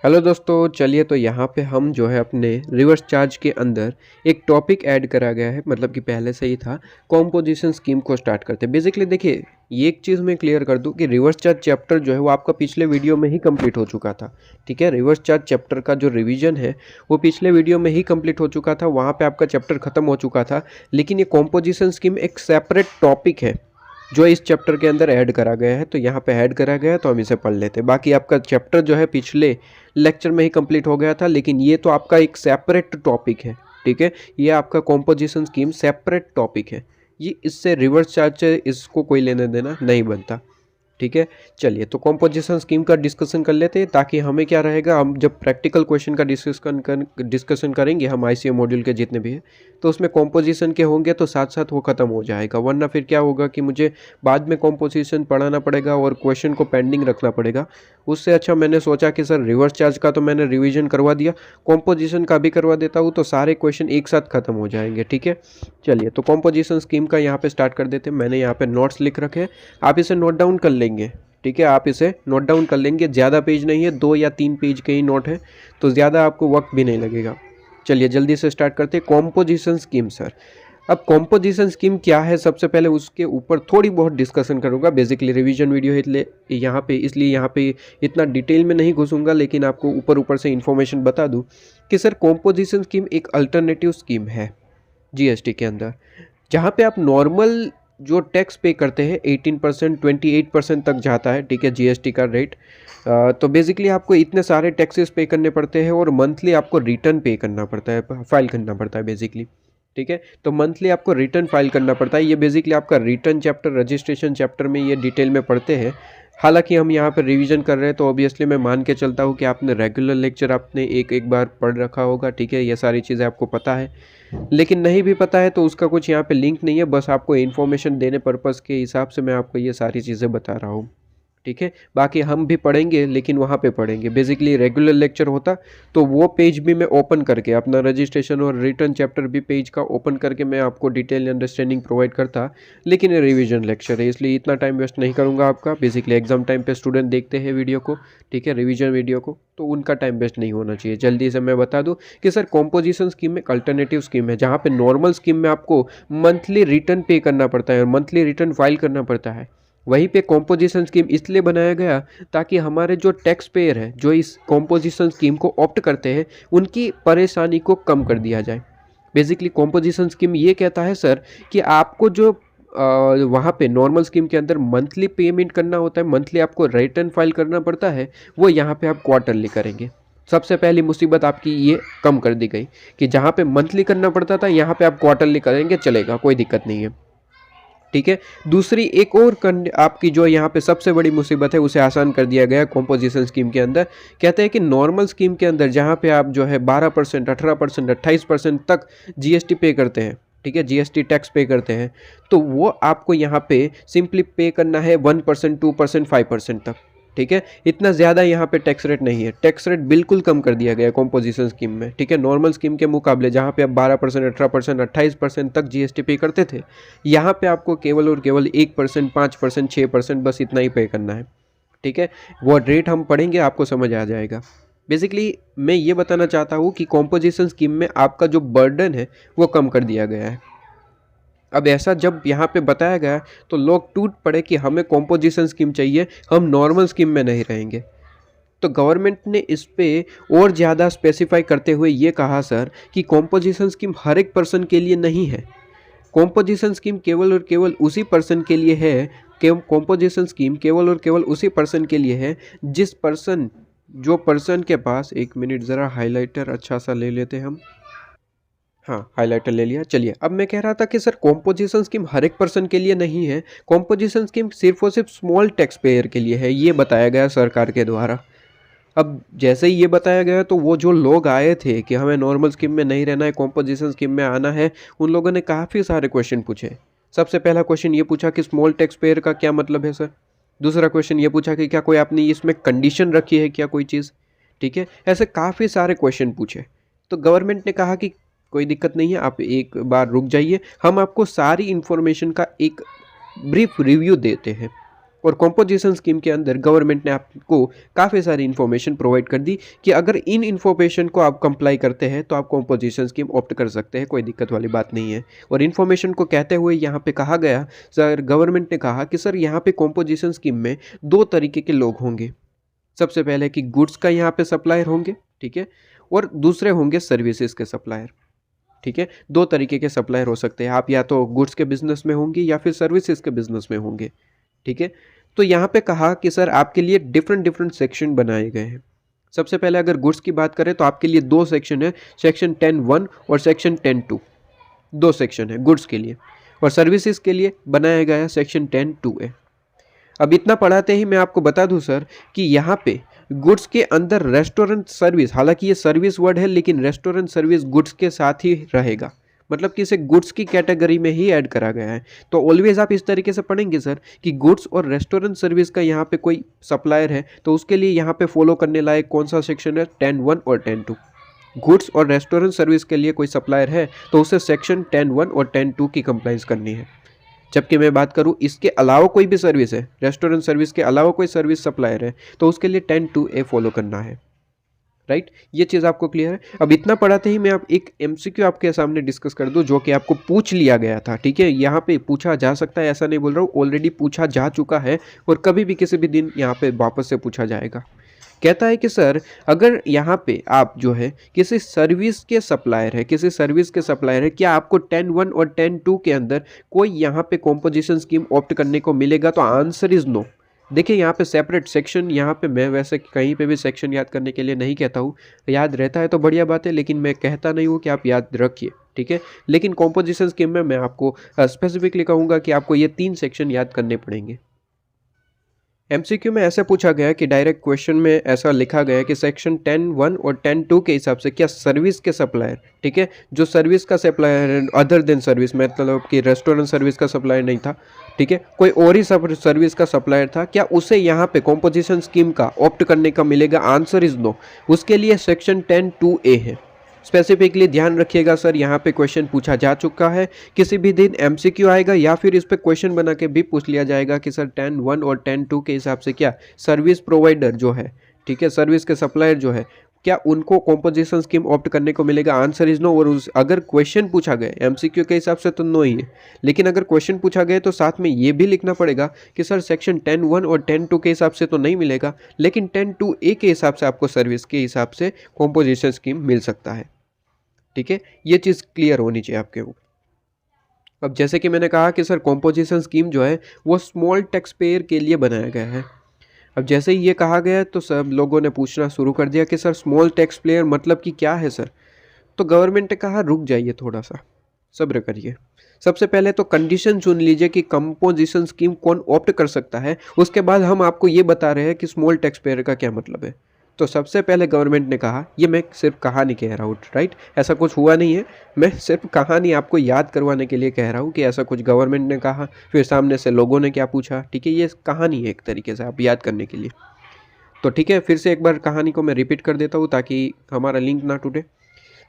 Hello दोस्तों, चलिए तो यहाँ पे हम जो है अपने रिवर्स चार्ज के अंदर एक टॉपिक ऐड करा गया है, मतलब कि पहले से ही था। कॉम्पोजिशन स्कीम को स्टार्ट करते हैं। बेसिकली देखिए, ये एक चीज़ मैं क्लियर कर दूं कि रिवर्स चार्ज चैप्टर जो है वो आपका पिछले वीडियो में ही कंप्लीट हो चुका था। ठीक है, रिवर्स चार्ज चैप्टर का जो रिवीजन है वो पिछले वीडियो में ही कंप्लीट हो चुका था। वहाँ पर आपका चैप्टर खत्म हो चुका था। लेकिन ये कॉम्पोजिशन स्कीम एक सेपरेट टॉपिक है जो इस चैप्टर के अंदर ऐड करा गया है। तो यहाँ पे ऐड करा गया है तो हम इसे पढ़ लेते हैं। बाकी आपका चैप्टर जो है पिछले लेक्चर में ही कंप्लीट हो गया था, लेकिन ये तो आपका एक सेपरेट टॉपिक है। ठीक है, ये आपका कॉम्पोजिशन स्कीम सेपरेट टॉपिक है। ये इससे रिवर्स चार्ज से इसको कोई लेने देना नहीं बनता। ठीक है, चलिए तो कॉम्पोजिशन स्कीम का डिस्कशन कर लेते हैं, ताकि हमें क्या रहेगा, हम जब प्रैक्टिकल क्वेश्चन का डिस्कशन करेंगे हम आईसीएम मॉड्यूल के जितने भी हैं, तो उसमें कॉम्पोजिशन के होंगे तो साथ साथ वो ख़त्म हो जाएगा। वरना फिर क्या होगा कि मुझे बाद में कॉम्पोजिशन पढ़ाना पड़ेगा और क्वेश्चन को पेंडिंग रखना पड़ेगा। उससे अच्छा मैंने सोचा कि सर रिवर्स चार्ज का तो मैंने रिविजन करवा दिया, कॉम्पोजिशन का भी करवा देता हूँ, तो सारे क्वेश्चन एक साथ खत्म हो जाएंगे। ठीक है, चलिए तो कॉम्पोजिशन स्कीम का यहाँ पे स्टार्ट कर देते हैं। मैंने यहाँ पे नोट्स लिख रखे हैं, आप इसे नोट डाउन कर लेंगे। ठीक है, आप इसे नोट डाउन कर लेंगे। ज़्यादा पेज नहीं है, 2 या 3 पेज के ही नोट है, तो ज़्यादा आपको वक्त भी नहीं लगेगा। चलिए जल्दी से स्टार्ट करते हैं। कॉम्पोजिशन स्कीम सर, अब कॉम्पोजिशन स्कीम क्या है, सबसे पहले उसके ऊपर थोड़ी बहुत डिस्कशन करूंगा। बेसिकली रिवीजन वीडियो है इसलिए यहाँ पे इतना डिटेल में नहीं घुसूंगा, लेकिन आपको ऊपर ऊपर से इन्फॉर्मेशन बता दूं कि सर कॉम्पोजिशन स्कीम एक अल्टरनेटिव स्कीम है जीएसटी के अंदर, जहाँ पे आप नॉर्मल जो टैक्स पे करते हैं 18% 28% तक जाता है। ठीक है, जीएसटी का रेट। तो बेसिकली आपको इतने सारे टैक्सेस पे करने पड़ते हैं और मंथली आपको रिटर्न पे करना पड़ता है, फाइल करना पड़ता है बेसिकली। ठीक है, तो मंथली आपको रिटर्न फाइल करना पड़ता है। ये बेसिकली आपका रिटर्न चैप्टर, रजिस्ट्रेशन चैप्टर में ये डिटेल में पढ़ते हैं। हालांकि हम यहाँ पर रिवीजन कर रहे हैं, तो ऑब्वियसली मैं मान के चलता हूँ कि आपने रेगुलर लेक्चर आपने एक बार पढ़ रखा होगा। ठीक है, ये सारी चीज़ें आपको पता है, लेकिन नहीं भी पता है तो उसका कुछ यहाँ पे लिंक नहीं है। बस आपको इन्फॉर्मेशन देने पर्पज़ के हिसाब से मैं आपको ये सारी चीज़ें बता रहा हूँ। ठीक है, बाकी हम भी पढ़ेंगे, लेकिन वहाँ पे पढ़ेंगे। बेसिकली रेगुलर लेक्चर होता तो वो पेज भी मैं ओपन करके, अपना रजिस्ट्रेशन और रिटर्न चैप्टर भी पेज का ओपन करके मैं आपको डिटेल अंडरस्टैंडिंग प्रोवाइड करता। लेकिन ये रिवीजन लेक्चर है, इसलिए इतना टाइम वेस्ट नहीं करूँगा आपका। बेसिकली एग्जाम टाइम पे स्टूडेंट देखते हैं वीडियो को, ठीक है, रिवीजन वीडियो को, तो उनका टाइम वेस्ट नहीं होना चाहिए। जल्दी से मैं बता दूं कि सर कॉम्पोजिशन स्कीम एक अल्टरनेटिव स्कीम है, जहाँ पे नॉर्मल स्कीम में आपको मंथली रिटर्न पे करना पड़ता है और मंथली रिटर्न फाइल करना पड़ता है। वहीं पे कॉम्पोजिशन स्कीम इसलिए बनाया गया ताकि हमारे जो टैक्स पेयर है, जो इस कॉम्पोजिशन स्कीम को ऑप्ट करते हैं, उनकी परेशानी को कम कर दिया जाए। बेसिकली कॉम्पोजिशन स्कीम ये कहता है सर कि आपको जो वहाँ पे नॉर्मल स्कीम के अंदर मंथली पेमेंट करना होता है, मंथली आपको रिटर्न फाइल करना पड़ता है, वो यहाँ पे आप क्वार्टरली करेंगे। सबसे पहली मुसीबत आपकी ये कम कर दी गई कि जहाँ पे मंथली करना पड़ता था, यहाँ पे आप क्वार्टरली करेंगे, चलेगा, कोई दिक्कत नहीं है। ठीक है, दूसरी एक और आपकी जो यहाँ पे सबसे बड़ी मुसीबत है, उसे आसान कर दिया गया कॉम्पोजिशन स्कीम के अंदर। कहते हैं कि नॉर्मल स्कीम के अंदर जहाँ पे आप जो है 12%, 18%, 28% तक जीएसटी पे करते हैं, ठीक है, जीएसटी टैक्स पे करते हैं, तो वो आपको यहाँ पे सिंपली पे करना है 1%, 2%, 5% तक। ठीक है, इतना ज़्यादा यहाँ पे टैक्स रेट नहीं है। टैक्स रेट बिल्कुल कम कर दिया गया है कॉम्पोजिशन स्कीम में। ठीक है, नॉर्मल स्कीम के मुकाबले जहाँ पे आप 12%, 18%, 28% तक जीएसटी पे करते थे, यहाँ पे आपको केवल और केवल 1%, 5%, 6%, बस इतना ही पे करना है। ठीक है, वो रेट हम पढ़ेंगे, आपको समझ आ जाएगा। बेसिकली मैं ये बताना चाहता हूँ कि कॉम्पोजिशन स्कीम में आपका जो बर्डन है वो कम कर दिया गया है। अब ऐसा जब यहाँ पे बताया गया तो लोग टूट पड़े कि हमें कॉम्पोजिशन स्कीम चाहिए, हम नॉर्मल स्कीम में नहीं रहेंगे। तो गवर्नमेंट ने इस पे और ज़्यादा स्पेसिफाई करते हुए ये कहा सर कि कॉम्पोजिशन स्कीम हर एक पर्सन के लिए नहीं है। कॉम्पोजिशन स्कीम केवल और केवल उसी पर्सन के लिए है, कॉम्पोजिशन स्कीम केवल और केवल उसी पर्सन के लिए है जो पर्सन के पास, एक मिनट ज़रा हाईलाइटर अच्छा सा ले लेते हैं हम। हाँ, हाइलाइटर ले लिया। चलिए, अब मैं कह रहा था कि सर कॉम्पोजिशन स्कीम हर एक पर्सन के लिए नहीं है, कॉम्पोजिशन स्कीम सिर्फ और सिर्फ स्मॉल टैक्स पेयर के लिए है, ये बताया गया सरकार के द्वारा। अब जैसे ही ये बताया गया तो वो जो लोग आए थे कि हमें नॉर्मल स्कीम में नहीं रहना है, कॉम्पोजिशन स्कीम में आना है, उन लोगों ने काफ़ी सारे क्वेश्चन पूछे। सबसे पहला क्वेश्चन ये पूछा कि स्मॉल टैक्स पेयर का क्या मतलब है सर। दूसरा क्वेश्चन ये पूछा कि क्या कोई आपने इसमें कंडीशन रखी है क्या कोई चीज़। ठीक है, ऐसे काफ़ी सारे क्वेश्चन पूछे। तो गवर्नमेंट ने कहा कि कोई दिक्कत नहीं है, आप एक बार रुक जाइए, हम आपको सारी इन्फॉर्मेशन का एक ब्रीफ रिव्यू देते हैं। और कॉम्पोजिशन स्कीम के अंदर गवर्नमेंट ने आपको काफ़ी सारी इन्फॉर्मेशन प्रोवाइड कर दी कि अगर इन इन्फॉर्मेशन को आप कंप्लाई करते हैं तो आप कॉम्पोजिशन स्कीम ऑप्ट कर सकते हैं, कोई दिक्कत वाली बात नहीं है। और इन्फॉर्मेशन को कहते हुए यहाँ पे कहा गया सर, गवर्नमेंट ने कहा कि सर यहाँ पे कॉम्पोजिशन स्कीम में दो तरीके के लोग होंगे। सबसे पहले कि गुड्स का यहाँ पे सप्लायर होंगे, ठीक है, और दूसरे होंगे सर्विसेज के सप्लायर, ठीक है। दो तरीके के सप्लायर हो सकते हैं, आप या तो गुड्स के बिजनेस में होंगे या फिर सर्विसेज के बिजनेस में होंगे, ठीक है। तो यहाँ पे कहा कि सर आपके लिए डिफरेंट सेक्शन बनाए गए हैं। सबसे पहले अगर गुड्स की बात करें तो आपके लिए दो सेक्शन है, सेक्शन 10(1) और सेक्शन 10(2), दो सेक्शन है गुड्स के लिए। और सर्विसेज के लिए बनाया गया है सेक्शन 10(2)(a). अब इतना पढ़ाते ही मैं आपको बता दूं सर कि यहाँ पे गुड्स के अंदर रेस्टोरेंट सर्विस, हालांकि ये सर्विस वर्ड है लेकिन रेस्टोरेंट सर्विस गुड्स के साथ ही रहेगा, मतलब कि इसे गुड्स की कैटेगरी में ही ऐड करा गया है। तो ऑलवेज आप इस तरीके से पढ़ेंगे सर कि गुड्स और रेस्टोरेंट सर्विस का यहाँ पे कोई सप्लायर है तो उसके लिए यहाँ पे फॉलो करने लायक कौन सा सेक्शन है, 10(1) और 10(2). गुड्स और रेस्टोरेंट सर्विस के लिए कोई सप्लायर है तो उसे सेक्शन 10(1) और 10(2) की कंप्लाइंस करनी है। जबकि मैं बात करूं इसके अलावा कोई भी सर्विस है, रेस्टोरेंट सर्विस के अलावा कोई सर्विस सप्लायर है तो उसके लिए 10(2)(a) फॉलो करना है, राइट। ये चीज़ आपको क्लियर है। अब इतना पढ़ाते ही मैं आप एक एमसीक्यू आपके सामने डिस्कस कर दूं जो कि आपको पूछ लिया गया था, ठीक है। यहाँ पे पूछा जा सकता है, ऐसा नहीं बोल रहा हूँ, ऑलरेडी पूछा जा चुका है और कभी भी किसी भी दिन यहाँ पे वापस से पूछा जाएगा। कहता है कि सर अगर यहाँ पे आप जो है किसी सर्विस के सप्लायर है, किसी सर्विस के सप्लायर है, क्या आपको 10(1) और 10(2) के अंदर कोई यहाँ पे कॉम्पोजिशन स्कीम ऑप्ट करने को मिलेगा? तो आंसर इज नो। देखिए यहाँ पे सेपरेट सेक्शन, यहाँ पे मैं वैसे कहीं पे भी सेक्शन याद करने के लिए नहीं कहता हूँ, याद रहता है तो बढ़िया बात है, लेकिन मैं कहता नहीं हूँ कि आप याद रखिए, ठीक है। लेकिन कॉम्पोजिशन स्कीम में मैं आपको स्पेसिफिकली कहूँगा कि आपको ये 3 सेक्शन याद करने पड़ेंगे। एमसीक्यू में ऐसे पूछा गया कि डायरेक्ट क्वेश्चन में ऐसा लिखा गया कि सेक्शन 10(1) और 10(2) के हिसाब से क्या सर्विस के सप्लायर, ठीक है, जो सर्विस का सप्लायर है अदर देन सर्विस, मतलब कि रेस्टोरेंट सर्विस का सप्लायर नहीं था, ठीक है, कोई और ही सर्विस का सप्लायर था, क्या उसे यहाँ पे कॉम्पोजिशन स्कीम का ऑप्ट करने का मिलेगा? Answer is no. उसके लिए सेक्शन 10(2)(a) है। स्पेसिफिकली ध्यान रखिएगा सर, यहाँ पे क्वेश्चन पूछा जा चुका है, किसी भी दिन एमसीक्यू आएगा या फिर इस पे क्वेश्चन बना के भी पूछ लिया जाएगा कि सर 10(1) और 10(2) के हिसाब से क्या सर्विस प्रोवाइडर जो है, ठीक है, सर्विस के सप्लायर जो है, क्या उनको कॉम्पोजिशन स्कीम ऑप्ट करने को मिलेगा? Answer is no. और अगर क्वेश्चन पूछा गया एमसीक्यू के हिसाब से तो नो ही है, लेकिन अगर क्वेश्चन पूछा गया तो साथ में ये भी लिखना पड़ेगा कि सर सेक्शन 10(1) और 10(2) के हिसाब से तो नहीं मिलेगा, लेकिन 10(2)(a) के हिसाब से आपको सर्विस के हिसाब से कॉम्पोजिशन स्कीम मिल सकता है, ठीक है। ये चीज़ क्लियर होनी चाहिए आपके ऊपर। अब जैसे कि मैंने कहा कि सर कॉम्पोजिशन स्कीम जो है वो स्मॉल टैक्स पेयर के लिए बनाया गया है। अब जैसे ही ये कहा गया तो सब लोगों ने पूछना शुरू कर दिया कि सर स्मॉल टैक्स पेयर मतलब कि क्या है सर? तो गवर्नमेंट ने कहा रुक जाइए, थोड़ा सा सब्र करिए। सबसे पहले तो कंडीशन चुन लीजिए कि कंपोजिशन स्कीम कौन ऑप्ट कर सकता है, उसके बाद हम आपको ये बता रहे हैं कि स्मॉल टैक्स पेयर का क्या मतलब है। तो सबसे पहले गवर्नमेंट ने कहा, ये मैं सिर्फ कहानी कह रहा हूँ, राइट, ऐसा कुछ हुआ नहीं है, मैं सिर्फ कहानी आपको याद करवाने के लिए कह रहा हूँ कि ऐसा कुछ गवर्नमेंट ने कहा, फिर सामने से लोगों ने क्या पूछा, ठीक है, ये कहानी है एक तरीके से आप याद करने के लिए। तो ठीक है, फिर से एक बार कहानी को मैं रिपीट कर देता हूँ ताकि हमारा लिंक ना टूटे।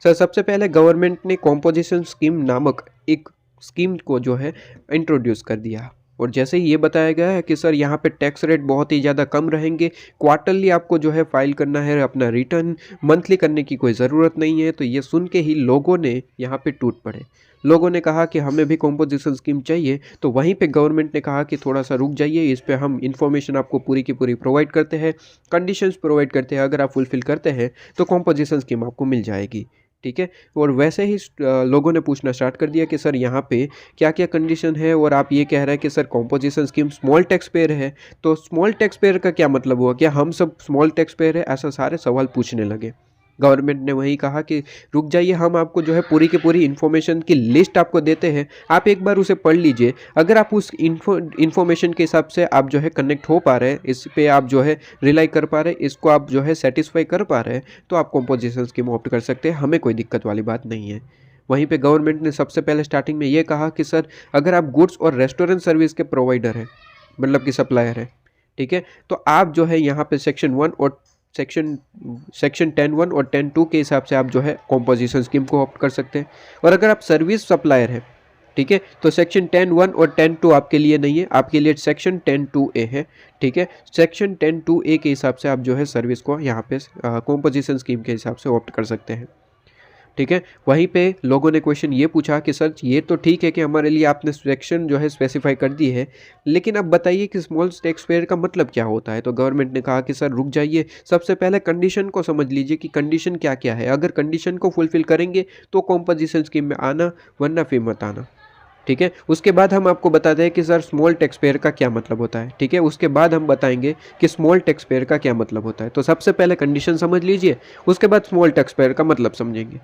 सर सबसे पहले गवर्नमेंट ने कॉम्पोजिशन स्कीम नामक एक स्कीम को जो है इंट्रोड्यूस कर दिया, और जैसे ही ये बताया गया है कि सर यहाँ पे टैक्स रेट बहुत ही ज़्यादा कम रहेंगे, क्वार्टरली आपको जो है फाइल करना है अपना रिटर्न, मंथली करने की कोई ज़रूरत नहीं है। तो ये सुन के ही लोगों ने यहाँ पे टूट पड़े, लोगों ने कहा कि हमें भी कॉम्पोजिशन स्कीम चाहिए। तो वहीं पे गवर्नमेंट ने कहा कि थोड़ा सा रुक जाइए, इस पे हम इन्फॉर्मेशन आपको पूरी की पूरी प्रोवाइड करते हैं, कंडीशंस प्रोवाइड करते हैं, अगर आप फुलफिल करते हैं तो कॉम्पोजिशन स्कीम आपको मिल जाएगी, ठीक है। और वैसे ही लोगों ने पूछना स्टार्ट कर दिया कि सर यहाँ पे क्या क्या कंडीशन है, और आप ये कह रहे हैं कि sir composition scheme small tax payer है, तो स्मॉल टैक्स पेयर का क्या मतलब हुआ, क्या हम सब स्मॉल टैक्स पेयर है? ऐसा सारे सवाल पूछने लगे। गवर्नमेंट ने वही कहा कि रुक जाइए, हम आपको जो है पूरी की पूरी इन्फॉर्मेशन की लिस्ट आपको देते हैं, आप एक बार उसे पढ़ लीजिए। अगर आप उस इन्फॉर्मेशन के हिसाब से आप जो है कनेक्ट हो पा रहे हैं, इस पे आप जो है रिलाई कर पा रहे हैं, इसको आप जो है सेटिस्फाई कर पा रहे हैं, तो आप कॉम्पोजिशन स्कीम ऑप्ट कर सकते हैं, हमें कोई दिक्कत वाली बात नहीं है। वहीं पे गवर्नमेंट ने सबसे पहले स्टार्टिंग में ये कहा कि सर अगर आप गुड्स और रेस्टोरेंट सर्विस के प्रोवाइडर हैं, मतलब कि सप्लायर है, ठीक है, तो आप जो है यहाँ पे सेक्शन 1 और सेक्शन 10(1) और 10(2) के हिसाब से आप जो है कॉम्पोजिशन स्कीम को ऑप्ट कर सकते हैं। और अगर आप सर्विस सप्लायर हैं, ठीक है। तो सेक्शन 10(1) और 10(2) आपके लिए नहीं है, आपके लिए सेक्शन 10(2)(a) है। ठीक है, सेक्शन 10(2)(a) के हिसाब से आप जो है सर्विस को यहाँ पे कॉम्पोजिशन स्कीम के हिसाब से ऑप्ट कर सकते हैं। ठीक है, वहीं पे लोगों ने क्वेश्चन ये पूछा कि सर ये तो ठीक है कि हमारे लिए आपने सेक्शन जो है स्पेसिफाई कर दी है, लेकिन अब बताइए कि स्मॉल टैक्स पेयर का मतलब क्या होता है। तो गवर्नमेंट ने कहा कि सर रुक जाइए, सबसे पहले कंडीशन को समझ लीजिए कि कंडीशन क्या क्या है। अगर कंडीशन को फुलफिल करेंगे तो कॉम्पोजिशन स्कीम में आना, वरना फिर मत आना। ठीक है, उसके बाद हम आपको बताते हैं कि सर स्मॉल टैक्स पेयर का क्या मतलब होता है। ठीक है, उसके बाद हम बताएंगे कि स्मॉल टैक्स पेयर का क्या मतलब होता है। तो सबसे पहले कंडीशन समझ लीजिए, उसके बाद स्मॉल टैक्स पेयर का मतलब समझेंगे।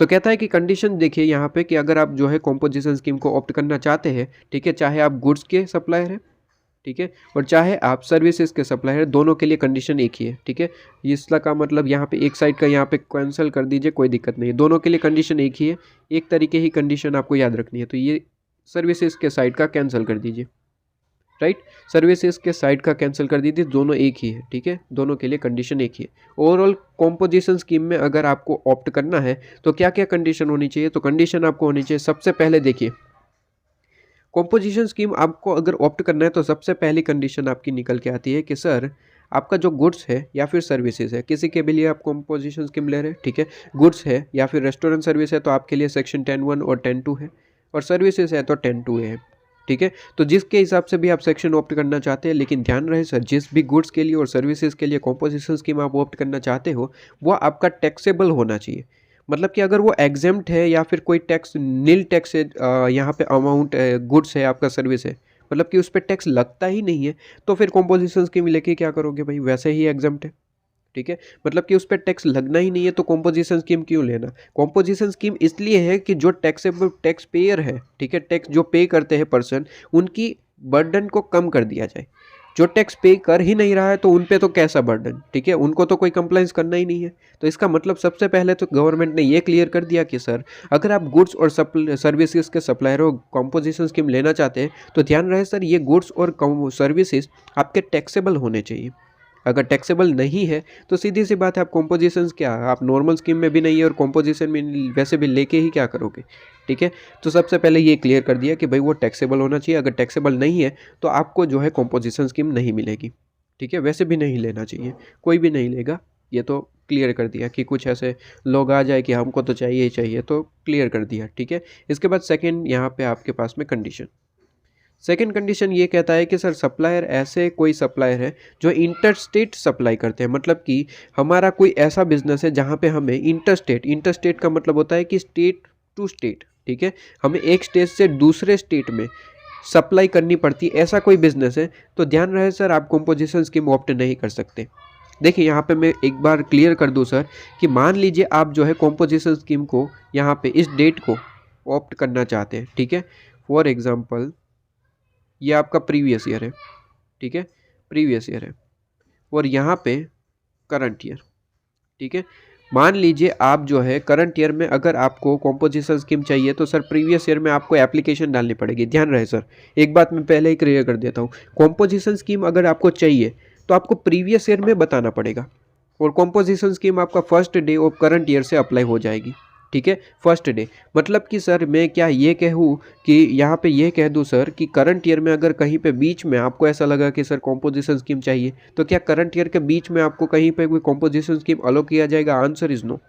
तो कहता है कि कंडीशन देखिए यहाँ पे कि अगर आप जो है कॉम्पोजिशन स्कीम को ऑप्ट करना चाहते हैं, ठीक है, चाहे आप गुड्स के सप्लायर हैं, ठीक है, और चाहे आप सर्विसेज के सप्लायर हैं, दोनों के लिए कंडीशन एक ही है। ठीक है, इसका मतलब यहाँ पे एक साइड का यहाँ पे कैंसिल कर दीजिए, कोई दिक्कत नहीं है, दोनों के लिए कंडीशन एक ही है, एक तरीके ही कंडीशन आपको याद रखनी है। तो ये सर्विसेज के साइड का कैंसिल कर दीजिए, राइट, सर्विसेज के साइड का कैंसिल कर दीजिए, दोनों एक ही है। ठीक है, दोनों के लिए कंडीशन एक ही है। ओवरऑल कॉम्पोजिशन स्कीम में अगर आपको ऑप्ट करना है तो क्या क्या कंडीशन होनी चाहिए। तो कंडीशन आपको होनी चाहिए, सबसे पहले देखिए कॉम्पोजिशन स्कीम आपको अगर ऑप्ट करना है तो सबसे पहली कंडीशन आपकी निकल के आती है कि सर आपका जो गुड्स है या फिर सर्विसेज है, किसी के भी लिए आप कॉम्पोजिशन स्कीम ले रहे हैं, ठीक है, गुड्स है या फिर रेस्टोरेंट सर्विस है तो आपके लिए सेक्शन 10(1) और 10(2) है, और सर्विसेज है तो 10(2)(a) है। ठीक है, तो जिसके हिसाब से भी आप सेक्शन ऑप्ट करना चाहते हैं, लेकिन ध्यान रहे सर जिस भी गुड्स के लिए और सर्विसेज के लिए कॉम्पोजिशन स्कीम आप ऑप्ट करना चाहते हो वो आपका टैक्सेबल होना चाहिए। मतलब कि अगर वो एग्जेम्प्ट है या फिर कोई टैक्स नील टैक्स है, यहाँ पे अमाउंट गुड्स है आपका सर्विस है, मतलब कि उस पर टैक्स लगता ही नहीं है, तो फिर कॉम्पोजिशन स्कीम लेके क्या करोगे भाई, वैसे ही एग्जेम्प्ट है। ठीक है, मतलब कि उस पर टैक्स लगना ही नहीं है तो कॉम्पोजिशन स्कीम क्यों लेना। कॉम्पोजिशन स्कीम इसलिए है कि जो टैक्सेबल टैक्स पेयर है, ठीक है, टैक्स जो पे करते हैं पर्सन, उनकी बर्डन को कम कर दिया जाए। जो टैक्स पे कर ही नहीं रहा है तो उन पे तो कैसा बर्डन, ठीक है, उनको तो कोई कंप्लाइंस करना ही नहीं है। तो इसका मतलब सबसे पहले तो गवर्नमेंट ने ये क्लियर कर दिया कि सर अगर आप गुड्स और सर्विसेज के सप्लायर हो कॉम्पोजिशन स्कीम लेना चाहते हैं तो ध्यान रहे सर ये गुड्स और सर्विसेज आपके टैक्सेबल होने चाहिए। अगर टैक्सेबल नहीं है तो सीधी सी बात है, आप कॉम्पोजिशन क्या, आप नॉर्मल स्कीम में भी नहीं है और कॉम्पोजिशन में वैसे भी लेके ही क्या करोगे। ठीक है, तो सबसे पहले ये क्लियर कर दिया कि भाई वो टैक्सेबल होना चाहिए, अगर टैक्सेबल नहीं है तो आपको जो है कॉम्पोजिशन स्कीम नहीं मिलेगी। ठीक है, वैसे भी नहीं लेना चाहिए, कोई भी नहीं लेगा, ये तो क्लियर कर दिया कि कुछ ऐसे लोग आ जाए कि हमको तो चाहिए ही चाहिए, तो क्लियर कर दिया। ठीक है, इसके बाद सेकेंड यहाँ पे आपके पास में कंडीशन, सेकेंड कंडीशन ये कहता है कि सर सप्लायर ऐसे कोई सप्लायर है जो इंटरस्टेट सप्लाई करते हैं, मतलब कि हमारा कोई ऐसा बिजनेस है जहाँ पे हमें इंटरस्टेट का मतलब होता है कि स्टेट टू स्टेट, ठीक है, हमें एक स्टेट से दूसरे स्टेट में सप्लाई करनी पड़ती है, ऐसा कोई बिजनेस है तो ध्यान रहे सर आप कॉम्पोजिशन स्कीम ऑप्ट नहीं कर सकते। देखिए यहाँ पे मैं एक बार क्लियर कर दूँ सर कि मान लीजिए आप जो है कॉम्पोजिशन स्कीम को यहाँ पे इस डेट को ऑप्ट करना चाहते हैं, ठीक है, फॉर एग्जाम्पल ये आपका प्रीवियस ईयर है, ठीक है, प्रीवियस ईयर है, और यहाँ पे करंट ईयर। ठीक है, मान लीजिए आप जो है करंट ईयर में अगर आपको कॉम्पोजिशन स्कीम चाहिए तो सर प्रीवियस ईयर में आपको एप्लीकेशन डालनी पड़ेगी। ध्यान रहे सर एक बात मैं पहले ही क्लियर कर देता हूँ, कॉम्पोजिशन स्कीम अगर आपको चाहिए तो आपको प्रीवियस ईयर में बताना पड़ेगा, और कॉम्पोजिशन स्कीम आपका first day of current year से अप्लाई हो जाएगी। ठीक है, फर्स्ट डे मतलब कि सर मैं क्या ये कहूँ कि यहाँ पे ये कह दूँ सर कि करंट ईयर में अगर कहीं पे बीच में आपको ऐसा लगा कि सर कॉम्पोजिशन स्कीम चाहिए तो क्या करंट ईयर के बीच में आपको कहीं पे कोई कॉम्पोजिशन स्कीम अलो किया जाएगा। Answer is no.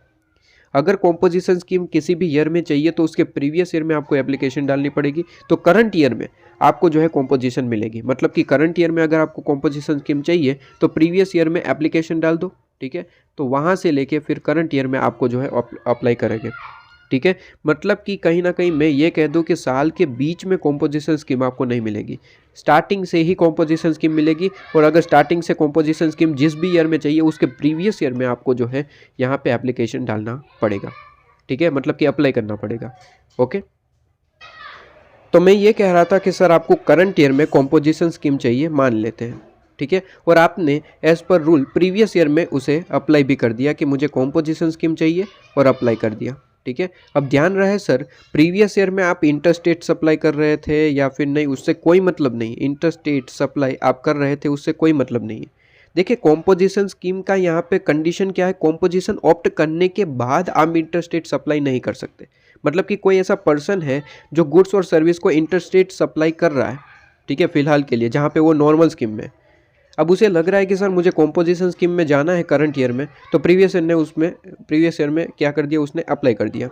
अगर कॉम्पोजिशन स्कीम किसी भी ईयर में चाहिए तो उसके प्रीवियस ईयर में आपको एप्लीकेशन डालनी पड़ेगी, तो करंट ईयर में आपको जो है कॉम्पोजिशन मिलेगी। मतलब कि करंट ईयर में अगर आपको कॉम्पोजिशन स्कीम चाहिए तो प्रीवियस ईयर में एप्लीकेशन डाल दो, ठीक है, तो वहाँ से लेके फिर करंट ईयर में आपको जो है अप्लाई करेंगे। ठीक है, मतलब कि कहीं ना कहीं मैं ये कह दूं कि साल के बीच में कॉम्पोजिशन स्कीम आपको नहीं मिलेगी, स्टार्टिंग से ही कॉम्पोजिशन स्कीम मिलेगी। और अगर स्टार्टिंग से कॉम्पोजिशन स्कीम जिस भी ईयर में चाहिए उसके प्रीवियस ईयर में आपको जो है यहाँ पे एप्लीकेशन डालना पड़ेगा। ठीक है, मतलब कि अप्लाई करना पड़ेगा। ओके, तो मैं ये कह रहा था कि सर आपको करंट ईयर में कॉम्पोजिशन स्कीम चाहिए, मान लेते हैं, ठीक है, और आपने as per rule previous year में उसे अप्लाई भी कर दिया कि मुझे कॉम्पोजिशन स्कीम चाहिए और अप्लाई कर दिया। ठीक है, अब ध्यान रहे सर प्रीवियस ईयर में आप इंटरस्टेट सप्लाई कर रहे थे या फिर नहीं, उससे कोई मतलब नहीं, इंटरस्टेट सप्लाई आप कर रहे थे उससे कोई मतलब नहीं है। देखिए कॉम्पोजिशन स्कीम का यहाँ पे कंडीशन क्या है, कॉम्पोजिशन ऑप्ट करने के बाद आप इंटरस्टेट सप्लाई नहीं कर सकते। मतलब कि कोई ऐसा पर्सन है जो गुड्स और सर्विस को इंटरस्टेट सप्लाई कर रहा है, ठीक है, फिलहाल के लिए, जहाँ पे वो नॉर्मल स्कीम में। अब उसे लग रहा है कि सर मुझे कॉम्पोजिशन स्कीम में जाना है करंट ईयर में, तो प्रीवियस ईयर में क्या कर दिया उसने, अप्लाई कर दिया।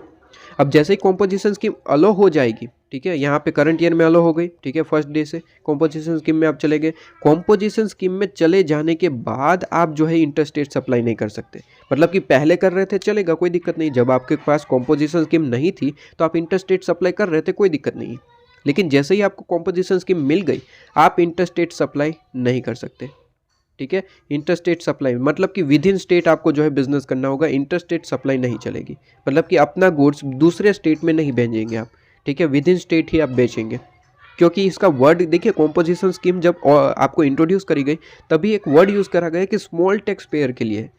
अब जैसे ही कॉम्पोजिशन स्कीम अलो हो जाएगी, ठीक है, यहाँ पे करंट ईयर में अलो हो गई, ठीक है, फर्स्ट डे से कॉम्पोजिशन स्कीम में आप चले गए। कॉम्पोजिशन स्कीम में चले जाने के बाद आप जो है इंटरस्टेट सप्लाई नहीं कर सकते। मतलब कि पहले कर रहे थे चलेगा, कोई दिक्कत नहीं, जब आपके पास कॉम्पोजिशन स्कीम नहीं थी तो आप इंटरस्टेट सप्लाई कर रहे थे, कोई दिक्कत नहीं। लेकिन जैसे ही आपको कॉम्पोजिशन स्कीम मिल गई, आप इंटरस्टेट सप्लाई नहीं कर सकते, ठीक है। इंटरस्टेट सप्लाई मतलब कि विद इन स्टेट आपको जो है बिजनेस करना होगा, इंटरस्टेट सप्लाई नहीं चलेगी। मतलब कि अपना गुड्स दूसरे स्टेट में नहीं भेजेंगे आप, ठीक है, विद इन स्टेट ही आप बेचेंगे। क्योंकि इसका वर्ड देखिए, कॉम्पोजिशन स्कीम जब आपको इंट्रोड्यूस करी गई तभी एक वर्ड यूज़ करा गया कि स्मॉल टैक्स पेयर के लिए।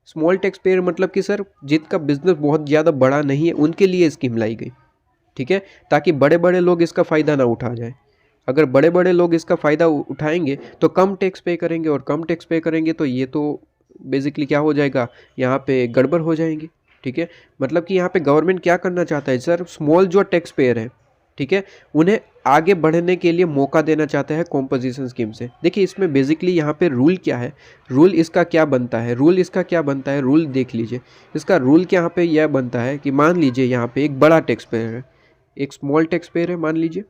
स्मॉल टैक्स पेयर मतलब कि सर जिनका बिजनेस बहुत ज़्यादा बड़ा नहीं है उनके लिए स्कीम लाई गई, ठीक है, ताकि बड़े बड़े लोग इसका फ़ायदा ना उठा जाए। अगर बड़े बड़े लोग इसका फ़ायदा उठाएंगे तो कम टैक्स पे करेंगे, और कम टैक्स पे करेंगे तो ये तो बेसिकली क्या हो जाएगा, यहाँ पे गड़बड़ हो जाएंगी, ठीक है। मतलब कि यहाँ पे गवर्नमेंट क्या करना चाहता है सर, स्मॉल जो टैक्स पेयर है, ठीक है, उन्हें आगे बढ़ने के लिए मौका देना चाहता है कॉम्पोजिशन स्कीम से। देखिए इसमें बेसिकली यहाँ पे रूल क्या है, रूल इसका क्या बनता है, रूल देख लीजिए। इसका रूल क्या यहाँ पे यह बनता है कि मान लीजिए यहाँ पे एक बड़ा टैक्स पेयर है, एक स्मॉल टैक्स पेयर है मान लीजिए,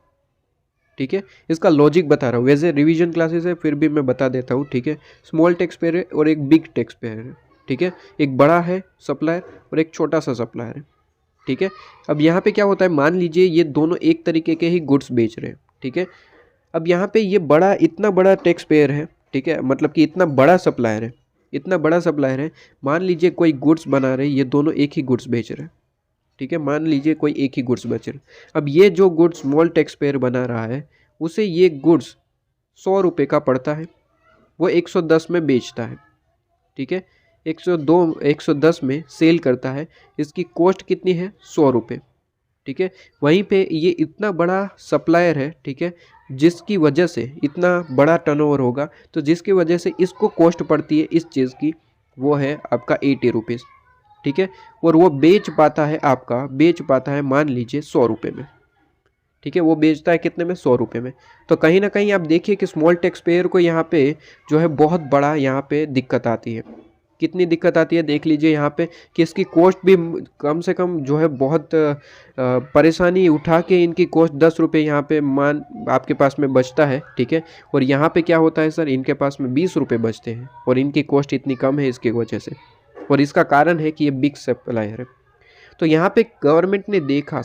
ठीक है। इसका लॉजिक बता रहा हूँ, वैसे रिवीजन क्लासेस है फिर भी मैं बता देता हूँ, ठीक है। स्मॉल टैक्स पेयर है और एक बिग टैक्स पेयर है, ठीक है। एक बड़ा है सप्लायर और एक छोटा सा सप्लायर है, ठीक है। अब यहाँ पे क्या होता है, मान लीजिए ये दोनों एक तरीके के ही गुड्स बेच रहे हैं, ठीक है। अब यहाँ पे ये इतना बड़ा टैक्स पेयर है, ठीक है, मतलब कि इतना बड़ा सप्लायर है, मान लीजिए कोई गुड्स बना रहे, ये दोनों एक ही गुड्स बेच रहे हैं, ठीक है, मान लीजिए कोई एक ही गुड्स बेच रहे। अब ये जो गुड्स स्मॉल टैक्स पेयर बना रहा है उसे ये गुड्स 100 रुपये का पड़ता है, वो 110 में बेचता है, ठीक है, 110 में सेल करता है। इसकी कॉस्ट कितनी है, 100 रुपये, ठीक है। वहीं पे ये इतना बड़ा सप्लायर है, ठीक है, जिसकी वजह से इतना बड़ा टर्नओवर होगा, तो जिसकी वजह से इसको कॉस्ट पड़ती है इस चीज़ की, वो है आपका 80 रुपीज़, ठीक है। और वो बेच पाता है मान लीजिए 100 रुपये में, ठीक है, वो बेचता है कितने में, 100 रुपये में। तो कहीं ना कहीं आप देखिए कि स्मॉल टैक्स पेयर को यहाँ पे जो है बहुत बड़ा यहाँ पे दिक्कत आती है। कितनी दिक्कत आती है देख लीजिए यहाँ पे कि इसकी कॉस्ट भी कम से कम जो है बहुत परेशानी उठा के इनकी कॉस्ट 10 रुपये यहाँ पे मान आपके पास में बचता है, ठीक है। और यहाँ पे क्या होता है सर, इनके पास में 20 रुपये बचते हैं और इनकी कॉस्ट इतनी कम है इसकी वजह से, और इसका कारण है कि ये बिग सप्लायर है। तो यहाँ पे गवर्नमेंट ने देखा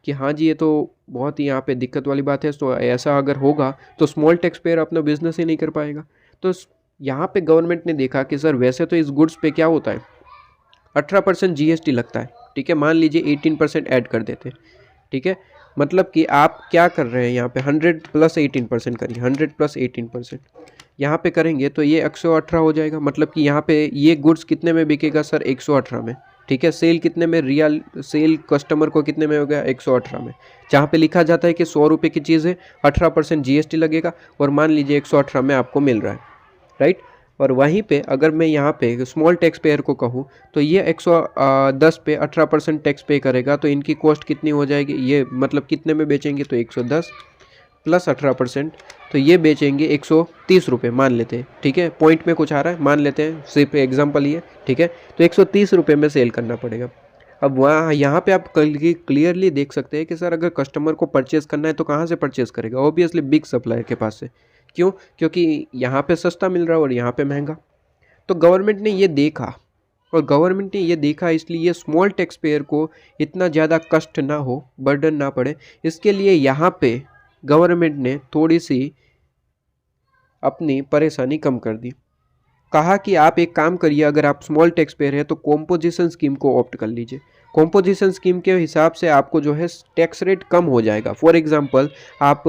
कि हाँ जी ये तो बहुत ही यहाँ पे दिक्कत वाली बात है, तो ऐसा अगर होगा तो स्मॉल टैक्स पेयर अपना बिजनेस ही नहीं कर पाएगा। तो यहाँ पे गवर्नमेंट ने देखा कि सर वैसे तो इस गुड्स पे क्या होता है, 18% GST लगता है, ठीक है, मान लीजिए 18% ऐड कर देते हैं, ठीक है। मतलब कि आप क्या कर रहे हैं यहाँ पे 100 + 18% करिए, 100 + 18% यहाँ पे करेंगे तो ये 118 हो जाएगा। मतलब कि यहाँ पे ये गुड्स कितने में बिकेगा सर, 118 में, ठीक है। सेल कितने में, रियल सेल कस्टमर को कितने में हो गया, 118 में। जहाँ पे लिखा जाता है कि 100 रुपये की चीज़ है, 18% GST लगेगा और मान लीजिए 118 में आपको मिल रहा है, राइट। और वहीं पे अगर मैं यहाँ पे स्मॉल टैक्स पेयर को कहूँ तो ये 110 पे 18% टैक्स पे करेगा, तो इनकी कॉस्ट कितनी हो जाएगी, ये मतलब कितने में बेचेंगे, तो 110 + 18%, तो ये बेचेंगे 130 रुपये मान लेते हैं, ठीक है। पॉइंट में कुछ आ रहा है मान लेते हैं, सिर्फ एग्जांपल ही है, ठीक है। तो 130 रुपये में सेल करना पड़ेगा। अब वहाँ यहाँ पे आप क्लियरली देख सकते हैं कि सर अगर कस्टमर को परचेज़ करना है तो कहाँ से परचेज़ करेगा, ऑब्वियसली बिग सप्लायर के पास से। क्यों, क्योंकि यहाँ पे सस्ता मिल रहा है और यहाँ पे महंगा। तो गवर्नमेंट ने ये देखा इसलिए स्मॉल टैक्स पेयर को इतना ज़्यादा कष्ट ना हो, बर्डन ना पड़े, इसके लिए यहाँ पे गवर्नमेंट ने थोड़ी सी अपनी परेशानी कम कर दी। कहा कि आप एक काम करिए, अगर आप स्मॉल टैक्स पेयर है तो कॉम्पोजिशन स्कीम को ऑप्ट कर लीजिए। कॉम्पोजिशन स्कीम के हिसाब से आपको जो है टैक्स रेट कम हो जाएगा। फॉर एग्जांपल आप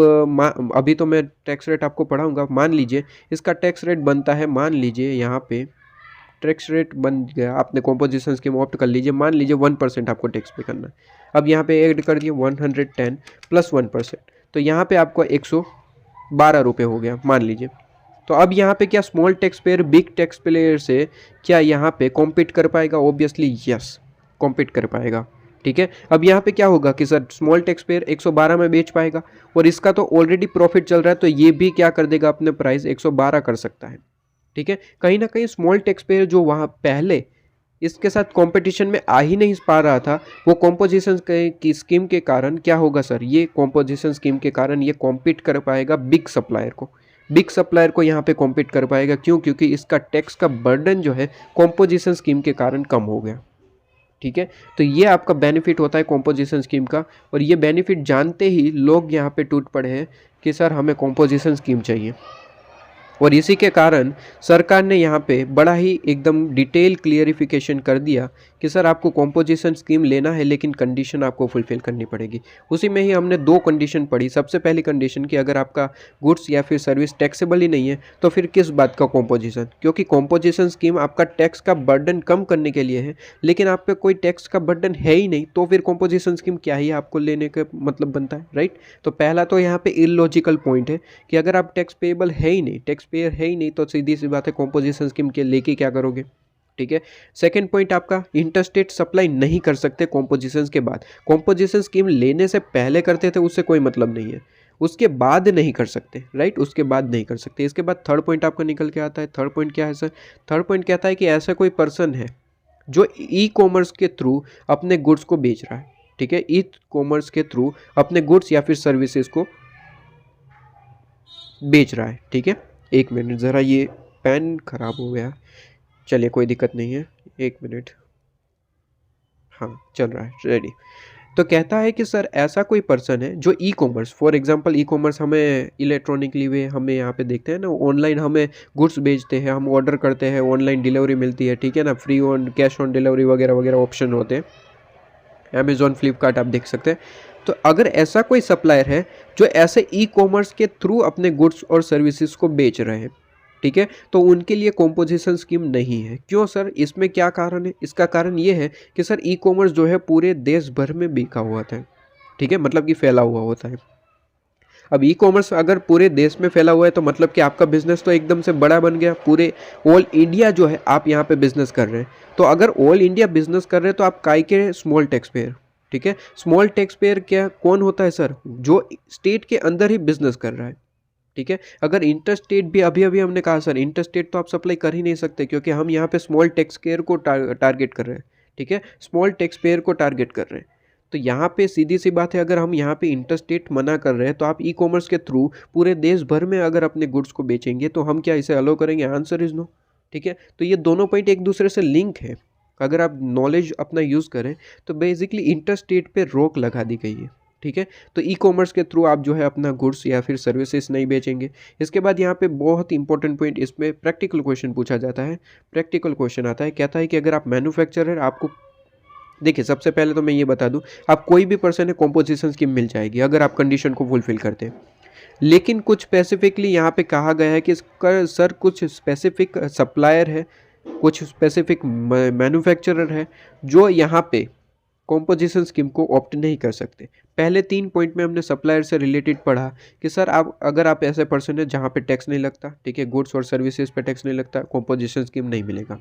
अभी तो मैं टैक्स रेट आपको पढ़ाऊंगा, मान लीजिए इसका टैक्स रेट बनता है, मान लीजिए यहाँ पे टैक्स रेट बन गया, आपने कॉम्पोजिशन स्कीम ऑप्ट कर लीजिए, मान लीजिए 1% आपको टैक्स पे करना है। अब यहाँ पे ऐड कर दिए 110 + 1%, तो यहाँ पे आपको 112 रुपये हो गया मान लीजिए। तो अब यहाँ पे क्या small tax payer big tax payer से क्या यहाँ पे कॉम्पीट कर पाएगा, ऑब्वियसली यस कॉम्पीट कर पाएगा, ठीक है। अब यहाँ पे क्या होगा कि सर स्मॉल टैक्स पेयर 112 में बेच पाएगा और इसका तो ऑलरेडी प्रॉफिट चल रहा है, तो ये भी क्या कर देगा, अपने प्राइस 112 कर सकता है। ठीक है, कहीं ना कहीं स्मॉल टैक्स पेयर जो वहाँ पहले इसके साथ कंपटीशन में आ ही नहीं पा रहा था, वो कॉम्पोजिशन की स्कीम के कारण क्या होगा सर, ये कॉम्पोजिशन स्कीम के कारण ये कॉम्पीट कर पाएगा बिग सप्लायर को, बिग सप्लायर को यहाँ पे कॉम्पीट कर पाएगा। क्यों? क्योंकि इसका टैक्स का बर्डन जो है कॉम्पोजिशन स्कीम के कारण कम हो गया। ठीक है, तो ये आपका बेनिफिट होता है कॉम्पोजिशन स्कीम का, और ये बेनिफिट जानते ही लोग यहाँ पे टूट पड़े हैं कि सर हमें कॉम्पोजिशन स्कीम चाहिए। और इसी के कारण सरकार ने यहाँ पे बड़ा ही एकदम डिटेल क्लियरिफिकेशन कर दिया कि सर आपको कॉम्पोजिशन स्कीम लेना है, लेकिन कंडीशन आपको फुलफिल करनी पड़ेगी। उसी में ही हमने 2 कंडीशन पढ़ी। सबसे पहली कंडीशन कि अगर आपका गुड्स या फिर सर्विस टैक्सेबल ही नहीं है तो फिर किस बात का कॉम्पोजिशन, क्योंकि कॉम्पोजिशन स्कीम आपका टैक्स का बर्डन कम करने के लिए है, लेकिन आप पे कोई टैक्स का बर्डन है ही नहीं, तो फिर कॉम्पोजिशन स्कीम क्या ही आपको लेने का मतलब बनता है, राइट। तो पहला तो यहाँ पे इलॉजिकल पॉइंट है कि अगर आप टैक्स पेएबल है ही नहीं, टैक्स पेयर है ही नहीं, तो सीधी सी बात है कॉम्पोजिशन स्कीम के लेके क्या करोगे। ठीक है, सेकंड पॉइंट आपका इंटरस्टेट सप्लाई नहीं कर सकते कॉम्पोजिशन के बाद। कॉम्पोजिशन स्कीम लेने से पहले करते थे उससे कोई मतलब नहीं है, उसके बाद नहीं कर सकते, राइट, उसके बाद नहीं कर सकते। इसके बाद थर्ड पॉइंट आपका निकल के आता है। थर्ड पॉइंट क्या है सर? थर्ड पॉइंट कहता है कि ऐसा कोई पर्सन है जो ई कॉमर्स के थ्रू अपने गुड्स को बेच रहा है। ठीक है, ई कॉमर्स के थ्रू अपने गुड्स या फिर सर्विसेज को बेच रहा है। ठीक है, एक मिनट ज़रा, ये पेन खराब हो गया, चलिए कोई दिक्कत नहीं है, एक मिनट, हाँ चल रहा है, रेडी। तो कहता है कि सर ऐसा कोई पर्सन है जो e commerce, for example e commerce हमें इलेक्ट्रॉनिकली वे हमें यहाँ पे देखते हैं ना, ऑनलाइन हमें गुड्स बेचते हैं, हम ऑर्डर करते हैं, ऑनलाइन डिलीवरी मिलती है, ठीक है ना, free on cash on delivery वगैरह वगैरह ऑप्शन होते हैं, अमेजोन फ्लिपकार्ट आप देख सकते हैं। तो अगर ऐसा कोई सप्लायर है जो ऐसे ई कॉमर्स के थ्रू अपने गुड्स और सर्विसेज को बेच रहे हैं, ठीक है, तो उनके लिए कॉम्पोजिशन स्कीम नहीं है। क्यों सर? इसमें क्या कारण है? इसका कारण ये है कि सर ई कॉमर्स जो है पूरे देश भर में बिका हुआ था, ठीक है, मतलब कि फैला हुआ होता है। अब ई कॉमर्स अगर पूरे देश में फैला हुआ है तो मतलब कि आपका बिजनेस तो एकदम से बड़ा बन गया, पूरे ऑल इंडिया जो है आप यहाँ पे बिजनेस कर रहे हैं। तो अगर ऑल इंडिया बिजनेस कर रहे हैं तो आप काय के स्मॉल टैक्स पेयर, ठीक है, स्मॉल टैक्स पेयर क्या कौन होता है सर? जो स्टेट के अंदर ही बिजनेस कर रहा है। ठीक है, अगर इंटर स्टेट भी अभी अभी हमने कहा सर इंटर स्टेट तो आप सप्लाई कर ही नहीं सकते, क्योंकि हम यहाँ पे स्मॉल टैक्स पेयर को टारगेट कर रहे हैं। ठीक है, स्मॉल टैक्स पेयर को टारगेट कर रहे हैं। तो यहाँ पे सीधी सी बात है, अगर हम यहाँ पे इंटर स्टेट मना कर रहे हैं तो आप ई कॉमर्स के थ्रू पूरे देश भर में अगर अपने गुड्स को बेचेंगे तो हम क्या इसे अलो करेंगे? Answer is no. ठीक है, तो ये दोनों पॉइंट एक दूसरे से लिंक है। अगर आप नॉलेज अपना यूज़ करें तो बेसिकली इंटर स्टेट पे रोक लगा दी गई है। ठीक है, तो ई कॉमर्स के थ्रू आप जो है अपना गुड्स या फिर सर्विसेज नहीं बेचेंगे। इसके बाद यहाँ पे बहुत इंपॉर्टेंट पॉइंट, इसमें प्रैक्टिकल क्वेश्चन पूछा जाता है। प्रैक्टिकल क्वेश्चन आता है, कहता है कि अगर आप मैन्युफैक्चरर, आपको देखिए सबसे पहले तो मैं ये बता दूं, आप कोई भी पर्सन है कॉम्पोजिशन स्कीम मिल जाएगी अगर आप कंडीशन को फुलफिल करते हैं। लेकिन कुछ स्पेसिफिकली यहाँ पे कहा गया है कि इसका सर कुछ स्पेसिफिक सप्लायर है, कुछ स्पेसिफिक मैन्युफैक्चरर है जो यहाँ पे कॉम्पोजिशन स्कीम को ऑप्ट नहीं कर सकते। पहले 3 पॉइंट में हमने सप्लायर से रिलेटेड पढ़ा कि सर आप अगर आप ऐसे पर्सन है जहाँ पे टैक्स नहीं लगता, ठीक है, गुड्स और सर्विसेज पे टैक्स नहीं लगता, कॉम्पोजिशन स्कीम नहीं मिलेगा।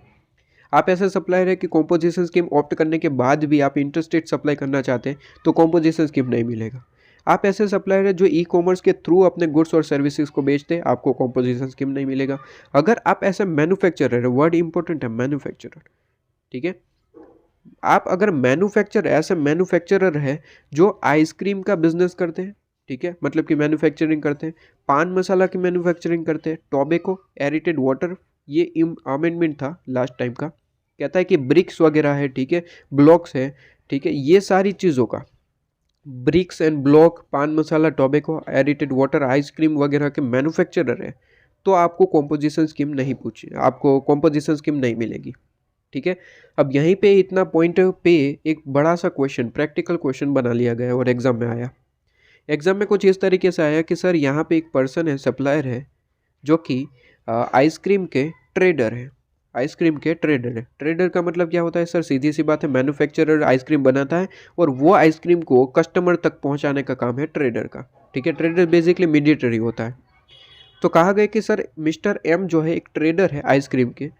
आप ऐसे सप्लायर है कि कॉम्पोजिशन स्कीम ऑप्ट करने के बाद भी आप इंटरस्टेट सप्लाई करना चाहते हैं तो कॉम्पोजिशन स्कीम नहीं मिलेगा। आप ऐसे सप्लायर है जो ई कॉमर्स के थ्रू अपने गुड्स और सर्विसेज को बेचते हैं, आपको कॉम्पोजिशन स्कीम नहीं मिलेगा। अगर आप ऐसे मैन्युफैक्चरर है, वर्ड इंपॉर्टेंट है मैन्युफैक्चरर, ठीक है, आप अगर ऐसे मैन्युफैक्चरर है जो आइसक्रीम का बिजनेस करते हैं, ठीक है, मतलब कि मैन्युफैक्चरिंग करते हैं, पान मसाला की मैन्युफैक्चरिंग करते हैं, टोबैको, एरिटेड वाटर, ये अमेंडमेंट था लास्ट टाइम का, कहता है कि ब्रिक्स वगैरह है, ठीक है, ब्लॉक्स है, ठीक है, ये सारी चीज़ों का, ब्रिक्स एंड ब्लॉक, पान मसाला, टोबैको, एरिटेड वाटर, आइसक्रीम वगैरह के मैन्युफैक्चरर है तो आपको कॉम्पोजिशन स्कीम नहीं पूछी, आपको कॉम्पोजिशन स्कीम नहीं मिलेगी। ठीक है, अब यहीं पे इतना पॉइंट पे एक बड़ा सा क्वेश्चन, प्रैक्टिकल क्वेश्चन बना लिया गया और एग्जाम में आया। एग्जाम में कुछ इस तरीके से आया कि सर यहाँ पे एक पर्सन है, सप्लायर है, जो कि आइसक्रीम के ट्रेडर है, आइसक्रीम के ट्रेडर है। ट्रेडर का मतलब क्या होता है सर? सीधी सी बात है, मैन्युफैक्चरर आइसक्रीम बनाता है और वो आइसक्रीम को कस्टमर तक पहुंचाने का काम है ट्रेडर का। ठीक है, ट्रेडर बेसिकली मीडिएटर होता है। तो कहा गया कि सर मिस्टर एम जो है एक ट्रेडर है आइसक्रीम के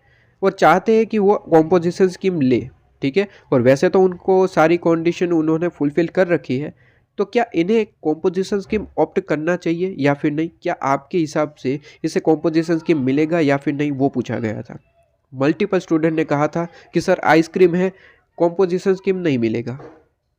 और चाहते हैं कि वो कॉम्पोजिशन स्कीम ले, ठीक है। और वैसे तो उनको सारी कंडीशन उन्होंने फुलफिल कर रखी है, तो क्या इन्हें कॉम्पोजिशन स्कीम ऑप्ट करना चाहिए या फिर नहीं? क्या आपके हिसाब से इसे कॉम्पोजिशन स्कीम मिलेगा या फिर नहीं, वो पूछा गया था। मल्टीपल स्टूडेंट ने कहा था कि सर आइसक्रीम है, कॉम्पोजिशन स्कीम नहीं मिलेगा।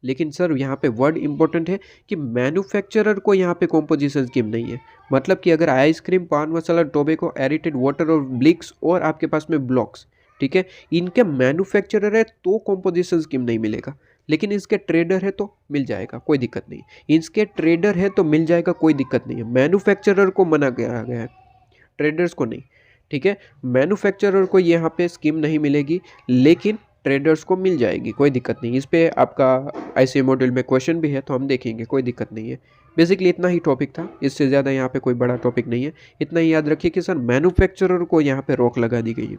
लेकिन सर यहाँ पे वर्ड इंपॉर्टेंट है कि मैन्युफैक्चरर को यहाँ पे कॉम्पोजिशन स्कीम नहीं है। मतलब कि अगर आइसक्रीम, पान मसाला, टोबैको, एरिटेड वाटर और ब्लिक्स और आपके पास में ब्लॉक्स, ठीक है, इनके मैन्युफैक्चरर है तो कॉम्पोजिशन स्कीम नहीं मिलेगा। लेकिन इसके ट्रेडर है तो मिल जाएगा, कोई दिक्कत नहीं। इसके ट्रेडर है तो मिल जाएगा, कोई दिक्कत नहीं है। मैन्युफैक्चरर को मना किया गया है, ट्रेडर्स को नहीं, ठीक है। मैन्युफैक्चरर को यहाँ पे स्कीम नहीं मिलेगी, लेकिन ट्रेडर्स को मिल जाएगी, कोई दिक्कत नहीं। इस पे आपका ICA मॉड्यूल में क्वेश्चन भी है तो हम देखेंगे, कोई दिक्कत नहीं है। बेसिकली इतना ही टॉपिक था, इससे ज़्यादा यहाँ पे कोई बड़ा टॉपिक नहीं है। इतना ही याद रखिए कि सर मैन्युफैक्चरर को यहाँ पे रोक लगा दी गई है,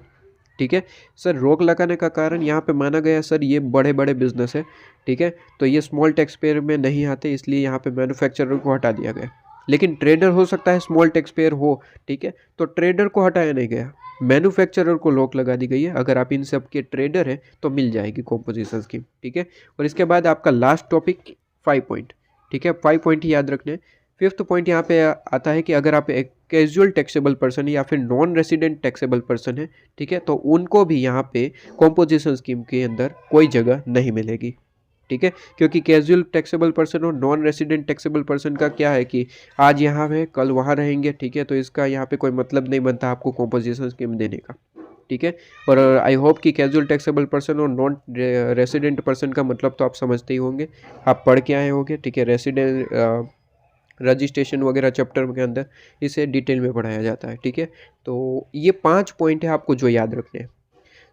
ठीक है। सर रोक लगाने का कारण यहाँ पे माना गया सर ये बड़े बड़े बिजनेस है, ठीक है, तो ये स्मॉल टैक्स पेयर में नहीं आते, इसलिए यहाँ पे मैन्युफैक्चरर को हटा दिया गया। लेकिन ट्रेडर हो सकता है स्मॉल टैक्स पेयर हो, ठीक है, तो ट्रेडर को हटाया नहीं गया, मैन्युफैक्चरर को रोक लगा दी गई है। अगर आप इन सब के ट्रेडर हैं तो मिल जाएगी कॉम्पोजिशन स्कीम, ठीक है। और इसके बाद आपका लास्ट टॉपिक 5 पॉइंट, ठीक है, 5 पॉइंट ही याद रखने। 5th पॉइंट यहाँ पे आता है कि अगर आप एक कैजुअल टैक्सेबल पर्सन या फिर नॉन रेसिडेंट टैक्सेबल पर्सन है, ठीक है, तो उनको भी यहाँ पे कॉम्पोजिशन स्कीम के अंदर कोई जगह नहीं मिलेगी, ठीक है। क्योंकि कैजुअल टैक्सेबल पर्सन और नॉन रेसिडेंट टैक्सेबल पर्सन का क्या है कि आज यहाँ है कल वहाँ रहेंगे, ठीक है, तो इसका यहाँ पे कोई मतलब नहीं बनता आपको कॉम्पोजिशन स्कीम देने का, ठीक है। और आई होप कि कैजुअल टैक्सेबल पर्सन और नॉन रेसिडेंट पर्सन का मतलब तो आप समझते ही होंगे, आप पढ़ के आए होंगे, ठीक है। रेसिडेंट रजिस्ट्रेशन वगैरह चैप्टर के अंदर इसे डिटेल में पढ़ाया जाता है, ठीक है। तो ये 5 पॉइंट है आपको जो याद रखने हैं।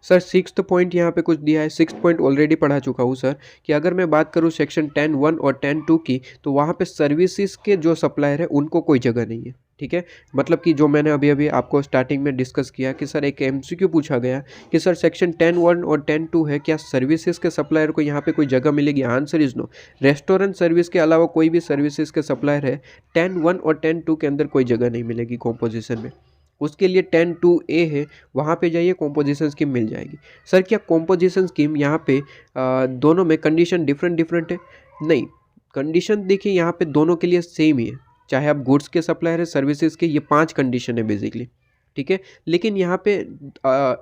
सर 6th पॉइंट यहाँ पे कुछ दिया है, 6th पॉइंट ऑलरेडी पढ़ा चुका हूँ सर, कि अगर मैं बात करूँ सेक्शन 10(1) और 10(2) की, तो वहाँ पे सर्विसेज के जो सप्लायर है उनको कोई जगह नहीं है, ठीक है। मतलब कि जो मैंने अभी अभी आपको स्टार्टिंग में डिस्कस किया कि सर एक MCQ पूछा गया कि सर सेक्शन 10(1) और 10(2) है, क्या सर्विसेज के सप्लायर को यहाँ पे कोई जगह मिलेगी? Answer is no. Restaurant service के अलावा कोई भी सर्विसेज के सप्लायर है 10(1) और 10(2) के अंदर कोई जगह नहीं मिलेगी कॉम्पोजिशन में। उसके लिए 10(2)A है, वहाँ पे जाइए, कॉम्पोजिशन स्कीम मिल जाएगी। सर क्या कॉम्पोजिशन स्कीम यहाँ पे दोनों में कंडीशन डिफरेंट है? नहीं, कंडीशन देखिए यहाँ पे दोनों के लिए सेम ही है, चाहे आप गुड्स के सप्लायर है, सर्विसेज के, ये 5 कंडीशन है बेसिकली, ठीक है। लेकिन यहाँ पे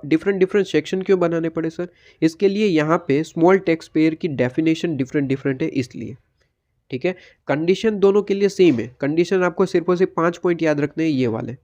डिफरेंट सेक्शन क्यों बनाने पड़े सर? इसके लिए यहाँ पे स्मॉल टैक्स पेयर की डेफिनेशन डिफरेंट है, इसलिए, ठीक है। कंडीशन दोनों के लिए सेम है, कंडीशन आपको सिर्फ और सिर्फ 5 पॉइंट याद रखने हैं, ये वाले,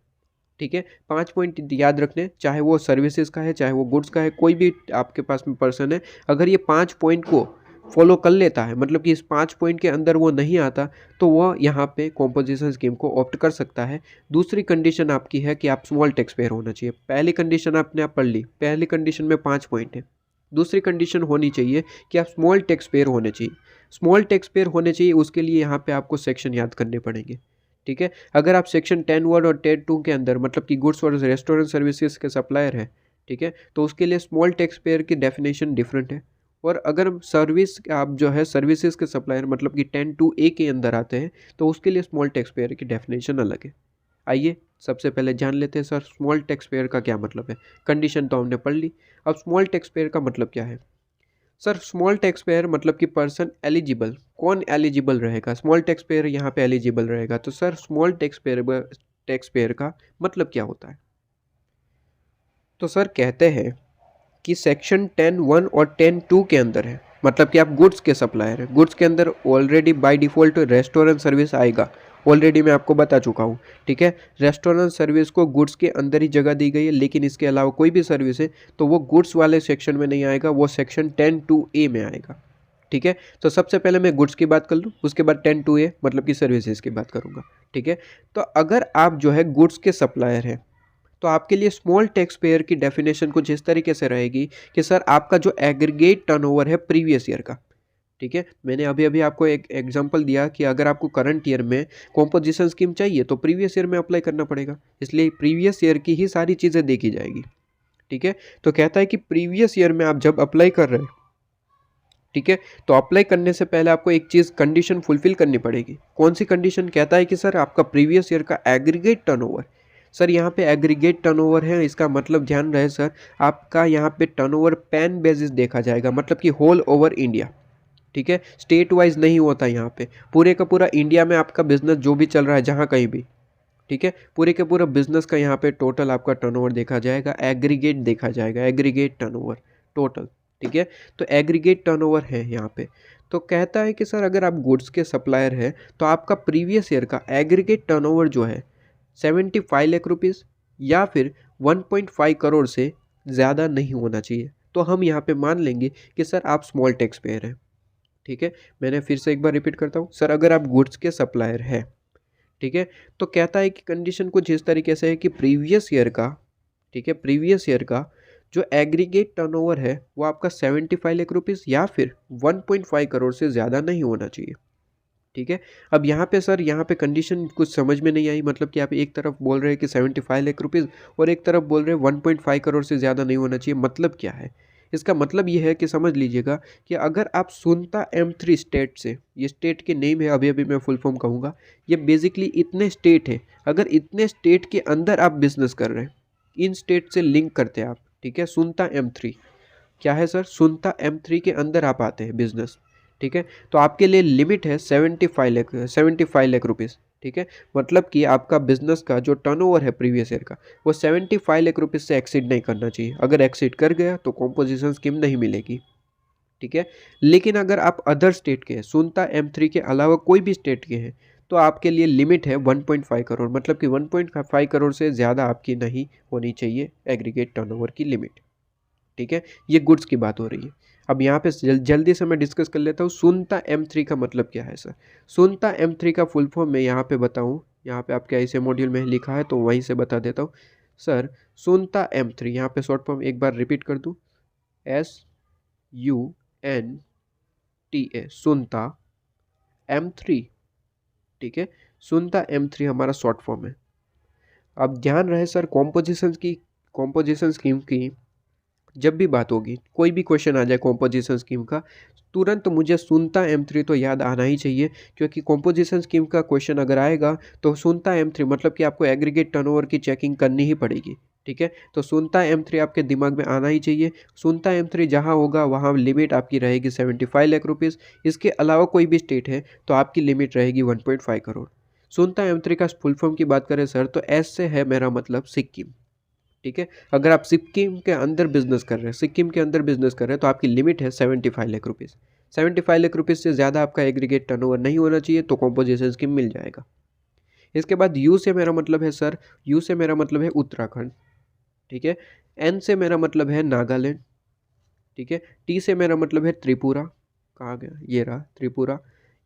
ठीक है। 5 पॉइंट याद रखने, चाहे वो सर्विसेज का है, चाहे वो गुड्स का है, कोई भी आपके पास में पर्सन है, अगर ये 5 पॉइंट को फॉलो कर लेता है, मतलब कि इस 5 पॉइंट के अंदर वो नहीं आता, तो वह यहाँ पे कॉम्पोजिशन स्कीम को ऑप्ट कर सकता है। दूसरी कंडीशन आपकी है कि आप स्मॉल टैक्स पेयर होना चाहिए। पहली कंडीशन आपने आप पढ़ ली, पहली कंडीशन में 5 पॉइंट है। दूसरी कंडीशन होनी चाहिए कि आप स्मॉल टैक्स पेयर होने चाहिए। स्मॉल टैक्स पेयर होने चाहिए, उसके लिए यहाँ पे आपको सेक्शन याद करने पड़ेंगे, ठीक है। अगर आप सेक्शन 10(1) और 10(2) के अंदर, मतलब कि गुड्स और रेस्टोरेंट सर्विसेज के सप्लायर है, ठीक है, तो उसके लिए स्मॉल टैक्स पेयर की डेफिनेशन डिफरेंट है। और अगर सर्विस आप जो है सर्विसेज के सप्लायर, मतलब कि 10(2)A के अंदर आते हैं, तो उसके लिए स्मॉल टैक्स पेयर की डेफिनेशन अलग है। आइए सबसे पहले जान लेते हैं सर स्मॉल टैक्स पेयर का क्या मतलब है। कंडीशन तो हमने पढ़ ली, अब स्मॉल टैक्स पेयर का मतलब क्या है? सर स्मॉल टैक्स पेयर मतलब कि पर्सन एलिजिबल, कौन एलिजिबल रहेगा? स्मॉल टैक्स पेयर यहाँ पे एलिजिबल रहेगा। तो सर स्मॉल टैक्स पेयर का मतलब क्या होता है? तो सर कहते हैं कि सेक्शन 10(1) और 10(2) के अंदर है, मतलब कि आप गुड्स के सप्लायर हैं, गुड्स के अंदर already by default restaurant service आएगा, ऑलरेडी मैं आपको बता चुका हूँ, ठीक है। रेस्टोरेंट सर्विस को गुड्स के अंदर ही जगह दी गई है, लेकिन इसके अलावा कोई भी सर्विस है तो वो गुड्स वाले सेक्शन में नहीं आएगा, वो सेक्शन 10(2)A में आएगा, ठीक है। तो सबसे पहले मैं गुड्स की बात कर लूँ, उसके बाद 10(2)A मतलब कि सर्विसेज की बात करूँगा, ठीक है। तो अगर आप जो है गुड्स के सप्लायर हैं, तो आपके लिए स्मॉल टैक्स पेयर की डेफिनेशन कुछ इस तरीके से रहेगी कि सर आपका जो एग्रीगेट टर्नओवर है प्रीवियस ईयर का, ठीक है। मैंने अभी अभी आपको एक एग्जांपल दिया कि अगर आपको करंट ईयर में कॉम्पोजिशन स्कीम चाहिए तो प्रीवियस ईयर में अप्लाई करना पड़ेगा, इसलिए प्रीवियस ईयर की ही सारी चीज़ें देखी जाएगी, ठीक है। तो कहता है कि प्रीवियस ईयर में आप जब अप्लाई कर रहे हैं, ठीक है, तो अप्लाई करने से पहले आपको एक चीज़ कंडीशन फुलफिल करनी पड़ेगी। कौन सी कंडीशन? कहता है कि सर आपका प्रीवियस ईयर का एग्रीगेट टर्नओवर सर यहाँ पे एग्रीगेट टर्नओवर है, इसका मतलब ध्यान रहे सर, आपका यहाँ पे टर्नओवर पैन बेसिस देखा जाएगा, मतलब कि होल ओवर इंडिया, ठीक है, स्टेट वाइज नहीं होता यहाँ पे। पूरे का पूरा इंडिया में आपका बिजनेस जो भी चल रहा है जहाँ कहीं भी, ठीक है, पूरे के पूरा बिजनेस का यहाँ पे टोटल आपका टर्नओवर देखा जाएगा, एग्रीगेट देखा जाएगा, एग्रीगेट टर्नओवर टोटल, ठीक है। तो एग्रीगेट टर्नओवर है यहाँ पे। तो कहता है कि सर अगर आप गुड्स के सप्लायर हैं तो आपका प्रीवियस ईयर का एग्रीगेट टर्नओवर जो है 75 लाख रुपीज़ या फिर 1.5 करोड़ से ज़्यादा नहीं होना चाहिए। तो हम यहाँ पे मान लेंगे कि सर आप स्मॉल टैक्स पेयर हैं, ठीक है। मैंने फिर से एक बार रिपीट करता हूँ, सर अगर आप गुड्स के सप्लायर हैं, ठीक है, तो कहता है कि कंडीशन कुछ इस तरीके से है कि प्रीवियस ईयर का, ठीक है, प्रीवियस ईयर का जो एग्रीगेट टर्नओवर है वो आपका 75 लाख रुपीज़ या फिर 1.5 करोड़ से ज़्यादा नहीं होना चाहिए, ठीक है। अब यहाँ पे सर, यहाँ पे कंडीशन कुछ समझ में नहीं आई, मतलब कि आप एक तरफ बोल रहे हैं कि 75 लाख रुपीज़ और एक तरफ बोल रहे हैं 1.5 करोड़ से ज़्यादा नहीं होना चाहिए, मतलब क्या है? इसका मतलब ये है कि समझ लीजिएगा कि अगर आप सुनता M3 स्टेट से, ये स्टेट के नेम है, अभी अभी मैं फुल फॉर्म कहूँगा, ये बेसिकली इतने स्टेट है, अगर इतने स्टेट के अंदर आप बिजनेस कर रहे हैं, इन स्टेट से लिंक करते हैं आप, ठीक है, सुनता M3 क्या है सर, सुनता M3 के अंदर आप आते हैं बिजनेस, ठीक है, तो आपके लिए लिमिट है 75 लाख रुपीज़, ठीक है। मतलब कि आपका बिजनेस का जो टर्नओवर है प्रीवियस ईयर का वो 75 लाख रुपीज़ से एक्सीड नहीं करना चाहिए। अगर एक्सीड कर गया तो कॉम्पोजिशन स्कीम नहीं मिलेगी, ठीक है। लेकिन अगर आप अदर स्टेट के हैं, सुनता M3 के अलावा कोई भी स्टेट के हैं, तो आपके लिए लिमिट है 1.5 करोड़, मतलब कि 1.5 करोड़ से ज़्यादा आपकी नहीं होनी चाहिए एग्रीगेट टर्नओवर की लिमिट, ठीक है। ये गुड्स की बात हो रही है। अब यहाँ पे जल्दी से मैं डिस्कस कर लेता हूँ सुनता M3 का मतलब क्या है सर। सुनता M3 का फुल फॉर्म मैं यहाँ पे बताऊँ, यहाँ पे आपके ऐसे मॉड्यूल में लिखा है तो वहीं से बता देता हूँ सर। सुनता M3 यहाँ पे शॉर्ट फॉर्म एक बार रिपीट कर दूँ, SUNTA, सुनता M3, ठीक है। सुनता M3 हमारा शॉर्ट फॉर्म है। अब ध्यान रहे सर, कॉम्पोजिशन स्कीम की जब भी बात होगी, कोई भी क्वेश्चन आ जाए कॉम्पोजिशन स्कीम का, तुरंत मुझे सुनता M3 तो याद आना ही चाहिए, क्योंकि कॉम्पोजिशन स्कीम का क्वेश्चन अगर आएगा तो सुनता M3 मतलब कि आपको एग्रीगेट टर्नओवर की चेकिंग करनी ही पड़ेगी, ठीक है। तो सुनता M3 आपके दिमाग में आना ही चाहिए। सुनता M3 जहाँ होगा वहाँ लिमिट आपकी रहेगी 75 लाख रुपीज़। इसके अलावा कोई भी स्टेट है तो आपकी लिमिट रहेगी 1.5 करोड़। सुनता M3 का फुल फॉर्म की बात करें सर तो एस से है मेरा मतलब सिक्किम, ठीक है। अगर आप सिक्किम के अंदर बिजनेस कर रहे हैं, सिक्किम के अंदर बिजनेस कर रहे हैं तो आपकी लिमिट है 75 लाख रुपीज़। 75 लाख रुपीज़ से ज़्यादा आपका एग्रीगेट टर्नओवर नहीं होना चाहिए तो कॉम्पोजिशन स्कीम मिल जाएगा। इसके बाद यू से मेरा मतलब है सर, यू से मेरा मतलब है उत्तराखंड, ठीक है। एन से मेरा मतलब है नागालैंड, ठीक है। टी से मेरा मतलब है त्रिपुरा, कहाँ गया, ये रहा त्रिपुरा।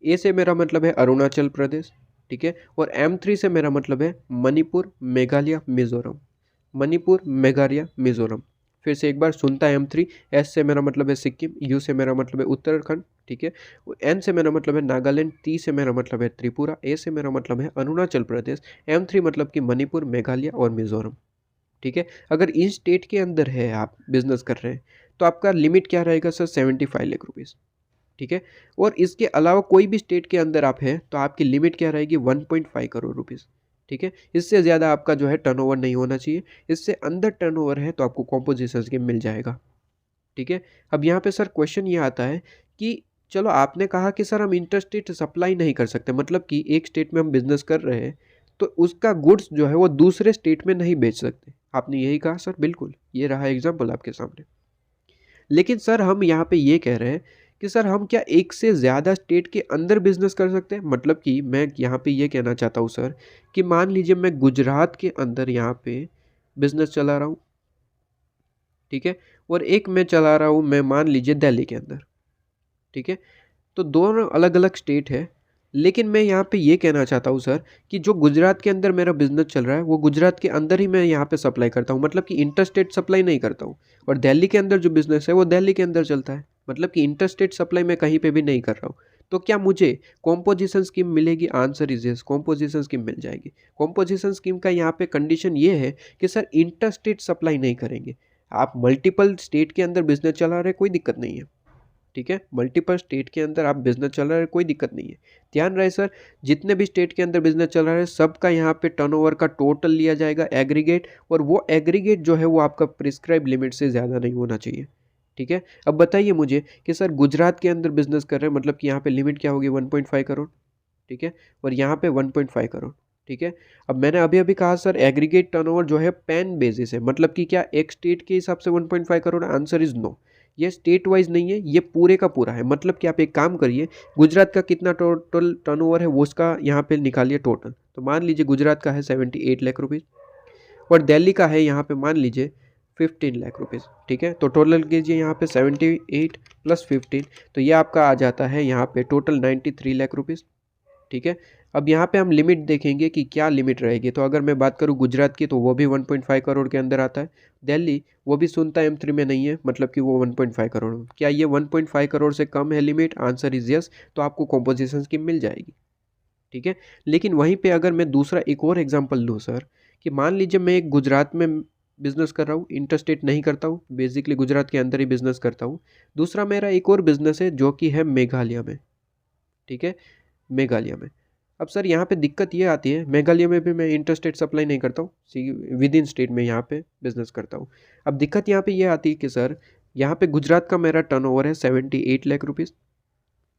ए से मेरा मतलब है अरुणाचल प्रदेश, ठीक है। और M3 से मेरा मतलब है मणिपुर, मेघालय, मिजोरम, मणिपुर, मेघालय, मिजोरम। फिर से एक बार सुनता है M3। एस से मेरा मतलब है सिक्किम, यू से मेरा मतलब है उत्तराखंड, ठीक है। एन से मेरा मतलब है नागालैंड, टी से मेरा मतलब है त्रिपुरा, ए से मेरा मतलब है अरुणाचल प्रदेश, M3 मतलब कि मणिपुर, मेघालय और मिजोरम, ठीक है। अगर इन स्टेट के अंदर है आप बिजनेस कर रहे हैं तो आपका लिमिट क्या रहेगा सर, 75 लाख रुपीज़, ठीक है। और इसके अलावा कोई भी स्टेट के अंदर आप हैं तो आपकी लिमिट क्या रहेगी, 1.5 करोड़ रुपीज़, ठीक है। इससे ज़्यादा आपका जो है टर्नओवर नहीं होना चाहिए। इससे अंदर टर्नओवर है तो आपको कॉम्पोजिशन स्कीम मिल जाएगा, ठीक है। अब यहाँ पे सर क्वेश्चन ये आता है कि चलो आपने कहा कि सर हम इंटरस्टेट सप्लाई नहीं कर सकते, मतलब कि एक स्टेट में हम बिजनेस कर रहे हैं तो उसका गुड्स जो है वो दूसरे स्टेट में नहीं बेच सकते, आपने यही कहा सर, बिल्कुल ये रहा एग्जाम्पल आपके सामने। लेकिन सर हम यहाँ पे ये कह रहे हैं कि सर हम क्या एक से ज़्यादा स्टेट के अंदर बिजनेस कर सकते हैं, मतलब कि मैं यहाँ पे ये कहना चाहता हूँ सर कि मान लीजिए मैं गुजरात के अंदर यहाँ पे बिजनेस चला रहा हूँ, ठीक है। और एक मैं चला रहा हूँ, मैं मान लीजिए दिल्ली के अंदर, ठीक है। तो दोनों अलग अलग स्टेट है, लेकिन मैं यहाँ पे ये कहना चाहता हूँ सर कि जो गुजरात के अंदर मेरा बिजनेस चल रहा है वो गुजरात के अंदर ही मैं यहाँ पे सप्लाई करता हूँ, मतलब कि इंटर स्टेट सप्लाई नहीं करता हूँ। और दिल्ली के अंदर जो बिजनेस है वो दिल्ली के अंदर चलता है, मतलब कि इंटर स्टेट सप्लाई मैं कहीं पे भी नहीं कर रहा हूँ। तो क्या मुझे कॉम्पोजिशन स्कीम मिलेगी, answer is yes, composition scheme मिल जाएगी। कॉम्पोजिशन स्कीम का यहाँ पे कंडीशन ये है कि सर इंटर स्टेट सप्लाई नहीं करेंगे, आप मल्टीपल स्टेट के अंदर बिजनेस चला रहे, कोई दिक्कत नहीं है, ठीक है, मल्टीपल स्टेट के अंदर आप बिजनेस चल रहा है, कोई दिक्कत नहीं है। ध्यान रहे सर, जितने भी स्टेट के अंदर बिजनेस चल रहा है सबका यहाँ पे टर्नओवर का टोटल लिया जाएगा एग्रीगेट, और वो एग्रीगेट जो है वो आपका प्रिस्क्राइब लिमिट से ज़्यादा नहीं होना चाहिए। ठीक है, अब बताइए मुझे कि सर गुजरात के अंदर बिजनेस कर रहे हैं, मतलब कि यहाँ पे लिमिट क्या होगी 1.5 करोड़। ठीक है, और यहाँ पे 1.5 करोड़। ठीक है, अब मैंने अभी अभी कहा सर एग्रीगेट टर्नओवर जो है पैन बेसिस है, मतलब कि क्या एक स्टेट के हिसाब से 1.5 करोड़, आंसर इज नो। ये स्टेट वाइज नहीं है, ये पूरे का पूरा है। मतलब कि आप एक काम करिए, गुजरात का कितना टोटल टर्नओवर है वो उसका यहाँ पे निकालिए टोटल। तो मान लीजिए गुजरात का है 78 लाख रुपीज़, और दिल्ली का है यहाँ पे मान लीजिए 15 लाख रुपीज़। ठीक है, तो टोटल कीजिए यहाँ पे 78 प्लस 15, तो ये आपका आ जाता है यहाँ पे टोटल 93 लाख रुपीज़। ठीक है, अब यहाँ पे हम लिमिट देखेंगे कि क्या लिमिट रहेगी। तो अगर मैं बात करूँ गुजरात की, तो वो भी 1.5 करोड़ के अंदर आता है। दिल्ली वो भी सुनता M3 में नहीं है, मतलब कि वो 1.5 करोड़। क्या ये 1.5 करोड़ से कम है लिमिट? आंसर इज यस, तो आपको कॉम्पोजिशन स्कीम मिल जाएगी। ठीक है, लेकिन वहीं पे अगर मैं दूसरा एक और एग्जांपल लूँ सर, कि मान लीजिए मैं एक गुजरात में बिजनेस कर रहा हूँ, इंटरस्टेट नहीं करता हूँ, बेसिकली गुजरात के अंदर ही बिजनेस करता हूँ। दूसरा मेरा एक और बिजनेस है जो कि है मेघालय में। ठीक है, मेघालय में। अब सर यहाँ पे दिक्कत ये आती है, मेघालय में भी मैं इंटरस्टेट सप्लाई नहीं करता हूँ, विद इन स्टेट में यहाँ पे बिजनेस करता हूँ। अब दिक्कत यहाँ पे ये आती है कि सर यहाँ पे गुजरात का मेरा टर्नओवर है 78 लाख रुपीज़।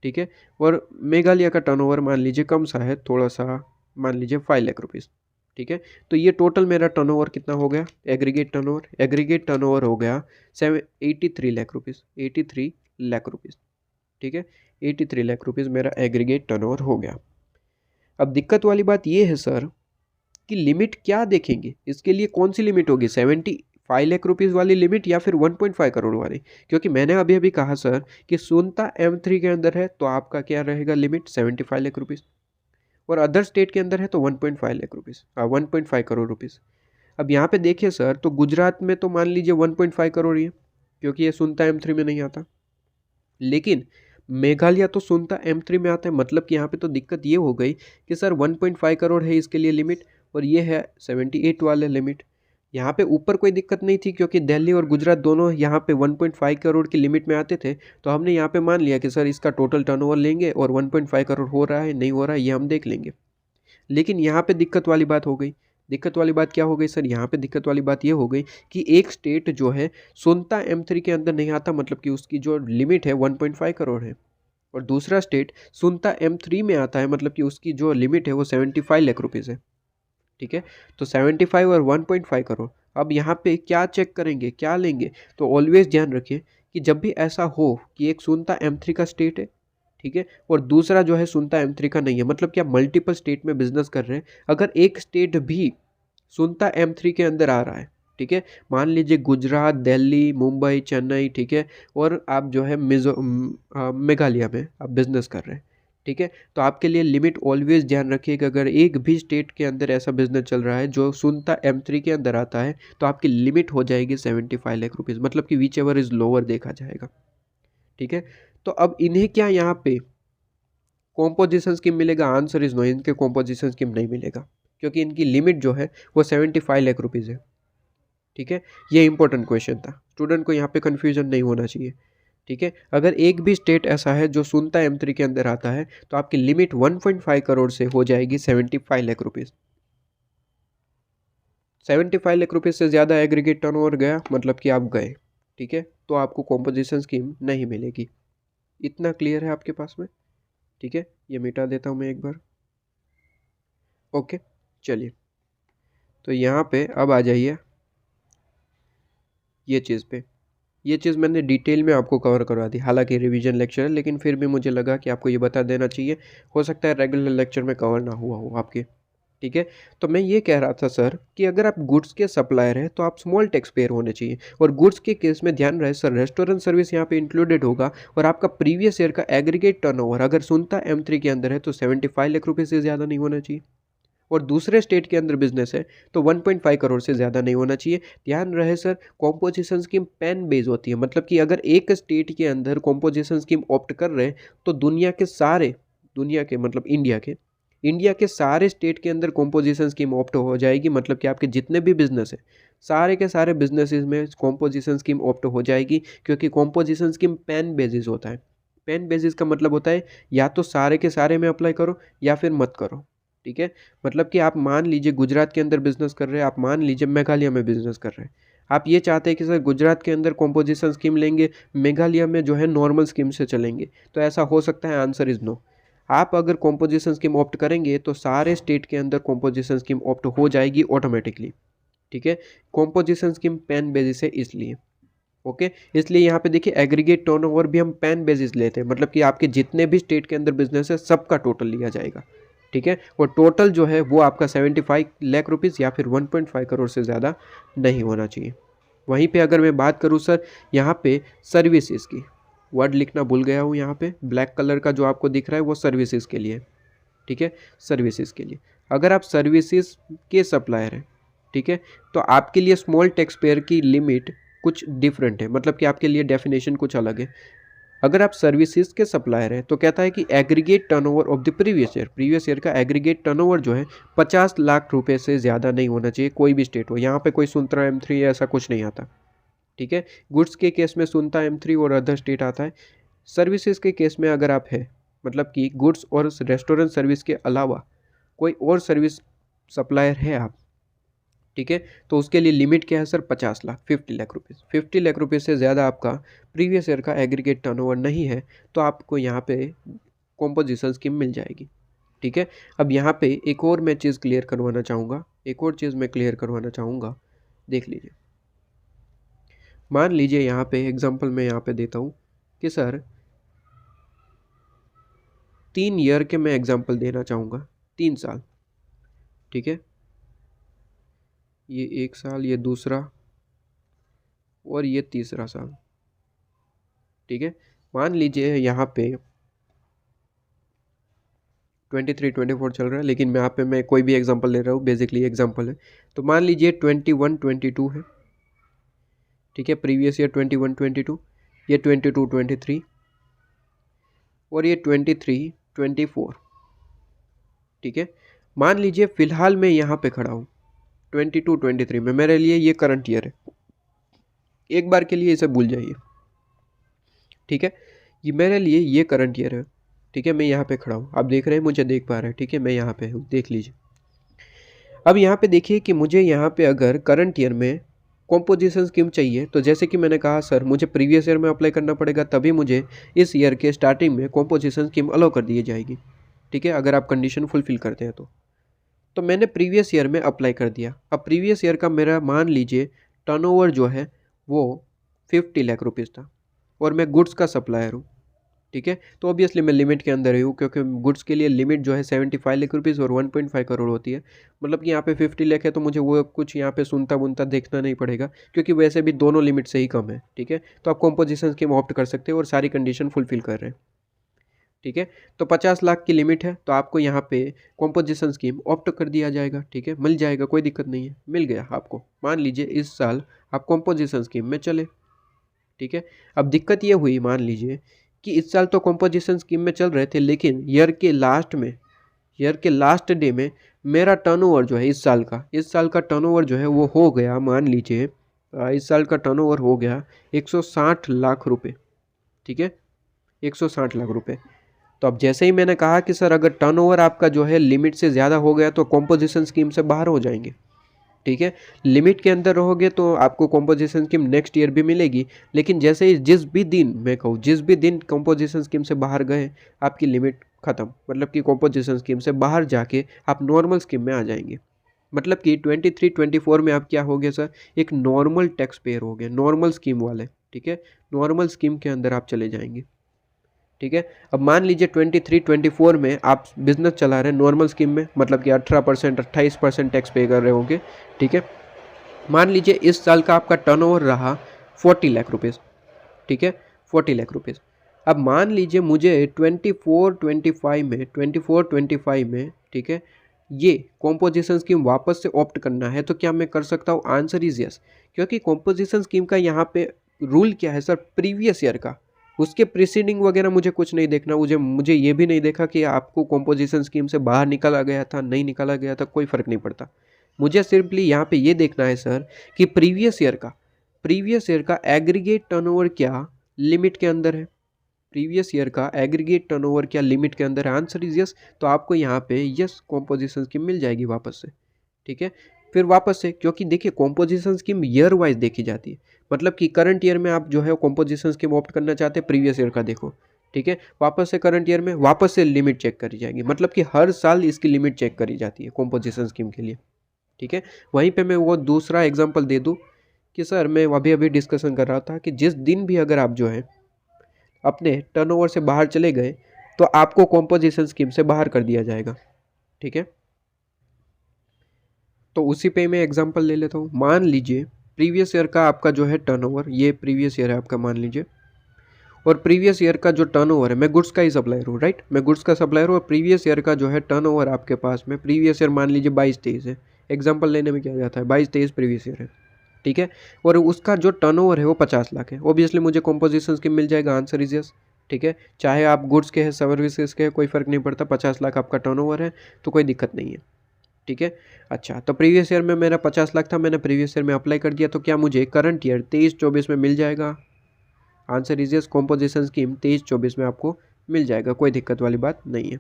ठीक है, और मेघालय का टर्नओवर मान लीजिए कम सा है थोड़ा सा, मान लीजिए 5 लाख रुपीज़। ठीक है, तो ये टोटल मेरा टर्नओवर कितना हो गया? एग्रीगेट टर्नओवर हो गया 83 लाख रुपीज़, 83 लाख रुपीज़। ठीक है, 83 लाख रुपीज़ मेरा एग्रीगेट टर्नओवर हो गया। अब दिक्कत वाली बात ये है सर कि लिमिट क्या देखेंगे, इसके लिए कौन सी लिमिट होगी, 75 लाख रुपीज़ वाली लिमिट या फिर 1.5 करोड़ वाली? क्योंकि मैंने अभी अभी कहा सर कि सुनता M3 के अंदर है तो आपका क्या रहेगा लिमिट 75 लाख रुपीज़, और अदर स्टेट के अंदर है तो 1.5 लाख रुपीज़, 1.5 करोड़ रुपीज़। अब यहाँ पे देखिए सर, तो गुजरात में तो मान लीजिए 1.5 करोड़ ही है, क्योंकि ये सुनता M3 में नहीं आता। लेकिन मेघालय तो सुनता M3 में आता है, मतलब कि यहाँ पे तो दिक्कत ये हो गई कि सर 1.5 करोड़ है इसके लिए लिमिट, और ये है 78 वाले लिमिट। यहाँ पे ऊपर कोई दिक्कत नहीं थी, क्योंकि दिल्ली और गुजरात दोनों यहाँ पे 1.5 करोड़ की लिमिट में आते थे। तो हमने यहाँ पे मान लिया कि सर इसका टोटल टर्नओवर लेंगे और 1.5 करोड़ हो रहा है नहीं हो रहा है ये हम देख लेंगे। लेकिन यहाँ पे दिक्कत वाली बात हो गई। दिक्कत वाली बात क्या हो गई सर? यहाँ पे दिक्कत वाली बात ये हो गई कि एक स्टेट जो है सुनता M3 के अंदर नहीं आता, मतलब कि उसकी जो लिमिट है 1.5 करोड़ है, और दूसरा स्टेट सुनता M3 में आता है, मतलब कि उसकी जो लिमिट है वो 75 लाख रुपीज़ है। ठीक है, तो 75 और 1.5 करोड़। अब यहाँ पे क्या चेक करेंगे, क्या लेंगे? तो ऑलवेज ध्यान रखिए कि जब भी ऐसा हो कि एक सुनता M3 का स्टेट है, ठीक है, और दूसरा जो है सुनता M3 का नहीं है, मतलब कि आप मल्टीपल स्टेट में बिजनेस कर रहे हैं, अगर एक स्टेट भी सुनता M3 के अंदर आ रहा है, ठीक है, मान लीजिए गुजरात, दिल्ली, मुंबई, चेन्नई, ठीक है, और आप जो है मेघालय में आप बिजनेस कर रहे हैं, ठीक है, तो आपके लिए लिमिट ऑलवेज ध्यान रखिए कि अगर एक भी स्टेट के अंदर ऐसा बिजनेस चल रहा है जो सुनता M3 के अंदर आता है, तो आपकी लिमिट हो जाएगी 75 लाख रुपीज़, मतलब कि विच एवर इज लोअर देखा जाएगा। ठीक है, तो अब इन्हें क्या यहाँ पे कॉम्पोजिशन स्कीम मिलेगा? आंसर इज नो, इनके कॉम्पोजिशन स्कीम नहीं मिलेगा, क्योंकि इनकी लिमिट जो है वो 75 लाख रुपीज़ है। ठीक है, ये इंपॉर्टेंट क्वेश्चन था, स्टूडेंट को यहाँ पे कन्फ्यूजन नहीं होना चाहिए। ठीक है, अगर एक भी स्टेट ऐसा है जो सुनता M3 के अंदर आता है, तो आपकी लिमिट 1.5 करोड़ से हो जाएगी 75 लाख रुपीज़। 75 लाख रुपीज़ से ज़्यादा एग्रीगेट टर्नओवर गया, मतलब कि आप गए। ठीक है, तो आपको कॉम्पोजिशन स्कीम नहीं मिलेगी। इतना क्लियर है आपके पास में? ठीक है, ये मिटा देता हूँ मैं एक बार। ओके, चलिए, तो यहाँ पे अब आ जाइए ये चीज़ पे। ये चीज़ मैंने डिटेल में आपको कवर करवा दी, हालांकि रिवीजन लेक्चर है, लेकिन फिर भी मुझे लगा कि आपको ये बता देना चाहिए, हो सकता है रेगुलर लेक्चर में कवर ना हुआ हो आपके। ठीक है, तो मैं ये कह रहा था सर कि अगर आप गुड्स के सप्लायर हैं तो आप स्मॉल टैक्स पेयर होने चाहिए, और गुड्स के केस में ध्यान रहे सर रेस्टोरेंट सर्विस यहाँ पे इंक्लूडेड होगा, और आपका प्रीवियस ईयर का एग्रीगेट टर्नओवर अगर सुनता M3 के अंदर है तो 75 लाख रुपये से ज़्यादा नहीं होना चाहिए, और दूसरे स्टेट के अंदर बिजनेस है तो 1.5 करोड़ से ज़्यादा नहीं होना चाहिए। ध्यान रहे sir, composition scheme pan base होती है, मतलब कि अगर एक स्टेट के अंदर कॉम्पोजिशन स्कीम ऑप्ट कर रहे हैं तो दुनिया के मतलब इंडिया के इंडिया के सारे स्टेट के अंदर कॉम्पोजिशन स्कीम ऑप्ट हो जाएगी, मतलब कि आपके जितने भी बिजनेस है सारे के सारे बिजनेसेस में कॉम्पोजिशन स्कीम ऑप्ट हो जाएगी, क्योंकि कॉम्पोजिशन स्कीम पैन बेसिस होता है। पैन बेसिस का मतलब होता है या तो सारे के सारे में अप्लाई करो या फिर मत करो, ठीक है। मतलब कि आप मान लीजिए गुजरात के अंदर बिजनेस कर रहे हैं, आप मान लीजिए मेघालय में बिजनेस कर रहे हैं, आप ये चाहते हैं कि सर गुजरात के अंदर कॉम्पोजिशन स्कीम लेंगे, मेघालय में जो है नॉर्मल स्कीम से चलेंगे, तो ऐसा हो सकता है? Answer is no. आप अगर कॉम्पोजिशन स्कीम ऑप्ट करेंगे तो सारे स्टेट के अंदर कॉम्पोजिशन स्कीम ऑप्ट हो जाएगी ऑटोमेटिकली, ठीक है। कॉम्पोजिशन स्कीम पैन बेसिस है इसलिए, ओके। इसलिए यहाँ पे देखिए एग्रीगेट टर्नओवर भी हम पैन बेसिस लेते हैं, मतलब कि आपके जितने भी स्टेट के अंदर बिजनेस है सबका टोटल लिया जाएगा, ठीक है। और टोटल जो है वो आपका 75 लाख रुपीज़ या फिर 1.5 करोड़ से ज़्यादा नहीं होना चाहिए। वहीं पे अगर मैं बात करूँ सर यहाँ पे सर्विसेज की, वर्ड लिखना भूल गया हूँ, यहाँ पे ब्लैक कलर का जो आपको दिख रहा है वो सर्विसेज के लिए, ठीक है। सर्विसेज के लिए अगर आप सर्विसेज के सप्लायर हैं, ठीक है, तो आपके लिए स्मॉल टैक्स पेयर की लिमिट कुछ डिफरेंट है, मतलब कि आपके लिए डेफिनेशन कुछ अलग है। अगर आप सर्विसेज के सप्लायर हैं तो कहता है कि aggregate turnover of the previous year का एग्रीगेट टर्नओवर जो है 50 लाख रुपए से ज़्यादा नहीं होना चाहिए, कोई भी स्टेट हो। यहाँ पे कोई सुनता M3 ऐसा कुछ नहीं आता, ठीक है। गुड्स के केस में सुनता M3 और अदर स्टेट आता है। सर्विसेज के केस में अगर आप है, मतलब कि गुड्स और रेस्टोरेंट सर्विस के अलावा कोई और सर्विस सप्लायर है आप, ठीक है, तो उसके लिए लिमिट क्या है sir? 50 lakh, 50 lakh rupees. 50 lakh rupees से ज़्यादा आपका प्रीवियस ईयर का एग्रीगेट टर्नओवर नहीं है तो आपको यहाँ पे कॉम्पोजिशन स्कीम मिल जाएगी, ठीक है। अब यहाँ पे एक और मैं चीज़ क्लियर करवाना चाहूँगा, देख लीजिए। मान लीजिए यहाँ पे एग्जांपल मैं यहाँ पे देता हूँ कि सर 3 ईयर के मैं एग्जांपल देना चाहूँगा, 3 साल, ठीक है। ये 1 साल, ये दूसरा और ये तीसरा साल, ठीक है। मान लीजिए यहाँ पे 23-24 चल रहा है, लेकिन यहाँ पे मैं कोई भी एग्जांपल ले रहा हूँ, बेसिकली एग्जांपल है। तो मान लीजिए 21-22 है, ठीक है। प्रीवियस ईयर 21-22, ये 22-23 और ये 23-24, ठीक है। मान लीजिए फ़िलहाल मैं यहाँ पे खड़ा हूँ 22-23 में, मेरे लिए ये करंट ईयर है, एक बार के लिए इसे भूल जाइए, ठीक है। ये मेरे लिए ये करंट ईयर है, ठीक है। मैं यहाँ पे खड़ा हूँ, आप देख रहे हैं, मुझे देख पा रहे हैं, ठीक है। मैं यहाँ पे हूँ, देख लीजिए। अब यहाँ पे देखिए कि मुझे यहाँ पे अगर करंट ईयर में कॉम्पोजिशन स्कीम चाहिए तो जैसे कि मैंने कहा सर मुझे प्रीवियस ईयर में अप्लाई करना पड़ेगा, तभी मुझे इस ईयर के स्टार्टिंग में कॉम्पोजिशन स्कीम अलाउ कर दी जाएगी, ठीक है, अगर आप कंडीशन फुलफिल करते हैं तो मैंने प्रीवियस ईयर में अप्लाई कर दिया। अब प्रीवियस ईयर का मेरा मान लीजिए टर्नओवर जो है वो 50 लाख रुपीज़ था और मैं गुड्स का सप्लायर हूँ, ठीक है। तो ऑब्वियसली मैं लिमिट के अंदर ही हूँ, क्योंकि गुड्स के लिए लिमिट जो है 75 लाख रुपीज़ और 1.5 करोड़ होती है। मतलब कि यहाँ पे 50 लाख है तो मुझे वो कुछ यहाँ पे सुनता बुनता देखना नहीं पड़ेगा, क्योंकि वैसे भी दोनों लिमिट से ही कम है, ठीक है। तो आप कॉम्पोजिशन स्कीम ऑप्ट कर सकते हैं और सारी कंडीशन फुलफिल कर रहे हैं, ठीक है। तो 50 लाख की लिमिट है तो आपको यहाँ पे कॉम्पोजिशन स्कीम ऑप्ट कर दिया जाएगा, ठीक है, मिल जाएगा, कोई दिक्कत नहीं है, मिल गया आपको। मान लीजिए इस साल आप कॉम्पोजिशन स्कीम में चले, ठीक है। अब दिक्कत ये हुई, मान लीजिए कि इस साल तो कॉम्पोजिशन स्कीम में चल रहे थे, लेकिन ईयर के लास्ट डे में मेरा टर्नओवर जो है इस साल का टर्नओवर जो है वो हो गया, मान लीजिए इस साल का टर्नओवर हो गया 160 लाख रुपए, ठीक है, 160 लाख रुपए। तो अब जैसे ही मैंने कहा कि सर अगर टर्नओवर आपका जो है लिमिट से ज़्यादा हो गया तो कॉम्पोजिशन स्कीम से बाहर हो जाएंगे, ठीक है। लिमिट के अंदर रहोगे तो आपको कॉम्पोजिशन स्कीम नेक्स्ट ईयर भी मिलेगी, लेकिन जैसे ही जिस भी दिन कॉम्पोजिशन स्कीम से बाहर गए आपकी लिमिट ख़त्म, मतलब कि कॉम्पोजिशन स्कीम से बाहर जाके आप नॉर्मल स्कीम में आ जाएंगे। मतलब कि 23-24 में आप क्या हो गए सर? एक नॉर्मल टैक्स पेयर हो गए, नॉर्मल स्कीम वाले, ठीक है। नॉर्मल स्कीम के अंदर आप चले जाएंगे, ठीक है। अब मान लीजिए 23-24 में आप बिजनेस चला रहे हैं नॉर्मल स्कीम में, मतलब कि 18% 28% टैक्स पे कर रहे होंगे, ठीक है। मान लीजिए इस साल का आपका टर्नओवर रहा 40 लाख रुपीज़, ठीक है, 40 लाख रुपीज़। अब मान लीजिए मुझे 24-25 में, ठीक है, ये कॉम्पोजिशन स्कीम वापस से ऑप्ट करना है तो क्या मैं कर सकता हूँ? आंसर इज यस, क्योंकि कॉम्पोजिशन स्कीम का यहाँ पे रूल क्या है सर? प्रीवियस ईयर का उसके प्रीसीडिंग वगैरह मुझे कुछ नहीं देखना, मुझे ये भी नहीं देखा कि आपको कॉम्पोजिशन स्कीम से बाहर निकाला गया था, नहीं निकाला गया था, कोई फ़र्क नहीं पड़ता। मुझे सिंपली यहाँ पे ये देखना है सर कि प्रीवियस ईयर का एग्रीगेट टर्नओवर क्या लिमिट के अंदर है, प्रीवियस ईयर का एग्रीगेट टर्नओवर क्या लिमिट के अंदर है। आंसर इज यस, तो आपको यहाँ पे यस कॉम्पोजिशन स्कीम मिल जाएगी वापस से। ठीक है, फिर वापस से, क्योंकि देखिए कॉम्पोजिशन स्कीम ईयर वाइज देखी जाती है, मतलब कि करंट ईयर में आप जो है कॉम्पोजिशन स्कीम ऑप्ट करना चाहते हैं, प्रीवियस ईयर का देखो। ठीक है, वापस से करंट ईयर में वापस से लिमिट चेक करी जाएगी, मतलब कि हर साल इसकी लिमिट चेक करी जाती है कॉम्पोजिशन स्कीम के लिए। ठीक है, वहीं पे मैं वो दूसरा एग्जांपल दे दूं कि सर मैं अभी अभी डिस्कशन कर रहा था कि जिस दिन भी अगर आप जो है अपने टर्नओवर से बाहर चले गए तो आपको कॉम्पोजिशन स्कीम से बाहर कर दिया जाएगा। ठीक है, तो उसी पे मैं एग्जांपल ले लेता हूँ। मान लीजिए प्रीवियस ईयर का आपका जो है टर्नओवर, ये प्रीवियस ईयर है आपका मान लीजिए, और प्रीवियस ईयर का जो टर्नओवर है, मैं गुड्स का ही सप्लायर हूँ, राइट, मैं गुड्स का सप्लायर हूँ, और प्रीवियस ईयर का जो है टर्नओवर आपके पास में, प्रीवियस ईयर मान लीजिए 22-23 है, एग्जाम्पल लेने में क्या जाता है, 22-23 प्रीवियस ईयर है। ठीक है, और उसका जो टर्नओवर है वो 50 लाख है, ऑब्वियसली मुझे कॉम्पोजिशन स्कीम मिल जाएगा, आंसर इज यस। ठीक है, चाहे आप गुड्स के हैं सर्विसेज के हैं, कोई फर्क नहीं पड़ता, 50 लाख आपका टर्नओवर है तो कोई दिक्कत नहीं है। ठीक है, अच्छा, तो प्रीवियस ईयर में मेरा 50 लाख था, मैंने प्रीवियस ईयर में अप्लाई कर दिया, तो क्या मुझे करंट ईयर 23-24 में मिल जाएगा? Answer is yes, composition scheme 23-24 में आपको मिल जाएगा, कोई दिक्कत वाली बात नहीं है।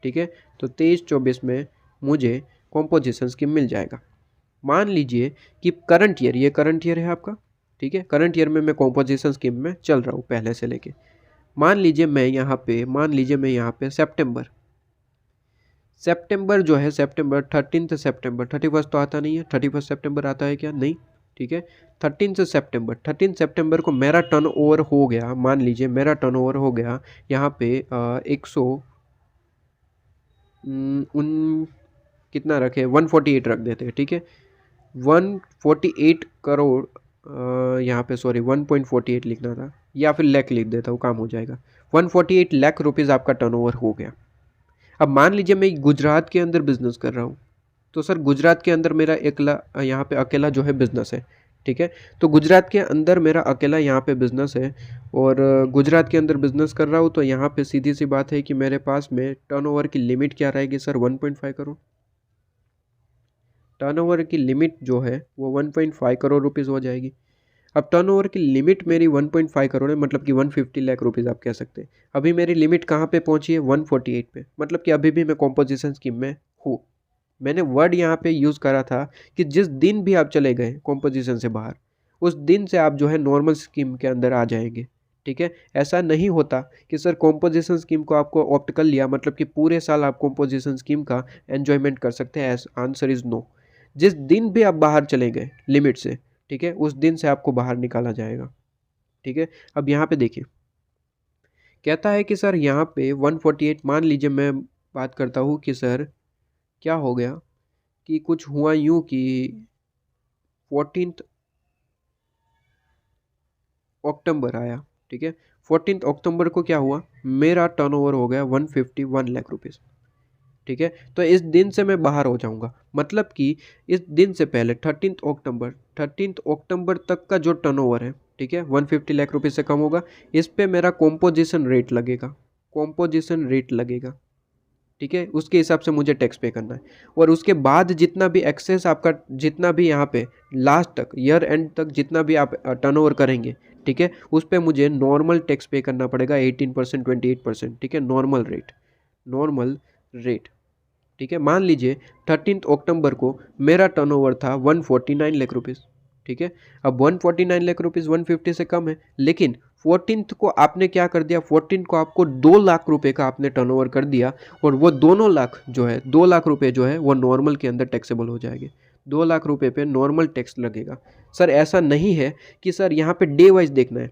ठीक है, तो 23-24 में मुझे कॉम्पोजिशन स्कीम मिल जाएगा। मान लीजिए कि करंट ईयर, ये करंट ईयर है आपका। ठीक है, करंट ईयर में मैं कॉम्पोजिशन स्कीम में चल रहा हूँ पहले से लेके। मान लीजिए मैं यहाँ पे सितंबर जो है, सितंबर 13 सितंबर, 31 तो आता नहीं है, 31 सितंबर आता है क्या? नहीं। ठीक है, 13 सितंबर को मेरा टर्न ओवर हो गया, मान लीजिए मेरा टर्न ओवर हो गया यहाँ पे 100 कितना रखे, 148 रख देते हैं। ठीक है, 148 करोड़, यहाँ पे सॉरी 1.48 लिखना था, या फिर लाख लिख देता हूँ, काम हो जाएगा। 148 लाख रुपीज़ आपका टर्नओवर हो गया। अब मान लीजिए मैं गुजरात के अंदर बिजनेस कर रहा हूँ, तो सर गुजरात के अंदर मेरा यहाँ पे अकेला जो है बिजनेस है। ठीक है, तो गुजरात के अंदर मेरा अकेला यहाँ पे बिजनेस है, और गुजरात के अंदर बिजनेस कर रहा हूँ, तो यहाँ पे सीधी सी बात है कि मेरे पास में टर्नओवर की लिमिट क्या रहेगी सर? 1.5 करोड़। टर्नओवर की लिमिट जो है वो 1.5 करोड़ रुपीज़ हो जाएगी। अब टर्नओवर की लिमिट मेरी 1.5 करोड़ है, मतलब कि 150 लाख रुपीज़ आप कह सकते हैं। अभी मेरी लिमिट कहाँ पे पहुँची है? 148 पे, मतलब कि अभी भी मैं कॉम्पोजिशन स्कीम में हूँ। मैंने वर्ड यहाँ पे यूज़ करा था कि जिस दिन भी आप चले गए कॉम्पोजिशन से बाहर, उस दिन से आप जो है नॉर्मल स्कीम के अंदर आ जाएंगे। ठीक है, ऐसा नहीं होता कि सर कॉम्पोजिशन स्कीम को आपको ऑप्ट कर लिया मतलब कि पूरे साल आप कॉम्पोजिशन स्कीम का एन्जॉयमेंट कर सकते हैं। Answer is no. जिस दिन भी आप बाहर चले गए लिमिट से, ठीक है, उस दिन से आपको बाहर निकाला जाएगा। ठीक है, अब यहाँ पे देखिए, कहता है कि सर यहाँ पे 148, मान लीजिए मैं बात करता हूँ कि सर क्या हो गया कि कुछ हुआ यूँ कि 14 अक्टूबर आया। ठीक है, 14 अक्टूबर को क्या हुआ, मेरा टर्नओवर हो गया 151 लाख रुपीज़। ठीक है, तो इस दिन से मैं बाहर हो जाऊंगा, मतलब कि इस दिन से पहले 13 अक्टूबर तक का जो टर्नओवर है, ठीक है, 150 लाख रुपीज़ से कम होगा, इस पे मेरा कॉम्पोजिशन रेट लगेगा। ठीक है, उसके हिसाब से मुझे टैक्स पे करना है, और उसके बाद जितना भी एक्सेस आपका, जितना भी यहाँ पे लास्ट तक ईयर एंड तक जितना भी आप टर्नओवर करेंगे, ठीक है, उस पर मुझे नॉर्मल टैक्स पे करना पड़ेगा 18%, 28%। ठीक है, नॉर्मल रेट। ठीक है, मान लीजिए 13 अक्टूबर को मेरा टर्नओवर था 149 लाख रुपीज़। ठीक है, अब 149 लाख रुपीज़ 150 से कम है, लेकिन 14 को आपने क्या कर दिया, 14 को आपको 2 लाख रुपए का आपने टर्नओवर कर दिया, और वो दोनों लाख जो है, 2 लाख रुपए जो है वो नॉर्मल के अंदर टैक्सेबल हो जाएंगे। 2 लाख रुपए पे नॉर्मल टैक्स लगेगा। सर ऐसा नहीं है कि सर यहाँ पे डे वाइज देखना है,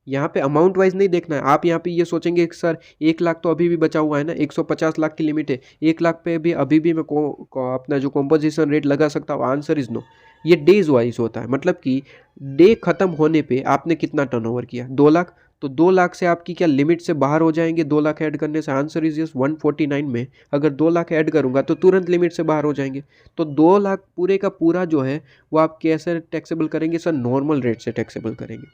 यहाँ पे अमाउंट वाइज नहीं देखना है। आप यहाँ पे ये सोचेंगे कि सर 1 लाख तो अभी भी बचा हुआ है ना, 150 लाख की लिमिट है, 1 लाख पे भी अभी भी मैं अपना जो कॉम्पोजिशन रेट लगा सकता हूँ। Answer is no. ये डेज वाइज होता है, मतलब कि डे खत्म होने पे आपने कितना टर्नओवर किया, 2 लाख, तो 2 लाख से आपकी क्या लिमिट से बाहर हो जाएंगे 2 लाख ऐड करने से? Answer is yes. 149 में अगर 2 लाख ऐड करूंगा तो तुरंत लिमिट से बाहर हो जाएंगे। तो 2 लाख पूरे का पूरा जो है वो आप कैसे टैक्सेबल करेंगे सर? नॉर्मल रेट से टैक्सेबल करेंगे।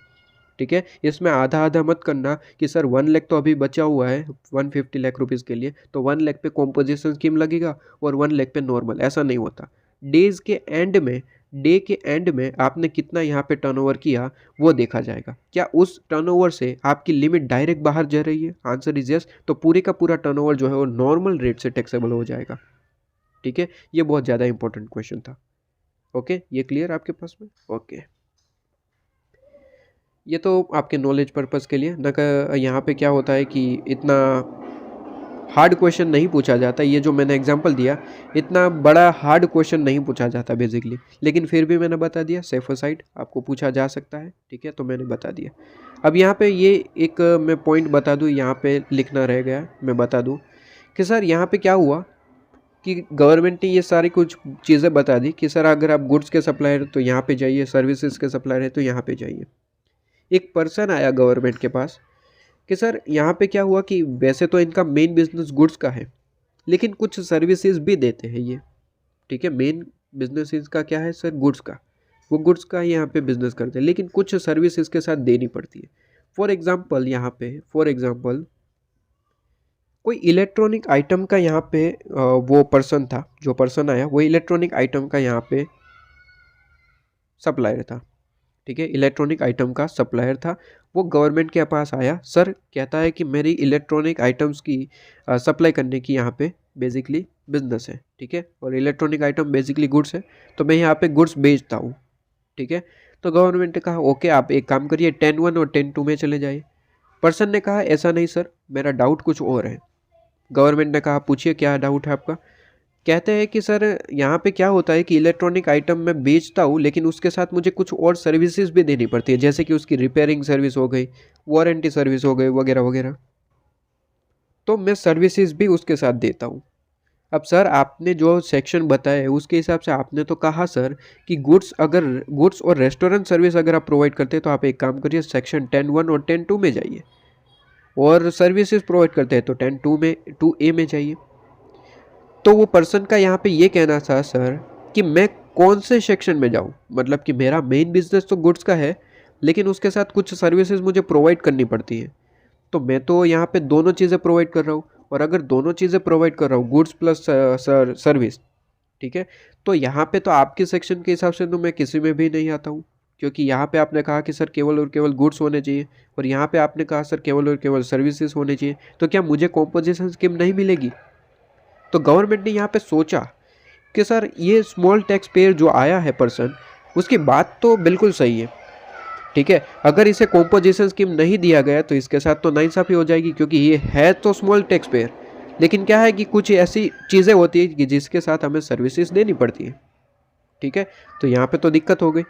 ठीक है, इसमें आधा आधा मत करना कि सर 1 लाख तो अभी बचा हुआ है 150 लाख रुपीज़ के लिए, तो 1 लाख पे कॉम्पोजिशन स्कीम लगेगा और 1 लाख पे नॉर्मल, ऐसा नहीं होता। डेज के एंड में, डे के एंड में आपने कितना यहाँ पे टर्नओवर किया वो देखा जाएगा। क्या उस टर्नओवर से आपकी लिमिट डायरेक्ट बाहर जा रही है? Answer is yes. तो पूरे का पूरा टर्नओवर जो है वो नॉर्मल रेट से टैक्सेबल हो जाएगा। ठीक है, ये बहुत ज़्यादा इंपॉर्टेंट क्वेश्चन था। ओके, ये क्लियर आपके पास में? ओके, ये तो आपके नॉलेज पर्पस के लिए ना। यहाँ पे क्या होता है कि इतना हार्ड क्वेश्चन नहीं पूछा जाता, ये जो मैंने एग्जांपल दिया इतना बड़ा हार्ड क्वेश्चन नहीं पूछा जाता बेसिकली, लेकिन फिर भी मैंने बता दिया सेफर साइड आपको पूछा जा सकता है। ठीक है, तो मैंने बता दिया। अब यहाँ पे ये एक मैं पॉइंट बता दूँ, यहाँ पे लिखना रह गया, मैं बता दूँ कि सर यहाँ पे क्या हुआ कि गवर्नमेंट ने ये सारी कुछ चीज़ें बता दी कि सर अगर आप गुड्स के सप्लायर तो यहाँ पे जाइए, सर्विसेज के सप्लायर है तो यहाँ पे जाइए। एक पर्सन आया गवर्नमेंट के पास कि सर यहाँ पे क्या हुआ कि वैसे तो इनका मेन बिजनेस गुड्स का है, लेकिन कुछ सर्विसेज भी देते हैं ये। ठीक है, मेन बिजनेस इसका क्या है सर? गुड्स का। वो गुड्स का यहाँ पे बिजनेस करते हैं, लेकिन कुछ सर्विस इसके साथ देनी पड़ती है। फॉर एग्जाम्पल यहाँ पे, फॉर एग्जाम्पल कोई इलेक्ट्रॉनिक आइटम का यहाँ पे वो पर्सन था, जो पर्सन आया वो इलेक्ट्रॉनिक आइटम का यहाँ पे सप्लायर था। ठीक है, इलेक्ट्रॉनिक आइटम का सप्लायर था। वो गवर्नमेंट के पास आया, सर कहता है कि मेरी इलेक्ट्रॉनिक आइटम्स की सप्लाई करने की यहाँ पे बेसिकली बिजनेस है। ठीक है, और इलेक्ट्रॉनिक आइटम बेसिकली गुड्स है, तो मैं यहाँ पे गुड्स बेचता हूँ। ठीक है, तो गवर्नमेंट ने कहा ओके आप एक काम करिए 10(1) और 10(2) में चले जाइए। पर्सन ने कहा ऐसा नहीं सर, मेरा डाउट कुछ और है। गवर्नमेंट ने कहा पूछिए क्या डाउट है आपका। कहते हैं कि सर यहाँ पे क्या होता है कि इलेक्ट्रॉनिक आइटम मैं बेचता हूँ, लेकिन उसके साथ मुझे कुछ और सर्विसेज भी देनी पड़ती है, जैसे कि उसकी रिपेयरिंग सर्विस हो गई, वारंटी सर्विस हो गई, वगैरह वगैरह। तो मैं सर्विसेज भी उसके साथ देता हूँ। अब सर आपने जो सेक्शन बताया है उसके हिसाब से आपने तो कहा सर कि गुड्स और रेस्टोरेंट सर्विस अगर आप प्रोवाइड करते हैं तो आप एक काम करिए सेक्शन 10(1) और 10(2) में जाइए, और सर्विसेज प्रोवाइड करते हैं तो 10(2) में 2A में जाइए। तो वो पर्सन का यहाँ पे ये कहना था सर कि मैं कौन से सेक्शन में जाऊँ, मतलब कि मेरा मेन बिजनेस तो गुड्स का है, लेकिन उसके साथ कुछ सर्विसेज मुझे प्रोवाइड करनी पड़ती है, तो मैं तो यहाँ पे दोनों चीज़ें प्रोवाइड कर रहा हूँ। और अगर दोनों चीज़ें प्रोवाइड कर रहा हूँ गुड्स प्लस सर्विस, ठीक है, तो यहाँ पे तो आपके सेक्शन के हिसाब से तो मैं किसी में भी नहीं आता हूँ, क्योंकि यहाँ पे आपने कहा कि सर केवल और केवल गुड्स होने चाहिए, और यहाँ पे आपने कहा सर केवल और केवल सर्विसेज होने चाहिए, तो क्या मुझे कॉम्पोजिशन स्कीम नहीं मिलेगी? तो गवर्नमेंट ने यहाँ पे सोचा कि सर ये स्मॉल टैक्स पेयर जो आया है पर्सन, उसकी बात तो बिल्कुल सही है। ठीक है, अगर इसे कॉम्पोजिशन स्कीम नहीं दिया गया तो इसके साथ तो नाइंसाफ़ी हो जाएगी, क्योंकि ये है तो स्मॉल टैक्स पेयर, लेकिन क्या है कि कुछ ऐसी चीज़ें होती है कि जिसके साथ हमें सर्विसेज देनी पड़ती है। ठीक है, तो यहाँ पे तो दिक्कत हो गई।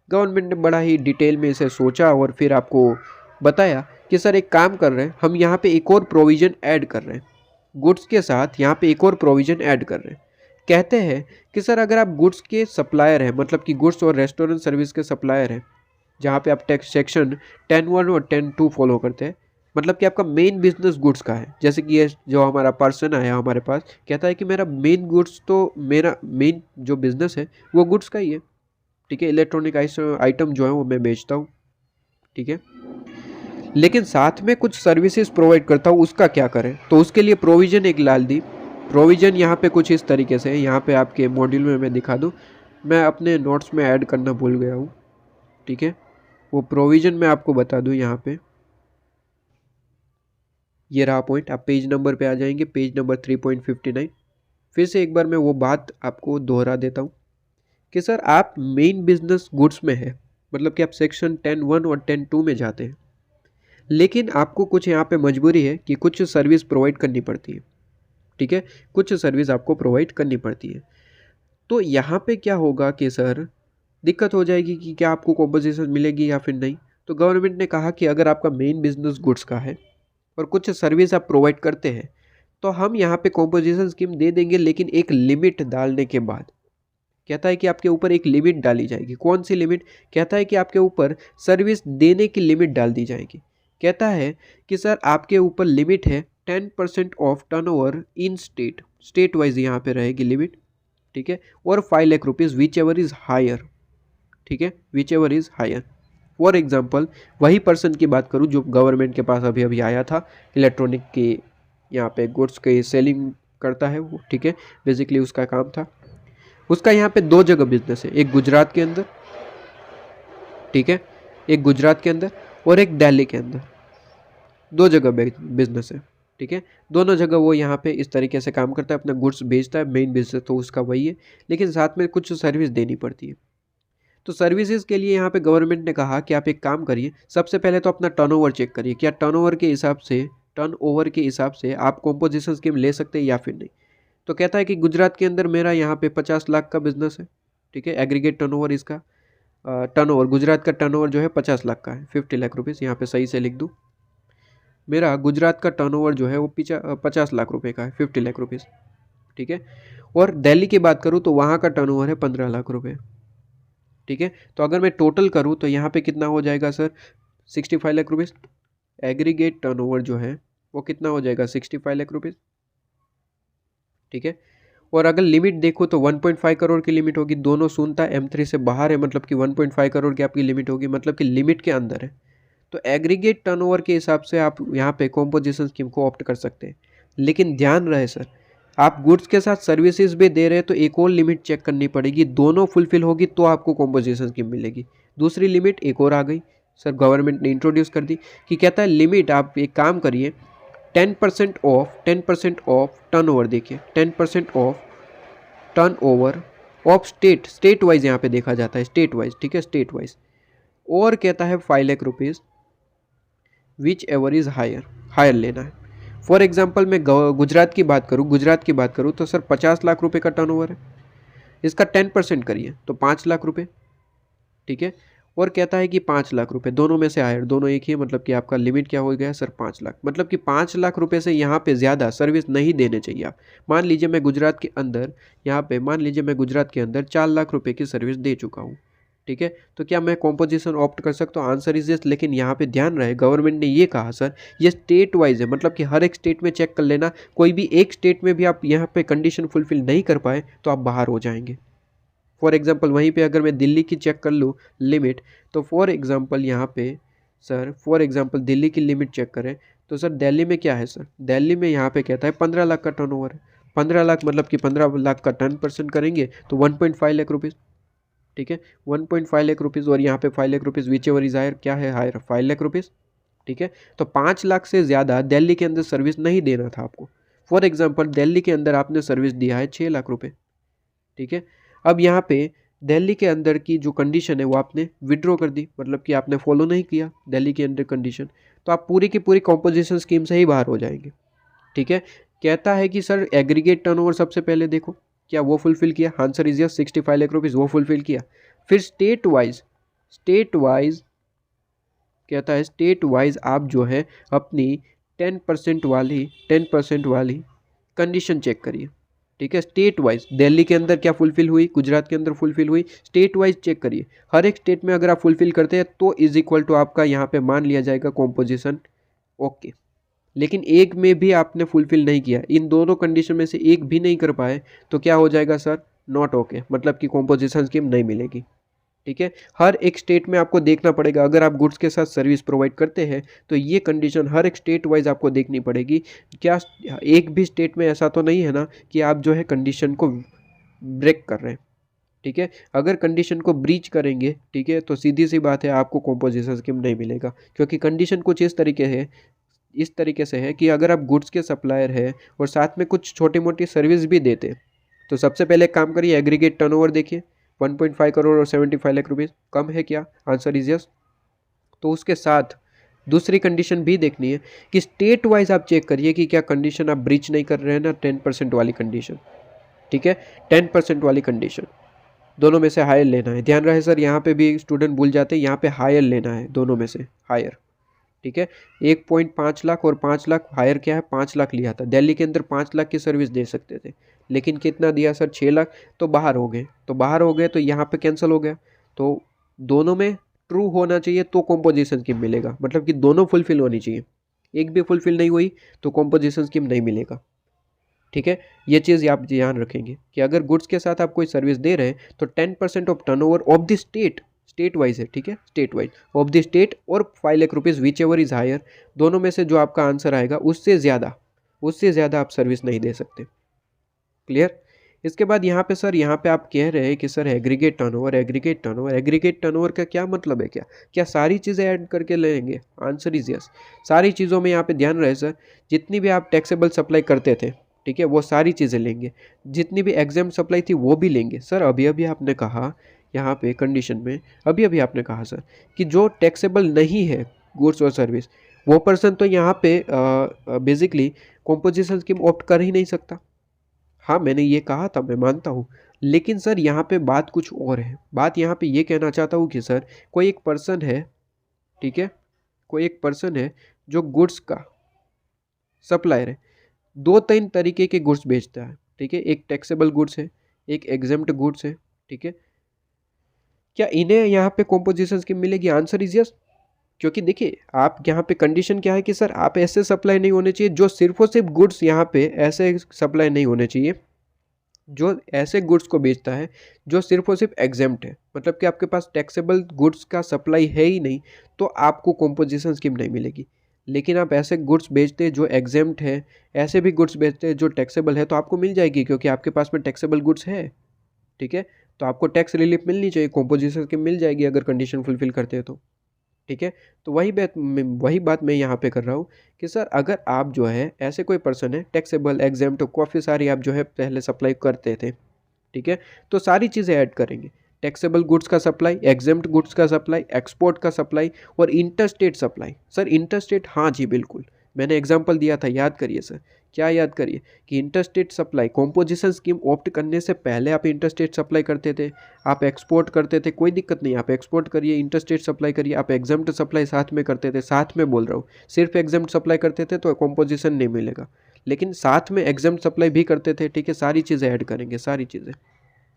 गवर्नमेंट ने बड़ा ही डिटेल में इसे सोचा और फिर आपको बताया कि सर एक काम कर रहे हैं, हम यहाँ पे एक और प्रोविज़न ऐड कर रहे हैं, गुड्स के साथ यहाँ पे एक और प्रोविज़न ऐड कर रहे हैं। कहते हैं कि सर अगर आप गुड्स के सप्लायर हैं, मतलब कि गुड्स और रेस्टोरेंट सर्विस के सप्लायर हैं, जहाँ पे आप टैक्स सेक्शन 10(1) और 10(2) फॉलो करते हैं, मतलब कि आपका मेन बिजनेस गुड्स का है। जैसे कि ये जो हमारा पर्सन आया हमारे पास कहता है कि मेरा मेन गुड्स, तो मेरा मेन जो बिजनेस है वो गुड्स का ही है। ठीक है, इलेक्ट्रॉनिक आइटम जो है वो मैं बेचता हूँ। ठीक है, लेकिन साथ में कुछ सर्विसेज प्रोवाइड करता हूँ, उसका क्या करें? तो उसके लिए प्रोविज़न एक डाल दी। प्रोविज़न यहाँ पे कुछ इस तरीके से है, यहाँ पे आपके मॉड्यूल में मैं दिखा दूँ, मैं अपने नोट्स में ऐड करना भूल गया हूँ। ठीक है, वो प्रोविज़न मैं आपको बता दूँ यहाँ पे, ये रहा पॉइंट। आप पेज नंबर पे आ जाएंगे, पेज नंबर 3.59। फिर से एक बार मैं वो बात आपको दोहरा देता हूँ कि सर आप मेन बिजनेस गुड्स में है, मतलब कि आप सेक्शन 10(1) और 10(2) में जाते हैं, लेकिन आपको कुछ यहाँ पे मजबूरी है कि कुछ सर्विस प्रोवाइड करनी पड़ती है। ठीक है, कुछ सर्विस आपको प्रोवाइड करनी पड़ती है। तो यहाँ पे क्या होगा कि सर दिक्कत हो जाएगी कि क्या आपको कॉम्पोजिशन मिलेगी या फिर नहीं। तो गवर्नमेंट ने कहा कि अगर आपका मेन बिजनेस गुड्स का है और कुछ सर्विस आप प्रोवाइड करते हैं, तो हम यहाँ पे कॉम्पोजिशन स्कीम दे देंगे, लेकिन एक लिमिट डालने के बाद। कहता है कि आपके ऊपर एक लिमिट डाली जाएगी। कौन सी लिमिट? कहता है कि आपके ऊपर सर्विस देने की लिमिट डाल दी जाएगी। कहता है कि सर आपके ऊपर लिमिट है 10% of turnover in state wise यहाँ पे रहेगी लिमिट। ठीक है, और 5 lakh rupees whichever is higher. ठीक है, whichever is higher. For example वही पर्सन की बात करूँ जो गवर्नमेंट के पास अभी अभी आया था, इलेक्ट्रॉनिक के यहाँ पे गुड्स के सेलिंग करता है वो, ठीक है, बेसिकली उसका काम था। उसका यहाँ पे 2 जगह बिजनेस है, एक गुजरात के अंदर, ठीक है, एक गुजरात के अंदर और एक दिल्ली के अंदर, 2 जगह बिजनेस है, ठीक है। दोनों जगह वो यहाँ पे इस तरीके से काम करता है, अपना गुड्स बेचता है, मेन बिजनेस तो उसका वही है, लेकिन साथ में कुछ सर्विस देनी पड़ती है। तो सर्विसेज के लिए यहाँ पे गवर्नमेंट ने कहा कि आप एक काम करिए, सबसे पहले तो अपना टर्नओवर चेक करिए, क्या टर्नओवर के हिसाब से आप कॉम्पोजिशन स्कीम ले सकते हैं या फिर नहीं। तो कहता है कि गुजरात के अंदर मेरा यहाँ पे 50 लाख का बिजनेस है, ठीक है, एग्रीगेट टर्नओवर इसका टर्नओवर गुजरात का टर्नओवर जो है 50 लाख का है, 50 लाख रुपीज़, यहाँ पे सही से लिख दूँ, मेरा गुजरात का टर्नओवर जो है वो 50 लाख रुपए का है, 50 लाख रुपीज़, ठीक है। और दिल्ली की बात करूँ तो वहाँ का टर्नओवर है 15 लाख रुपए, ठीक है। तो अगर मैं टोटल करूँ तो यहाँ पे कितना हो जाएगा sir, 65 lakh rupees. Aggregate turnover जो है वो कितना हो जाएगा, 65 लाख रुपीज़, ठीक है। और अगर लिमिट देखो तो 1.5 करोड़ की लिमिट होगी, दोनों शून्यता M3 से बाहर है, मतलब कि 1.5 करोड़ की आपकी लिमिट होगी, मतलब कि लिमिट के अंदर है। तो एग्रीगेट टर्नओवर के हिसाब से आप यहाँ पे कॉम्पोजिशन स्कीम को ऑप्ट कर सकते हैं। लेकिन ध्यान रहे सर, आप गुड्स के साथ सर्विसेज भी दे रहे हैं तो एक और लिमिट चेक करनी पड़ेगी, दोनों फुलफिल होगी तो आपको कॉम्पोजिशन स्कीम मिलेगी। दूसरी लिमिट एक और आ गई सर, गवर्नमेंट ने इंट्रोड्यूस कर दी कि कहता है लिमिट, आप एक काम करिए 10% ऑफ टर्नओवर, देखिए 10% of turnover of state wise यहाँ पे देखा जाता है, स्टेट वाइज, ठीक है, स्टेट वाइज। और कहता है 5 lakh rupees whichever is higher लेना है। फॉर एग्जांपल मैं गुजरात की बात करूँ तो सर 50 लाख रुपए का टर्नओवर है, इसका 10% करिए तो 5 लाख रुपए, ठीक है। और कहता है कि 5 लाख रुपए, दोनों में से हायर, दोनों एक ही है, मतलब कि आपका लिमिट क्या हो गया सर, 5 लाख, मतलब कि 5 लाख रुपए से यहाँ पे ज़्यादा सर्विस नहीं देने चाहिए आप। मान लीजिए मैं गुजरात के अंदर 4 लाख रुपए की सर्विस दे चुका हूँ, ठीक है, तो क्या मैं कॉम्पोजिशन ऑप्ट कर सकता हूँ? Answer is yes. लेकिन यहाँ पे ध्यान रहे, गवर्नमेंट ने ये कहा सर ये स्टेट वाइज है, मतलब कि हर एक स्टेट में चेक कर लेना, कोई भी एक स्टेट में भी आप यहाँ पे कंडीशन फुलफिल नहीं कर पाए तो आप बाहर हो जाएंगे। फॉर एग्जांपल वहीं पे अगर मैं दिल्ली की चेक कर लूँ लिमिट, तो फॉर एग्जांपल यहाँ पे सर, फॉर एग्जांपल दिल्ली की लिमिट चेक करें तो सर दिल्ली में क्या है सर, दिल्ली में यहाँ पे कहता है 15 लाख का टर्नओवर है। 15 लाख मतलब कि 15 लाख का 10% करेंगे तो 1.5 लाख रुपीज़, ठीक है, 1.5 लाख रुपीज़। और यहाँ पे 5 lakh rupees whichever is higher, क्या है हायर, 5 लाख रुपीज़, ठीक है। तो 5 लाख से ज़्यादा दिल्ली के अंदर सर्विस नहीं देना था आपको। फॉर एग्जांपल दिल्ली के अंदर आपने सर्विस दिया है 6 लाख रुपए, ठीक है। अब यहाँ पे दिल्ली के अंदर की जो कंडीशन है वो आपने विड्रॉ कर दी, मतलब कि आपने फॉलो नहीं किया दिल्ली के अंदर कंडीशन, तो आप पूरी की पूरी कॉम्पोजिशन स्कीम से ही बाहर हो जाएंगे, ठीक है। कहता है कि सर एग्रीगेट टर्नओवर सबसे पहले देखो क्या वो फुलफिल किया, answer is yes, 65 lakh rupees वो फुलफिल किया। फिर स्टेट वाइज कहता है स्टेट वाइज आप जो है अपनी 10% वाली कंडीशन चेक करिए, ठीक है। स्टेट वाइज दिल्ली के अंदर क्या फुलफिल हुई, गुजरात के अंदर फुलफिल हुई, स्टेट वाइज चेक करिए। हर एक स्टेट में अगर आप फुलफिल करते हैं तो इज इक्वल टू आपका यहाँ पे मान लिया जाएगा कॉम्पोजिशन ओके। लेकिन एक में भी आपने फुलफिल नहीं किया, इन दोनों कंडीशन में से एक भी नहीं कर पाए तो क्या हो जाएगा सर, नॉट ओके, मतलब कि कॉम्पोजिशन स्कीम नहीं मिलेगी, ठीक है। हर एक स्टेट में आपको देखना पड़ेगा, अगर आप गुड्स के साथ सर्विस प्रोवाइड करते हैं तो ये कंडीशन हर एक स्टेट वाइज आपको देखनी पड़ेगी। क्या एक भी स्टेट में ऐसा तो नहीं है ना कि आप जो है कंडीशन को ब्रेक कर रहे हैं, ठीक है। अगर कंडीशन को ब्रीच करेंगे, ठीक है, तो सीधी सी बात है आपको कॉम्पोजिशन स्कीम नहीं मिलेगा, क्योंकि कंडीशन कुछ इस तरीके से है कि अगर आप गुड्स के सप्लायर है और साथ में कुछ छोटी मोटी सर्विस भी देते तो सबसे पहले काम करिए एग्रीगेट टर्नओवर देखिए 1.5 करोड़ और 75 लाख रुपीज़ कम है क्या, आंसर इज यस। तो उसके साथ दूसरी कंडीशन भी देखनी है कि स्टेट वाइज आप चेक करिए कि क्या कंडीशन आप ब्रीच नहीं कर रहे हैं ना, 10% वाली कंडीशन, ठीक है, 10% वाली कंडीशन, दोनों में से हायर लेना है। ध्यान रहे सर, यहाँ पे भी स्टूडेंट भूल जाते हैं, यहाँ पे हायर लेना है, दोनों में से हायर, ठीक है। 1.5 लाख और 5 लाख, हायर क्या है 5 लाख लिया था दिल्ली के अंदर, 5 लाख की सर्विस दे सकते थे, लेकिन कितना दिया सर 6 लाख, तो बाहर हो गए तो यहाँ पे कैंसिल हो गया। तो दोनों में ट्रू होना चाहिए तो कॉम्पोजिशन स्कीम मिलेगा, मतलब कि दोनों फुलफिल होनी चाहिए, एक भी फुलफिल नहीं हुई तो कॉम्पोजिशन स्कीम नहीं मिलेगा, ठीक है। ये चीज़ आप ध्यान रखेंगे कि अगर गुड्स के साथ आप कोई सर्विस दे रहे हैं तो 10% of turnover of the state state wise है, ठीक है, state wise of the state और 5 lakh rupees whichever is higher, दोनों में से जो आपका आंसर आएगा उससे ज़्यादा आप सर्विस नहीं दे सकते। क्लियर। इसके बाद यहाँ पे सर, यहाँ पे आप कह रहे हैं कि सर एग्रीगेट टर्नओवर का क्या मतलब है? क्या सारी चीज़ें ऐड करके लेंगे? Answer is yes. सारी चीज़ों में यहाँ पे ध्यान रहे सर, जितनी भी आप टैक्सेबल सप्लाई करते थे, ठीक है, वो सारी चीज़ें लेंगे, जितनी भी एग्जाम सप्लाई थी वो भी लेंगे। सर अभी आपने कहा यहाँ पे कंडीशन में, अभी आपने कहा सर कि जो टैक्सेबल नहीं है गुड्स और सर्विस, वो पर्सन तो यहाँ पे बेसिकली कॉम्पोजिशन स्कीम ऑप्ट कर ही नहीं सकता। हाँ मैंने ये कहा था, मैं मानता हूँ, लेकिन सर यहाँ पे बात कुछ और है। बात यहाँ पे ये कहना चाहता हूँ कि सर कोई एक पर्सन है, ठीक है, कोई एक पर्सन है जो गुड्स का सप्लायर है, 2-3 तरीके के गुड्स बेचता है, ठीक है, एक टैक्सेबल गुड्स है, एक एग्जेम्प्ट गुड्स है, ठीक है, क्या इन्हें यहाँ पे कॉम्पोजिशन स्कीम मिलेगी? Answer is yes. क्योंकि देखिए आप यहाँ पे कंडीशन क्या है कि सर आप ऐसे सप्लाई नहीं होने चाहिए जो सिर्फ और सिर्फ गुड्स, यहाँ पे ऐसे सप्लाई नहीं होने चाहिए जो ऐसे गुड्स को बेचता है जो सिर्फ और सिर्फ एग्जेम्प्ट है, मतलब कि आपके पास टैक्सेबल गुड्स का सप्लाई है ही नहीं, तो आपको कॉम्पोजिशन स्कीम नहीं मिलेगी। लेकिन आप ऐसे गुड्स बेचते हैं जो एग्जेम्प्ट है, ऐसे भी गुड्स बेचते हैं जो टैक्सेबल है, तो आपको मिल जाएगी, क्योंकि आपके पास में टैक्सेबल गुड्स है, ठीक है, तो आपको टैक्स रिलीफ मिलनी चाहिए, कॉम्पोजिशन स्कीम मिल जाएगी अगर कंडीशन फुलफिल करते हैं तो, ठीक है। तो वही बात मैं यहाँ पे कर रहा हूँ कि सर अगर आप जो है ऐसे कोई पर्सन है टैक्सेबल एग्जाम्प्ट, तो काफ़ी सारी आप जो है पहले सप्लाई करते थे, ठीक है, तो सारी चीज़ें ऐड करेंगे, टैक्सेबल गुड्स का सप्लाई, एग्जाम्प्ट गुड्स का सप्लाई, एक्सपोर्ट का सप्लाई और इंटरस्टेट सप्लाई। सर इंटरस्टेट, हाँ जी बिल्कुल, मैंने एग्जाम्पल दिया था, याद करिए सर, क्या याद करिए कि interstate supply composition scheme opt करने से पहले आप इंटरस्टेट सप्लाई करते थे, आप एक्सपोर्ट करते थे, कोई दिक्कत नहीं, आप एक्सपोर्ट करिए, इंटरस्टेट सप्लाई करिए, आप एग्जाम्प्ट सप्लाई साथ में करते थे, साथ में बोल रहा हूँ, सिर्फ एग्जाम्प्ट सप्लाई करते थे तो कॉम्पोजिशन नहीं मिलेगा, लेकिन साथ में एग्जाम्प्ट सप्लाई भी करते थे, ठीक है, सारी चीज़ें ऐड करेंगे, सारी चीज़ें,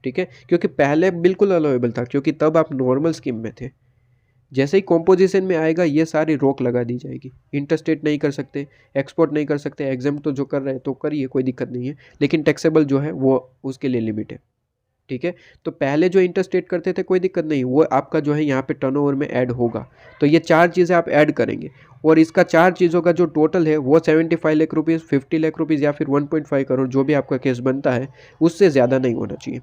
ठीक है, क्योंकि पहले बिल्कुल अलाउेबल था, क्योंकि तब आप नॉर्मल स्कीम में थे। जैसे ही कॉम्पोजिशन में आएगा ये सारी रोक लगा दी जाएगी, इंटरस्टेट नहीं कर सकते, एक्सपोर्ट नहीं कर सकते, एग्जाम्प्ट तो जो कर रहे हैं तो करिए, कोई दिक्कत नहीं है, लेकिन टैक्सेबल जो है वो उसके लिए लिमिट है, ठीक है। तो पहले जो इंटरस्टेट करते थे कोई दिक्कत नहीं, वो आपका जो है यहाँ पे टर्नओवर में ऐड होगा। तो ये 4 चीज़ें आप ऐड करेंगे और इसका 4 चीज़ों का जो टोटल है वो 75 लाख रुपीज़, 50 लाख रुपीज़ या फिर 1.5 करोड़, जो भी आपका केस बनता है, उससे ज़्यादा नहीं होना चाहिए,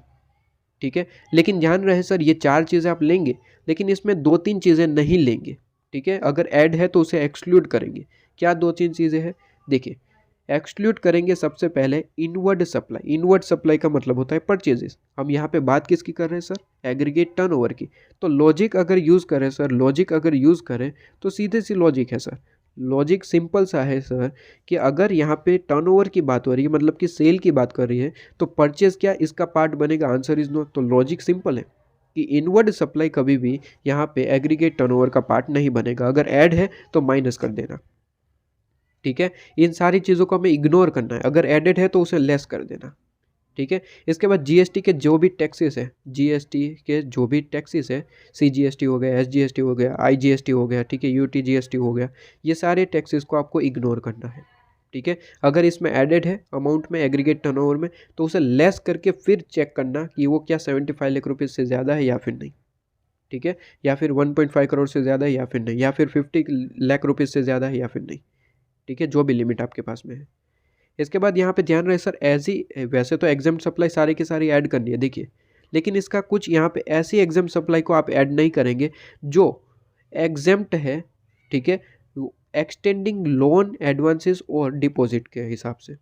ठीक है। लेकिन ध्यान रहे सर, ये 4 चीज़ें आप लेंगे, लेकिन इसमें 2-3 चीज़ें नहीं लेंगे, ठीक है, अगर ऐड है तो उसे एक्सक्लूड करेंगे। क्या 2-3 चीज़ें हैं? देखिए, एक्सक्लूड करेंगे सबसे पहले इनवर्ड सप्लाई। इनवर्ड सप्लाई का मतलब होता है परचेजेस। हम यहाँ पे बात किसकी कर रहे हैं सर? एग्रीगेट टर्नओवर की। तो लॉजिक अगर यूज़ करें सर, लॉजिक अगर यूज़ करें तो सीधे सी लॉजिक है सर, लॉजिक सिंपल सा है सर, कि अगर यहाँ पे टर्नओवर की बात हो रही है, मतलब कि सेल की बात कर रही है, तो परचेज क्या इसका पार्ट बनेगा? Answer is no. तो लॉजिक सिंपल है कि इनवर्ड सप्लाई कभी भी यहाँ पे एग्रीगेट टर्नओवर का पार्ट नहीं बनेगा, अगर ऐड है तो माइनस कर देना, ठीक है। इन सारी चीज़ों को हमें इग्नोर करना है, अगर एडेड है तो उसे लेस कर देना, ठीक है। इसके बाद जीएसटी के जो भी टैक्सेस है, जीएसटी के जो भी टैक्सेस है, सीजीएसटी हो गया, एसजीएसटी हो गया, आईजीएसटी हो गया, ठीक है, यूटीजीएसटी हो गया, ये सारे टैक्सेस को आपको इग्नोर करना है, ठीक है। अगर इसमें एडेड है अमाउंट में एग्रीगेट टर्नओवर में, तो उसे लेस करके फिर चेक करना कि वो क्या 75 लाख रुपीज़ से ज़्यादा है या फिर नहीं, ठीक है, या फिर 1.5 करोड़ से ज़्यादा है या फिर नहीं, या फिर 50 लाख रुपीज़ से ज़्यादा है या फिर नहीं, ठीक है, जो भी लिमिट आपके पास में है। इसके बाद यहाँ पे ध्यान रहे सर, ऐसी वैसे तो एग्जाम्प्ट सप्लाई सारी की सारी ऐड करनी है, देखिए, लेकिन इसका कुछ यहाँ पे ऐसी एग्जाम्प्ट सप्लाई को आप ऐड नहीं करेंगे जो एग्जाम्प्ट है, ठीक है, एक्सटेंडिंग लोन एडवांसेस और डिपॉजिट के हिसाब से,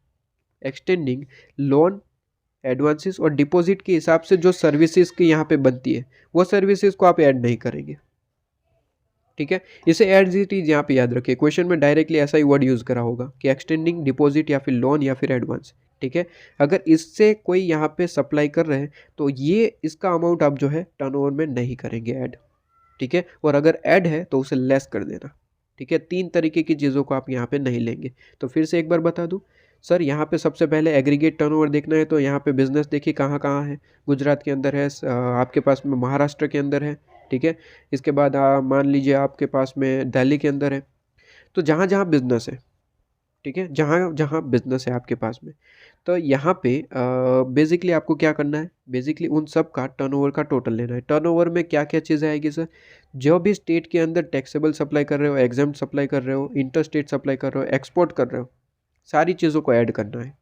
एक्सटेंडिंग लोन एडवांसेस और डिपॉजिट के हिसाब से जो सर्विसेज की यहाँ पे बनती है, वो सर्विसेज को आप ऐड नहीं करेंगे, ठीक है। इसे एज इट इज यहाँ पे याद रखिए, क्वेश्चन में डायरेक्टली ऐसा ही वर्ड यूज़ करा होगा कि एक्सटेंडिंग डिपॉजिट या फिर लोन या फिर एडवांस, ठीक है। अगर इससे कोई यहाँ पे सप्लाई कर रहे हैं तो ये इसका अमाउंट आप जो है टर्नओवर में नहीं करेंगे ऐड, ठीक है, और अगर ऐड है तो उसे लेस कर देना, ठीक है। 3 तरीके की चीज़ों को आप यहाँ पे नहीं लेंगे। तो फिर से एक बार बता दूँ सर, यहाँ पे सबसे पहले एग्रीगेट टर्नओवर देखना है तो यहाँ पे बिजनेस देखिए कहाँ कहाँ है, गुजरात के अंदर है, आपके पास में महाराष्ट्र के अंदर है, ठीक है। इसके बाद मान लीजिए आपके पास में दिल्ली के अंदर है, तो जहाँ जहाँ बिजनेस है, ठीक है, जहाँ जहाँ बिजनेस है आपके पास में। तो यहाँ पे बेसिकली आपको क्या करना है, बेसिकली उन सब का टर्नओवर का टोटल लेना है। टर्नओवर में क्या क्या चीज़ें आएगी सर, जो भी स्टेट के अंदर टैक्सेबल सप्लाई कर रहे हो, एग्जाम्प्ट सप्लाई कर रहे हो, इंटर स्टेट सप्लाई कर रहे हो, एक्सपोर्ट कर रहे हो, सारी चीज़ों को ऐड करना है।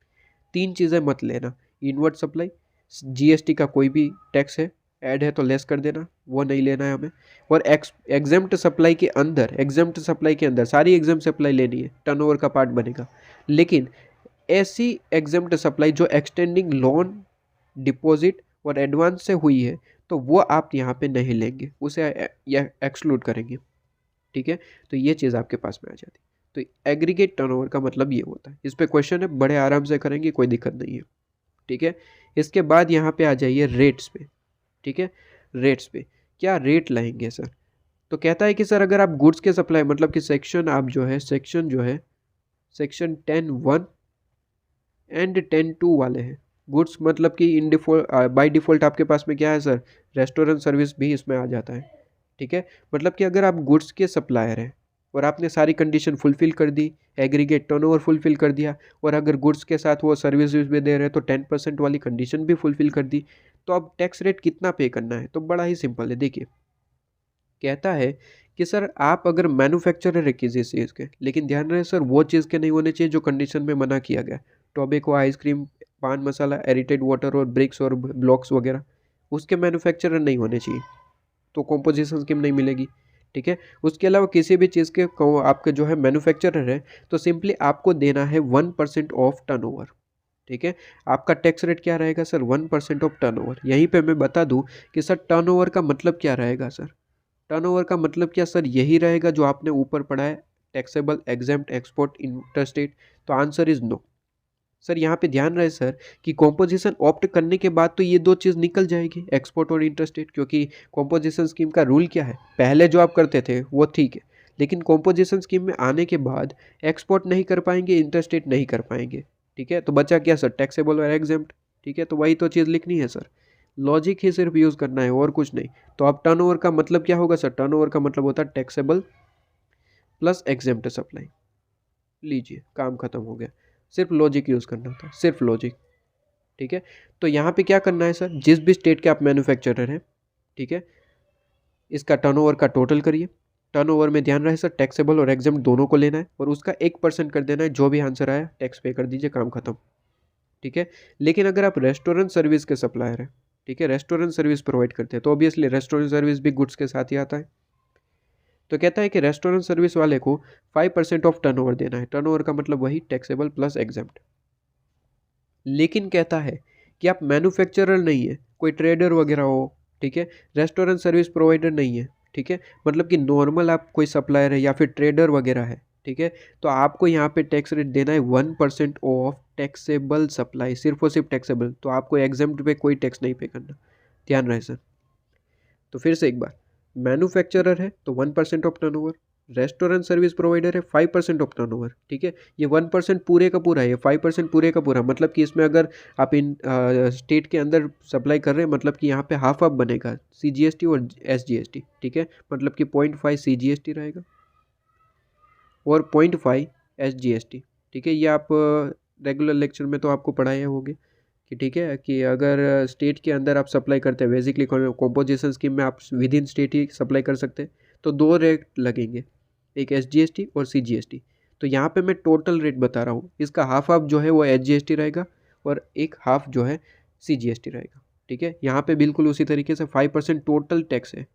3 चीज़ें मत लेना, इनवर्ट सप्लाई, जीएसटी का कोई भी टैक्स है ऐड है तो लेस कर देना, वो नहीं लेना है हमें। और एग्जेम्प्ट सप्लाई के अंदर, एग्जेम्प्ट सप्लाई के अंदर सारी एग्जेम्प्ट सप्लाई लेनी है, टर्नओवर का पार्ट बनेगा। लेकिन ऐसी एग्जेम्प्ट सप्लाई जो एक्सटेंडिंग लोन, डिपॉजिट और एडवांस से हुई है, तो वो आप यहाँ पे नहीं लेंगे, उसे एक्सक्लूड करेंगे। ठीक है, तो ये चीज़ आपके पास में आ जाती है। तो एग्रीगेट टर्नओवर का मतलब ये होता है। इस पे क्वेश्चन है, बड़े आराम से करेंगे, कोई दिक्कत नहीं है। ठीक है, इसके बाद यहाँ पे आ जाइए रेट्स पे। ठीक है, रेट्स पे क्या रेट लाएंगे सर, तो कहता है कि सर अगर आप गुड्स के सप्लाई, मतलब कि सेक्शन आप जो है, सेक्शन जो है सेक्शन 10(1) एंड 10(2) वाले हैं गुड्स, मतलब कि इन डिफॉल्ट बाय डिफ़ॉल्ट आपके पास में क्या है सर, रेस्टोरेंट सर्विस भी इसमें आ जाता है। ठीक है, मतलब कि अगर आप गुड्स के सप्लायर हैं और आपने सारी कंडीशन फुलफिल कर दी, एग्रीगेट टर्नओवर फुलफिल कर दिया, और अगर गुड्स के साथ वो सर्विस भी दे रहे हैं तो 10% वाली कंडीशन भी फुलफिल कर दी, तो अब टैक्स रेट कितना पे करना है, तो बड़ा ही सिंपल है। देखिए, कहता है कि सर आप अगर मैन्युफैक्चरर है किसी चीज़ के, लेकिन ध्यान रहे सर वो चीज़ के नहीं होने चाहिए जो कंडीशन में मना किया गया, टोबैको, आइसक्रीम, पान मसाला, एरिटेड वाटर और ब्रिक्स और ब्लॉक्स वगैरह, उसके मैन्युफैक्चरर नहीं होने चाहिए, तो कॉम्पोजिशन स्कीम नहीं मिलेगी। ठीक है, उसके अलावा किसी भी चीज़ के आपके जो है मैन्युफैक्चरर है, तो सिंपली आपको देना है 1% ऑफ टर्नओवर। ठीक है, आपका टैक्स रेट क्या रहेगा सर, 1% ऑफ टर्नओवर। यहीं पे मैं बता दूं कि सर टर्नओवर का मतलब क्या रहेगा सर, टर्नओवर का मतलब क्या सर, यही रहेगा जो आपने ऊपर पढ़ा है, टैक्सेबल, एग्जेम्प्ट, एक्सपोर्ट, इंटरस्टेट। तो आंसर इज नो सर। यहाँ पे ध्यान रहे सर कि कॉम्पोजिशन ऑप्ट करने के बाद तो ये दो चीज़ निकल जाएगी, एक्सपोर्ट और इंटरस्टेट, क्योंकि कॉम्पोजिशन स्कीम का रूल क्या है, पहले जो आप करते थे वो ठीक है, लेकिन कॉम्पोजिशन स्कीम में आने के बाद एक्सपोर्ट नहीं कर पाएंगे, इंटरस्टेट नहीं कर पाएंगे। ठीक है, तो बचा क्या सर, टैक्सेबल और एग्जेम्प्ट। ठीक है, तो वही तो चीज़ लिखनी है सर, लॉजिक ही सिर्फ यूज़ करना है और कुछ नहीं। तो अब टर्नओवर का मतलब क्या होगा सर, टर्नओवर का मतलब होता है टैक्सेबल प्लस एग्जेम्प्ट सप्लाई। लीजिए, काम खत्म हो गया, सिर्फ लॉजिक यूज़ करना था, सिर्फ लॉजिक। ठीक है, तो यहाँ पे क्या करना है सर, जिस भी स्टेट के आप मैन्युफैक्चरर हैं, ठीक है, इसका टर्नओवर का टोटल करिए। टर्नओवर में ध्यान रहे सर टैक्सेबल और एग्जेम्प्ट दोनों को लेना है, और उसका 1% कर देना है, जो भी आंसर आया टैक्स पे कर दीजिए, काम खत्म। ठीक है, लेकिन अगर आप रेस्टोरेंट सर्विस के सप्लायर हैं, ठीक है, रेस्टोरेंट सर्विस प्रोवाइड करते हैं, तो ऑब्वियसली रेस्टोरेंट सर्विस भी गुड्स के साथ ही आता है। तो कहता है कि रेस्टोरेंट सर्विस वाले को 5% ऑफ टर्नओवर देना है। टर्नओवर का मतलब वही टैक्सेबल प्लस एग्जेम्प्ट। लेकिन कहता है कि आप मैन्युफैक्चरर नहीं है, कोई ट्रेडर वगैरह हो, ठीक है, रेस्टोरेंट सर्विस प्रोवाइडर नहीं है, ठीक है, मतलब कि नॉर्मल आप कोई सप्लायर है या फिर ट्रेडर वगैरह है, ठीक है, तो आपको यहाँ पे टैक्स रेट देना है 1% ऑफ टैक्सेबल सप्लाई, सिर्फ और सिर्फ टैक्सेबल। तो आपको एग्जेम्प्ट पे कोई टैक्स नहीं पे करना, ध्यान रहे सर। तो फिर से एक बार, मैन्युफैक्चरर है तो 1% of turnover, restaurant service provider है 5% ऑफ टर्नओवर। ठीक है, ये 1% पूरे का पूरा है, ये 5% पूरे का पूरा, मतलब कि इसमें अगर आप इन स्टेट के अंदर सप्लाई कर रहे हैं, मतलब कि यहाँ पे हाफ हाफ बनेगा, CGST और SGST। ठीक है, मतलब कि 0.5 CGST रहेगा और 0.5 SGST। ठीक है, ये आप रेगुलर लेक्चर में तो आपको पढ़ाए होंगे कि ठीक है, कि अगर स्टेट के अंदर आप सप्लाई करते हैं, बेसिकली कॉम्पोजिशन स्कीम में आप with in state he supply कर सकते हैं, तो दो रेट लगेंगे, एक SGST और CGST। तो यहाँ पे मैं टोटल रेट बता रहा हूँ, इसका हाफ हाफ जो है वो SGST रहेगा और एक हाफ जो है CGST रहेगा। ठीक है, यहाँ पे बिल्कुल उसी तरीके से 5% टोटल टैक्स है,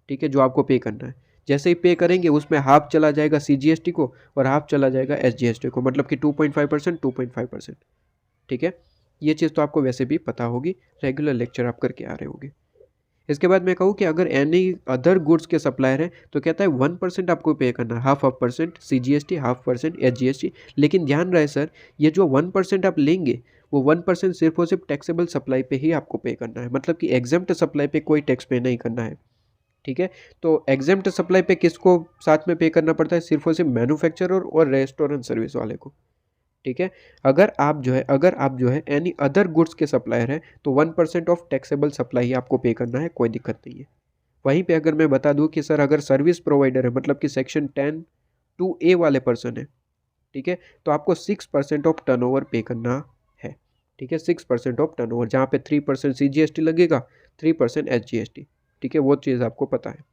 ठीक है, जो आपको पे करना है। जैसे ही पे करेंगे उसमें हाफ चला जाएगा CGST को और हाफ चला जाएगा SGST को, मतलब कि 2.5%, 2.5%। ठीक है, ये चीज़ तो आपको वैसे भी पता होगी, रेगुलर लेक्चर आप करके आ रहे होंगे। इसके बाद मैं कहूँ कि अगर एनी अदर गुड्स के सप्लायर है, तो कहता है 1% आपको पे करना है, half percent CGST, half percent SGST। लेकिन ध्यान रहे सर, ये जो 1% आप लेंगे, वो 1% सिर्फ और सिर्फ टैक्सेबल सप्लाई पे ही आपको पे करना है, मतलब कि एग्जेम्प्ट सप्लाई पे कोई टैक्स पे नहीं करना है। ठीक है, तो एग्जेम्प्ट सप्लाई पे किसको साथ में पे करना पड़ता है, सिर्फ और सिर्फ मैन्युफैक्चरर और रेस्टोरेंट सर्विस वाले को। ठीक है, अगर आप जो है एनी अदर गुड्स के सप्लायर है, तो 1% ऑफ टैक्सेबल सप्लाई ही आपको पे करना है, कोई दिक्कत नहीं है। वहीं पे अगर मैं बता दूं कि सर अगर सर्विस प्रोवाइडर है, मतलब कि सेक्शन 10(2)A वाले पर्सन है, ठीक है। तो आपको 6% ऑफ टर्नओवर पे करना है, ठीक है, 6% ऑफ टर्नओवर, जहाँ पे 3% CGST लगेगा, 3% SGST, ठीक है, वो चीज़ आपको पता है।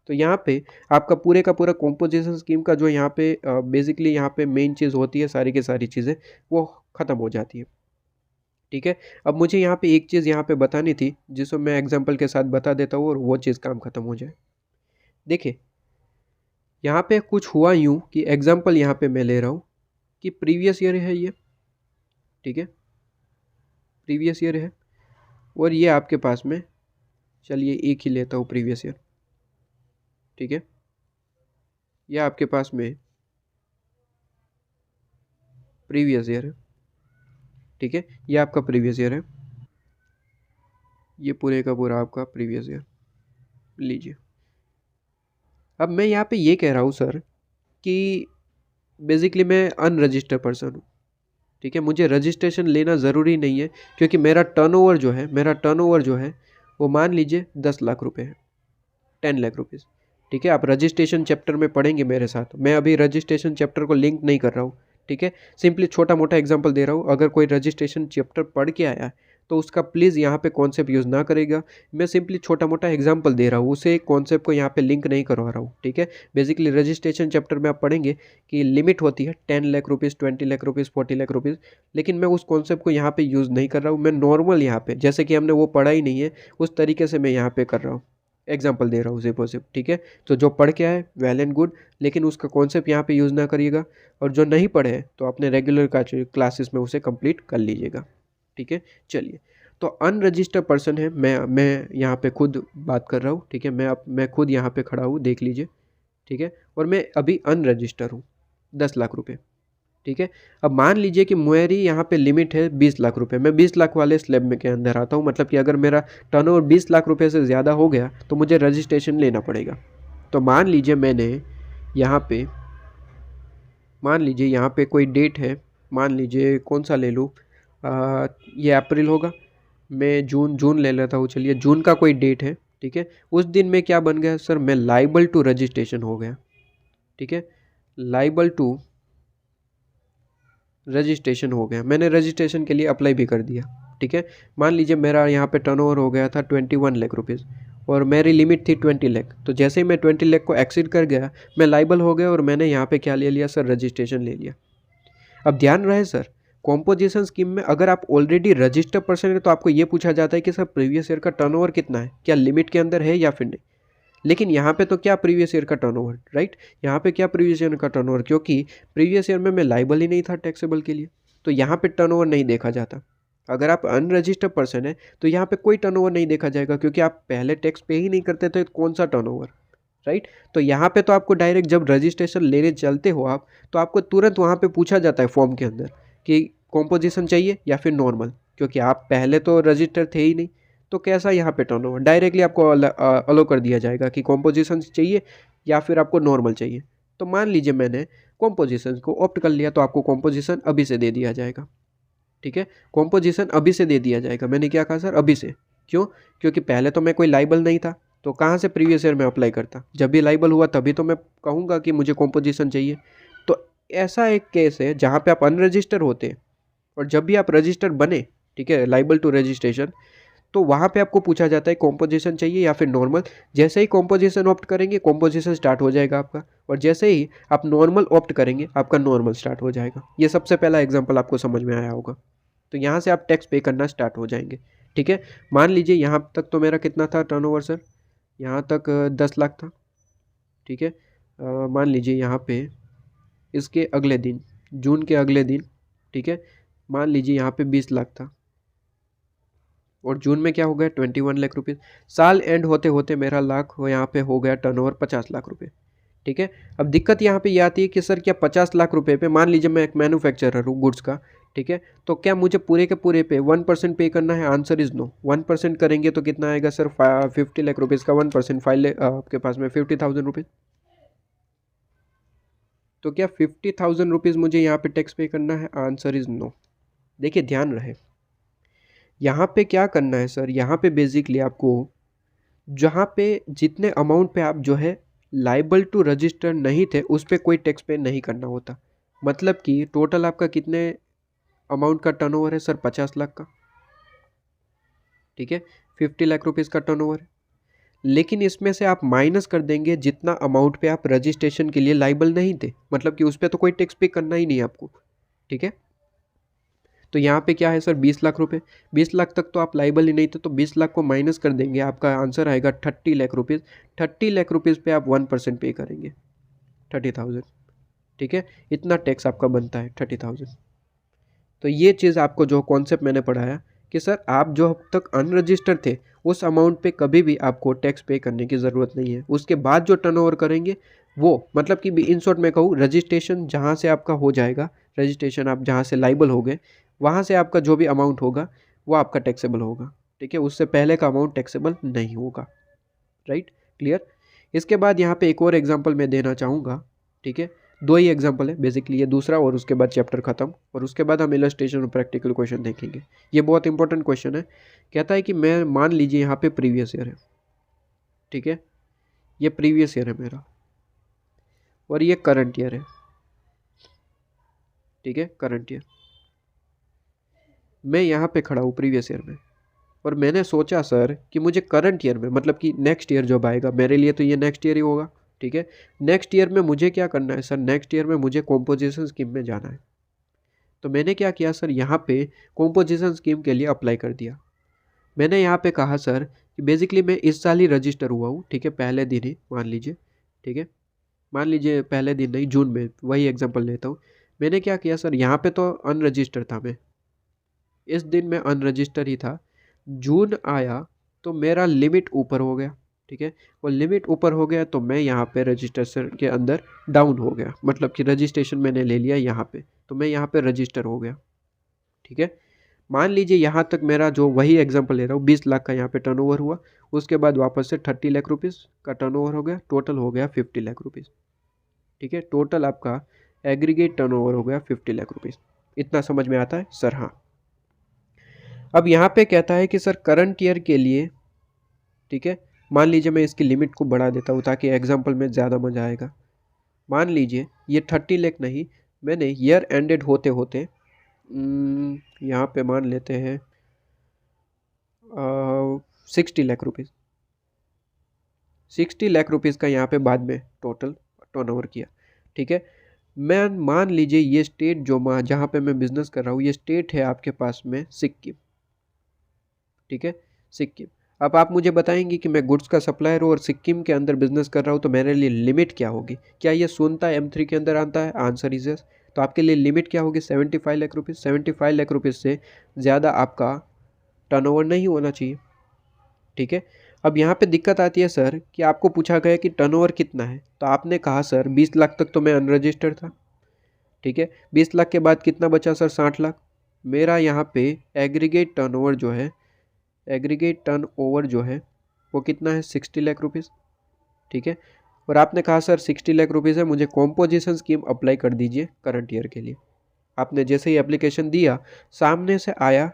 तो यहाँ पे आपका पूरे का पूरा कॉम्पोजिशन स्कीम का जो यहाँ पे बेसिकली यहाँ पे मेन चीज़ होती है, सारी की सारी चीज़ें वो ख़त्म हो जाती है, ठीक है। अब मुझे यहाँ पे एक चीज़ यहाँ पे बतानी थी जिसको मैं एग्जांपल के साथ बता देता हूँ और वो चीज़ काम ख़त्म हो जाए। देखिए यहाँ पे कुछ हुआ यूँ कि एग्जांपल यहाँ पे मैं ले रहा हूँ कि प्रीवियस ईयर है ये, ठीक है, प्रीवियस ईयर है और ये आपके पास में, चलिए एक ही लेता हूँ प्रीवियस ईयर, ठीक है, ये आपके पास में प्रीवियस ईयर है, ठीक है, ये आपका प्रीवियस ईयर है, ये पूरे का पूरा आपका प्रीवियस ईयर लीजिए। अब मैं यहाँ पे ये कह रहा हूँ सर कि बेसिकली मैं अनरजिस्टर्ड पर्सन हूँ, ठीक है, मुझे रजिस्ट्रेशन लेना ज़रूरी नहीं है क्योंकि मेरा टर्नओवर जो है वो मान लीजिए 10 लाख रुपए है, 10 लाख रुपीज़, ठीक है। आप रजिस्ट्रेशन चैप्टर में पढ़ेंगे मेरे साथ, मैं अभी रजिस्ट्रेशन चैप्टर को लिंक नहीं कर रहा हूँ, ठीक है, सिंपली छोटा मोटा एग्जांपल दे रहा हूँ। अगर कोई रजिस्ट्रेशन चैप्टर पढ़ के आया है तो उसका प्लीज़ यहाँ पे कॉन्सेप्ट यूज़ ना करेगा, मैं सिंपली छोटा मोटा एग्जांपल दे रहा हूँ, उसे कॉन्सेप्ट को यहाँ पे लिंक नहीं करवा रहा हूँ, ठीक है। बेसिकली रजिस्ट्रेशन चैप्टर में आप पढ़ेंगे कि लिमिट होती है 10 lakh rupees, 20 lakh rupees, 40 lakh rupees, लेकिन मैं उस कॉन्सेप्ट को यहाँ पे यूज़ नहीं कर रहा हूँ, मैं नॉर्मल यहाँ पे जैसे कि हमने वो पढ़ा ही नहीं है उस तरीके से मैं यहाँ पे कर रहा हूँ, एग्जाम्पल दे रहा हूँ सिर्फ, ठीक है। तो जो पढ़ के आए वेल एंड गुड, लेकिन उसका कॉन्सेप्ट यहाँ पे यूज़ ना करिएगा, और जो नहीं पढ़े हैं तो अपने रेगुलर क्लासेस में उसे कंप्लीट कर लीजिएगा, ठीक है। चलिए, तो अनरजिस्टर्ड पर्सन है, मैं यहाँ पे खुद बात कर रहा हूँ, ठीक है, मैं खुद यहाँ पे खड़ा हूँ, देख लीजिए, ठीक है, और मैं अभी अनरजिस्टर हूँ, 10 लाख रुपये, ठीक है। अब मान लीजिए कि मेरी यहाँ पे लिमिट है 20 लाख रुपए, मैं 20 लाख वाले स्लैब में के अंदर आता हूँ, मतलब कि अगर मेरा टर्नओवर 20 लाख रुपए से ज़्यादा हो गया तो मुझे रजिस्ट्रेशन लेना पड़ेगा। तो मान लीजिए मैंने यहाँ पे, मान लीजिए यहाँ पे कोई डेट है, मान लीजिए कौन सा ले लूँ, ये अप्रैल होगा, मैं जून ले लेता हूँ, चलिए जून का कोई डेट है, ठीक है। उस दिन में क्या बन गया सर, मैं लाइबल टू रजिस्ट्रेशन हो गया, ठीक है, लाइबल टू रजिस्ट्रेशन हो गया, मैंने रजिस्ट्रेशन के लिए अप्लाई भी कर दिया, ठीक है। मान लीजिए मेरा यहाँ पे टर्नओवर हो गया था 21 लाख रुपीज़ और मेरी लिमिट थी 20 लाख, तो जैसे ही मैं 20 लाख को एक्सीड कर गया मैं लाइबल हो गया और मैंने यहाँ पे क्या ले लिया सर, रजिस्ट्रेशन ले लिया। अब ध्यान रहे सर, कॉम्पोजिशन स्कीम में अगर आप ऑलरेडी रजिस्टर्ड पर्सन है तो आपको ये पूछा जाता है कि सर प्रीवियस ईयर का टर्नओवर कितना है, क्या लिमिट के अंदर है या फिर नहीं। लेकिन यहाँ पे तो क्या प्रीवियस ईयर का टर्नओवर, राइट, यहाँ पे क्या प्रीवियस ईयर का टर्नओवर, क्योंकि प्रीवियस ईयर में मैं लाइबल ही नहीं था टैक्सेबल के लिए, तो यहाँ पे टर्नओवर नहीं देखा जाता। अगर आप अनरजिस्टर्ड पर्सन है तो यहाँ पे कोई टर्नओवर नहीं देखा जाएगा क्योंकि आप पहले टैक्स पे ही नहीं करते थे, तो कौन सा टर्नओवर, राइट। तो यहाँ पे तो आपको डायरेक्ट जब रजिस्ट्रेशन लेने चलते हो आप, तो आपको तुरंत वहाँ पे पूछा जाता है फॉर्म के अंदर कि कॉम्पोजिशन चाहिए या फिर नॉर्मल, क्योंकि आप पहले तो रजिस्टर थे ही नहीं, तो कैसा यहाँ पे टर्नओवर डायरेक्टली आपको अलो कर दिया जाएगा कि कॉम्पोजिशन चाहिए या फिर आपको नॉर्मल चाहिए। तो मान लीजिए मैंने कॉम्पोजिशन को ऑप्ट कर लिया, तो आपको कॉम्पोजिशन अभी से दे दिया जाएगा, ठीक है, कॉम्पोजिशन अभी से दे दिया जाएगा। मैंने क्या कहा सर, अभी से, क्यों, क्योंकि पहले तो मैं कोई लाइबल नहीं था, तो कहाँ से प्रीवियस ईयर में अप्लाई करता, जब भी लाइबल हुआ तभी तो मैं कहूँगा कि मुझे कॉम्पोजिशन चाहिए। तो ऐसा एक केस है जहाँ पे आप अनरजिस्टर होते हैं और जब भी आप रजिस्टर बने, ठीक है, लाइबल टू रजिस्ट्रेशन, तो वहाँ पे आपको पूछा जाता है कॉम्पोजिशन चाहिए या फिर नॉर्मल। जैसे ही कॉम्पोजिशन ऑप्ट करेंगे कॉम्पोजिशन स्टार्ट हो जाएगा आपका, और जैसे ही आप नॉर्मल ऑप्ट करेंगे आपका नॉर्मल स्टार्ट हो जाएगा। ये सबसे पहला एग्जांपल आपको समझ में आया होगा। तो यहाँ से आप टैक्स पे करना स्टार्ट हो जाएंगे, ठीक है। मान लीजिए यहाँ तक तो मेरा कितना था टर्नओवर सर, यहाँ तक 10 लाख था, ठीक है। मान लीजिए यहाँ पे इसके अगले दिन, जून के अगले दिन, ठीक है, मान लीजिए यहाँ पे 20 लाख था और जून में क्या हो गया 21 लाख रुपीज़। साल एंड होते होते मेरा लाख यहाँ पे हो गया टर्नओवर 50 लाख रुपए, ठीक है। अब दिक्कत यहाँ पे ये आती है कि सर क्या 50 लाख रुपए पे, मान लीजिए मैं एक मैन्युफैक्चरर हूँ गुड्स का, ठीक है, तो क्या मुझे पूरे के पूरे पे 1% पे करना है? Answer is no. 1% करेंगे तो कितना आएगा सर, 50 लाख रुपीज़ का 1% आपके पास में 50,000 रुपीज़। तो क्या 50,000 रुपीज़ मुझे यहाँ पे टैक्स पे करना है? Answer is no. देखिए ध्यान रहे, यहाँ पे क्या करना है सर, यहाँ पे बेसिकली आपको जहाँ पे जितने अमाउंट पे आप जो है लाइबल टू रजिस्टर नहीं थे उस पर कोई टैक्स पे नहीं करना होता। मतलब कि टोटल आपका कितने अमाउंट का टर्नओवर है सर? 50 लाख का, ठीक है, 50 लाख रुपीज़ का टर्नओवर है। लेकिन इसमें से आप माइनस कर देंगे जितना अमाउंट पे आप रजिस्ट्रेशन के लिए लाइबल नहीं थे, मतलब कि उस पर तो कोई टैक्स पे करना ही नहीं है आपको, ठीक है। तो यहाँ पे क्या है सर? 20 लाख रुपए, 20 लाख तक तो आप लाइबल ही नहीं थे, तो 20 लाख को माइनस कर देंगे, आपका आंसर आएगा 30 लाख रुपीज़। 30 लाख रुपीज़ पे आप 1% पे करेंगे, 30,000, ठीक है। इतना टैक्स आपका बनता है 30,000। तो ये चीज़ आपको जो कॉन्सेप्ट मैंने पढ़ाया कि सर आप जो अब तक अनरजिस्टर्ड थे उस अमाउंट पे कभी भी आपको टैक्स पे करने की ज़रूरत नहीं है। उसके बाद जो टर्नओवर करेंगे वो, मतलब कि इन शॉर्ट मैं कहूँ, रजिस्ट्रेशन जहाँ से आपका हो जाएगा, रजिस्ट्रेशन आप जहाँ से लाइबल हो गए वहाँ से आपका जो भी अमाउंट होगा वो आपका टैक्सेबल होगा, ठीक है। उससे पहले का अमाउंट टैक्सेबल नहीं होगा, राइट, क्लियर। इसके बाद यहाँ पे एक और एग्जांपल मैं देना चाहूँगा, ठीक है। दो ही एग्जांपल है बेसिकली, ये दूसरा और उसके बाद चैप्टर खत्म, और उसके बाद हम इलस्ट्रेशन और प्रैक्टिकल क्वेश्चन देखेंगे। ये बहुत इंपॉर्टेंट क्वेश्चन है। कहता है कि मैं मान लीजिए यहाँ पे प्रीवियस ईयर है, ठीक है, ये प्रीवियस ईयर है मेरा और ये करंट ईयर है, ठीक है, करंट ईयर। मैं यहाँ पे खड़ा हूँ प्रीवियस ईयर में और मैंने सोचा सर कि मुझे करंट ईयर में, मतलब कि नेक्स्ट ईयर जब आएगा मेरे लिए तो ये नेक्स्ट ईयर ही होगा, ठीक है। नेक्स्ट ईयर में मुझे क्या करना है सर? नेक्स्ट ईयर में मुझे कॉम्पोजिशन स्कीम में जाना है। तो मैंने क्या किया सर? यहाँ पे कॉम्पोजिशन स्कीम के लिए अप्लाई कर दिया। मैंने यहाँ पे कहा सर कि बेसिकली मैं इस साल ही रजिस्टर हुआ हूँ, ठीक है, पहले दिन ही मान लीजिए, ठीक है, मान लीजिए पहले दिन नहीं, जून में, वही एग्जाम्पल लेता हूँ। मैंने क्या किया सर? यहाँ पे तो अनरजिस्टर था मैं, इस दिन मैं अनरजिस्टर ही था। जून आया तो मेरा लिमिट ऊपर हो गया, ठीक है, और लिमिट ऊपर हो गया तो मैं यहाँ पे रजिस्ट्रेशन के अंदर डाउन हो गया, मतलब कि रजिस्ट्रेशन मैंने ले लिया यहाँ पे, तो मैं यहाँ पे रजिस्टर हो गया, ठीक है। मान लीजिए यहाँ तक मेरा जो, वही एग्जांपल ले रहा हूँ, 20 लाख का यहाँ पे टर्नओवर हुआ, उसके बाद वापस से 30 लाख रुपीज़ का टर्नओवर हो गया, टोटल हो गया 50 लाख रुपीज़, ठीक है। टोटल आपका एग्रीगेट टर्नओवर हो गया 50 लाख रुपीज़। इतना समझ में आता है सर? हाँ। अब यहाँ पे कहता है कि सर करंट ईयर के लिए, ठीक है, मान लीजिए मैं इसकी लिमिट को बढ़ा देता हूँ ताकि एग्जांपल में ज़्यादा मज़ा आएगा। मान लीजिए ये 30 लाख नहीं, मैंने ईयर एंडेड होते होते यहाँ पे मान लेते हैं 60 लाख रुपीज़, 60 लाख रुपीज़ का यहाँ पे बाद में टोटल टर्नओवर किया, ठीक है। मैं मान लीजिए ये स्टेट जो जहाँ पे मैं बिजनेस कर रहा हूँ, ये स्टेट है आपके पास में सिक्किम, ठीक है, सिक्किम। अब आप मुझे बताएंगे कि मैं गुड्स का सप्लायर हूँ और सिक्किम के अंदर बिजनेस कर रहा हूँ, तो मेरे लिए लिमिट क्या होगी? क्या ये सोनता M3 के अंदर आता है? Answer is yes. तो आपके लिए लिमिट क्या होगी? 75 लाख रुपीज़। 75 लाख रुपीज़ से ज़्यादा आपका टर्नओवर नहीं होना चाहिए, ठीक है। अब यहाँ पे दिक्कत आती है सर कि आपको पूछा गया कि टर्नओवर कितना है, तो आपने कहा सर 20 लाख तक तो मैं अनरजिस्टर्ड था, ठीक है। 20 लाख के बाद कितना बचा सर? 60 लाख। मेरा यहाँ पे एग्रीगेट टर्नओवर जो है, एग्रीगेट टर्नओवर जो है वो कितना है? 60 लाख रुपीज़, ठीक है। और आपने कहा सर 60 लाख रुपीज़ है, मुझे कॉम्पोजिशन स्कीम अप्लाई कर दीजिए करंट ईयर के लिए। आपने जैसे ही एप्लीकेशन दिया, सामने से आया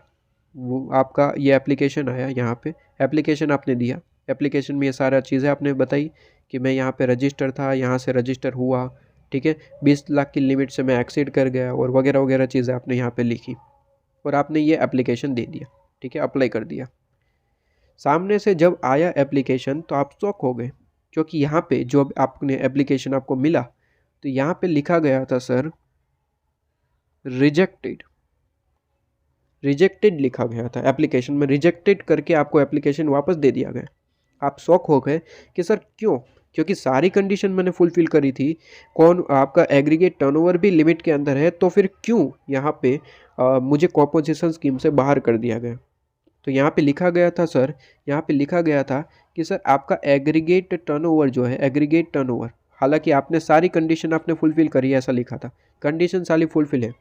वो आपका, ये एप्लीकेशन आया, यहाँ पे एप्लीकेशन आपने दिया, एप्लीकेशन में ये सारा चीज़ें आपने बताई कि मैं यहाँ पे रजिस्टर था, यहाँ से रजिस्टर हुआ, ठीक है, 20 लाख की लिमिट से मैं एक्सीड कर गया और वगैरह वगैरह चीज़ें आपने यहाँ पे लिखी और आपने ये एप्लीकेशन दे दिया, ठीक है, अप्लाई कर दिया। सामने से जब आया एप्लीकेशन तो आप शॉक हो गए, क्योंकि यहाँ पे जो आपने एप्लीकेशन आपको मिला तो यहाँ पे लिखा गया था सर रिजेक्टेड, रिजेक्टेड लिखा गया था एप्लीकेशन में, रिजेक्टेड करके आपको एप्लीकेशन वापस दे दिया गया। आप शॉक हो गए कि सर क्यों? क्योंकि सारी कंडीशन मैंने फुलफिल करी थी, कौन आपका एग्रीगेट टर्नओवर भी लिमिट के अंदर है, तो फिर क्यों यहाँ पे मुझे कॉम्पोजिशन स्कीम से बाहर कर दिया गया? तो यहाँ पे लिखा गया था सर, यहाँ पे लिखा गया था कि सर आपका एग्रीगेट टर्नओवर जो है, एग्रीगेट टर्नओवर, हालांकि आपने सारी कंडीशन आपने फुलफिल करी है, ऐसा लिखा था, कंडीशन सारी फुलफिल है,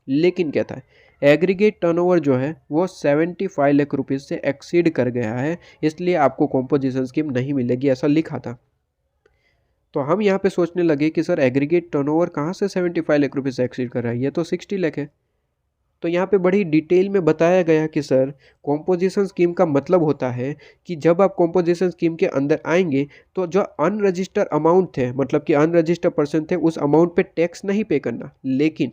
लेकिन कहता है एग्रीगेट टर्नओवर जो है वो 75 लाख रुपीज़ से एक्सीड कर गया है, इसलिए आपको कॉम्पोजिशन स्कीम नहीं मिलेगी, ऐसा लिखा था। तो हम यहाँ पे सोचने लगे कि सर एग्रीगेट टर्नओवर कहाँ से 75 लाख रुपीज़ से एक्सीड कर रहा है, ये तो 60 लाख है। तो यहाँ पे बड़ी डिटेल में बताया गया कि सर कॉम्पोजिशन स्कीम का मतलब होता है कि जब आप कॉम्पोजिशन स्कीम के अंदर आएंगे तो जो अनरजिस्टर्ड अमाउंट थे, मतलब कि अनरजिस्टर्ड पर्सन थे, उस अमाउंट पे टैक्स नहीं पे करना। लेकिन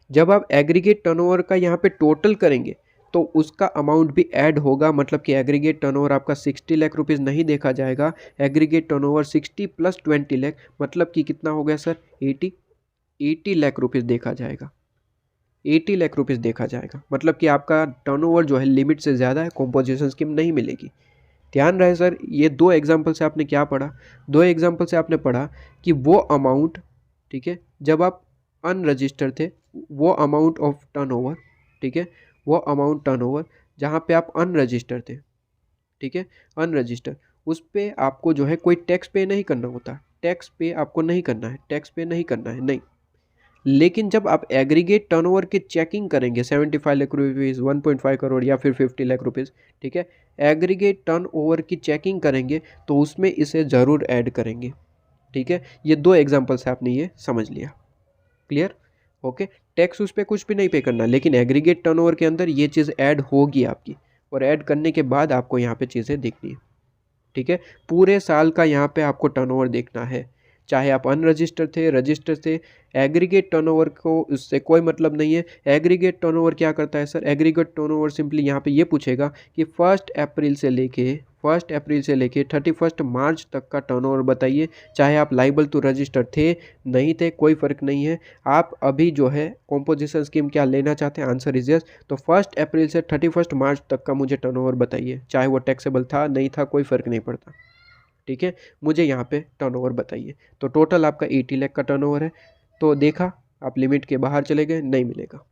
जब आप एग्रीगेट टर्नओवर का यहाँ पे टोटल करेंगे तो उसका अमाउंट भी ऐड होगा, मतलब कि एग्रीगेट टर्नओवर आपका 60 लाख रुपीज़ नहीं देखा जाएगा। एग्रीगेट टर्नओवर 60 प्लस 20 लाख, मतलब कि कितना हो गया सर, 80 लाख रुपीज़ देखा जाएगा। 80 लाख रुपीज़ देखा जाएगा, मतलब कि आपका टर्नओवर जो है लिमिट से ज़्यादा है, कॉम्पोजिशन स्कीम नहीं मिलेगी। ध्यान रहे सर, ये दो एग्जाम्पल से आपने क्या पढ़ा, दो एग्जाम्पल से आपने पढ़ा कि वो अमाउंट, ठीक है, जब आप अनरजिस्टर्ड थे, वो अमाउंट ऑफ टर्नओवर, ठीक है, वो अमाउंट टर्नओवर जहाँ पे आप अनरजिस्टर्ड थे, ठीक है, अनरजिस्टर्ड, उस पे आपको जो है कोई टैक्स पे नहीं करना होता, टैक्स पे आपको नहीं करना है, टैक्स पे नहीं करना है, नहीं। लेकिन जब आप एग्रीगेट टर्नओवर की चेकिंग करेंगे 75 लाख रुपीज़, 1.5 करोड़ या फिर 50 लाख रुपीज़, ठीक है, एग्रीगेट टर्नओवर की चेकिंग करेंगे तो उसमें इसे ज़रूर ऐड करेंगे, ठीक है। ये दो एग्जांपल से आपने ये समझ लिया, क्लियर, ओके। टैक्स उस पर कुछ भी नहीं पे करना, लेकिन एग्रीगेट टर्नओवर के अंदर ये चीज़ ऐड होगी आपकी, और ऐड करने के बाद आपको यहाँ पे चीज़ें देखनी है, ठीक है। पूरे साल का यहाँ पे आपको टर्नओवर देखना है, चाहे आप अनरजिस्टर्ड थे, रजिस्टर्ड थे, एग्रीगेट टर्नओवर को उससे कोई मतलब नहीं है। एग्रीगेट टर्नओवर क्या करता है सर, एग्रीगेट टर्नओवर सिंपली यहाँ पे ये पूछेगा कि 1 अप्रैल से लेके 31 मार्च तक का टर्नओवर बताइए। चाहे आप लाइबल टू रजिस्टर थे, नहीं थे, कोई फ़र्क नहीं है। आप अभी जो है कॉम्पोजिशन स्कीम क्या लेना चाहते हैं, आंसर इज यस। तो 1 अप्रैल से 31 मार्च तक का मुझे टर्नओवर बताइए, चाहे वो टैक्सेबल था नहीं था, कोई फ़र्क नहीं पड़ता, ठीक है। मुझे यहाँ पे टर्नओवर बताइए। तो टोटल आपका 80 लाख का टर्नओवर है। तो देखा, आप लिमिट के बाहर चले गए, नहीं मिलेगा।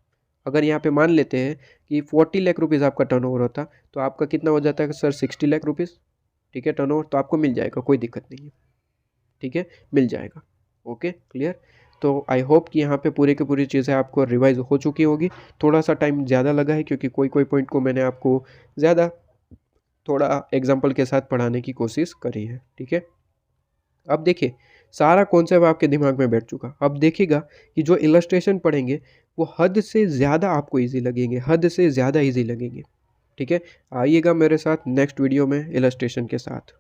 अगर यहाँ पे मान लेते हैं कि 40 लाख रुपीज़ आपका टर्नओवर होता, तो आपका कितना हो जाता है सर, 60 लाख रुपीज़, ठीक है, टर्नओवर। तो आपको मिल जाएगा, कोई दिक्कत नहीं है, ठीक है, मिल जाएगा, ओके, क्लियर। तो आई होप कि यहाँ पे पूरी की पूरी चीज़ें आपको रिवाइज हो चुकी होगी। थोड़ा सा टाइम ज़्यादा लगा है क्योंकि कोई कोई पॉइंट को मैंने आपको ज़्यादा थोड़ा एग्जाम्पल के साथ पढ़ाने की कोशिश करी है, ठीक है। अब देखिए, सारा कॉन्सेप्ट आपके दिमाग में बैठ चुका। अब देखिएगा कि जो इलस्ट्रेशन पढ़ेंगे वो हद से ज़्यादा आपको इजी लगेंगे, हद से ज़्यादा इजी लगेंगे, ठीक है। आइएगा मेरे साथ नेक्स्ट वीडियो में इलस्ट्रेशन के साथ।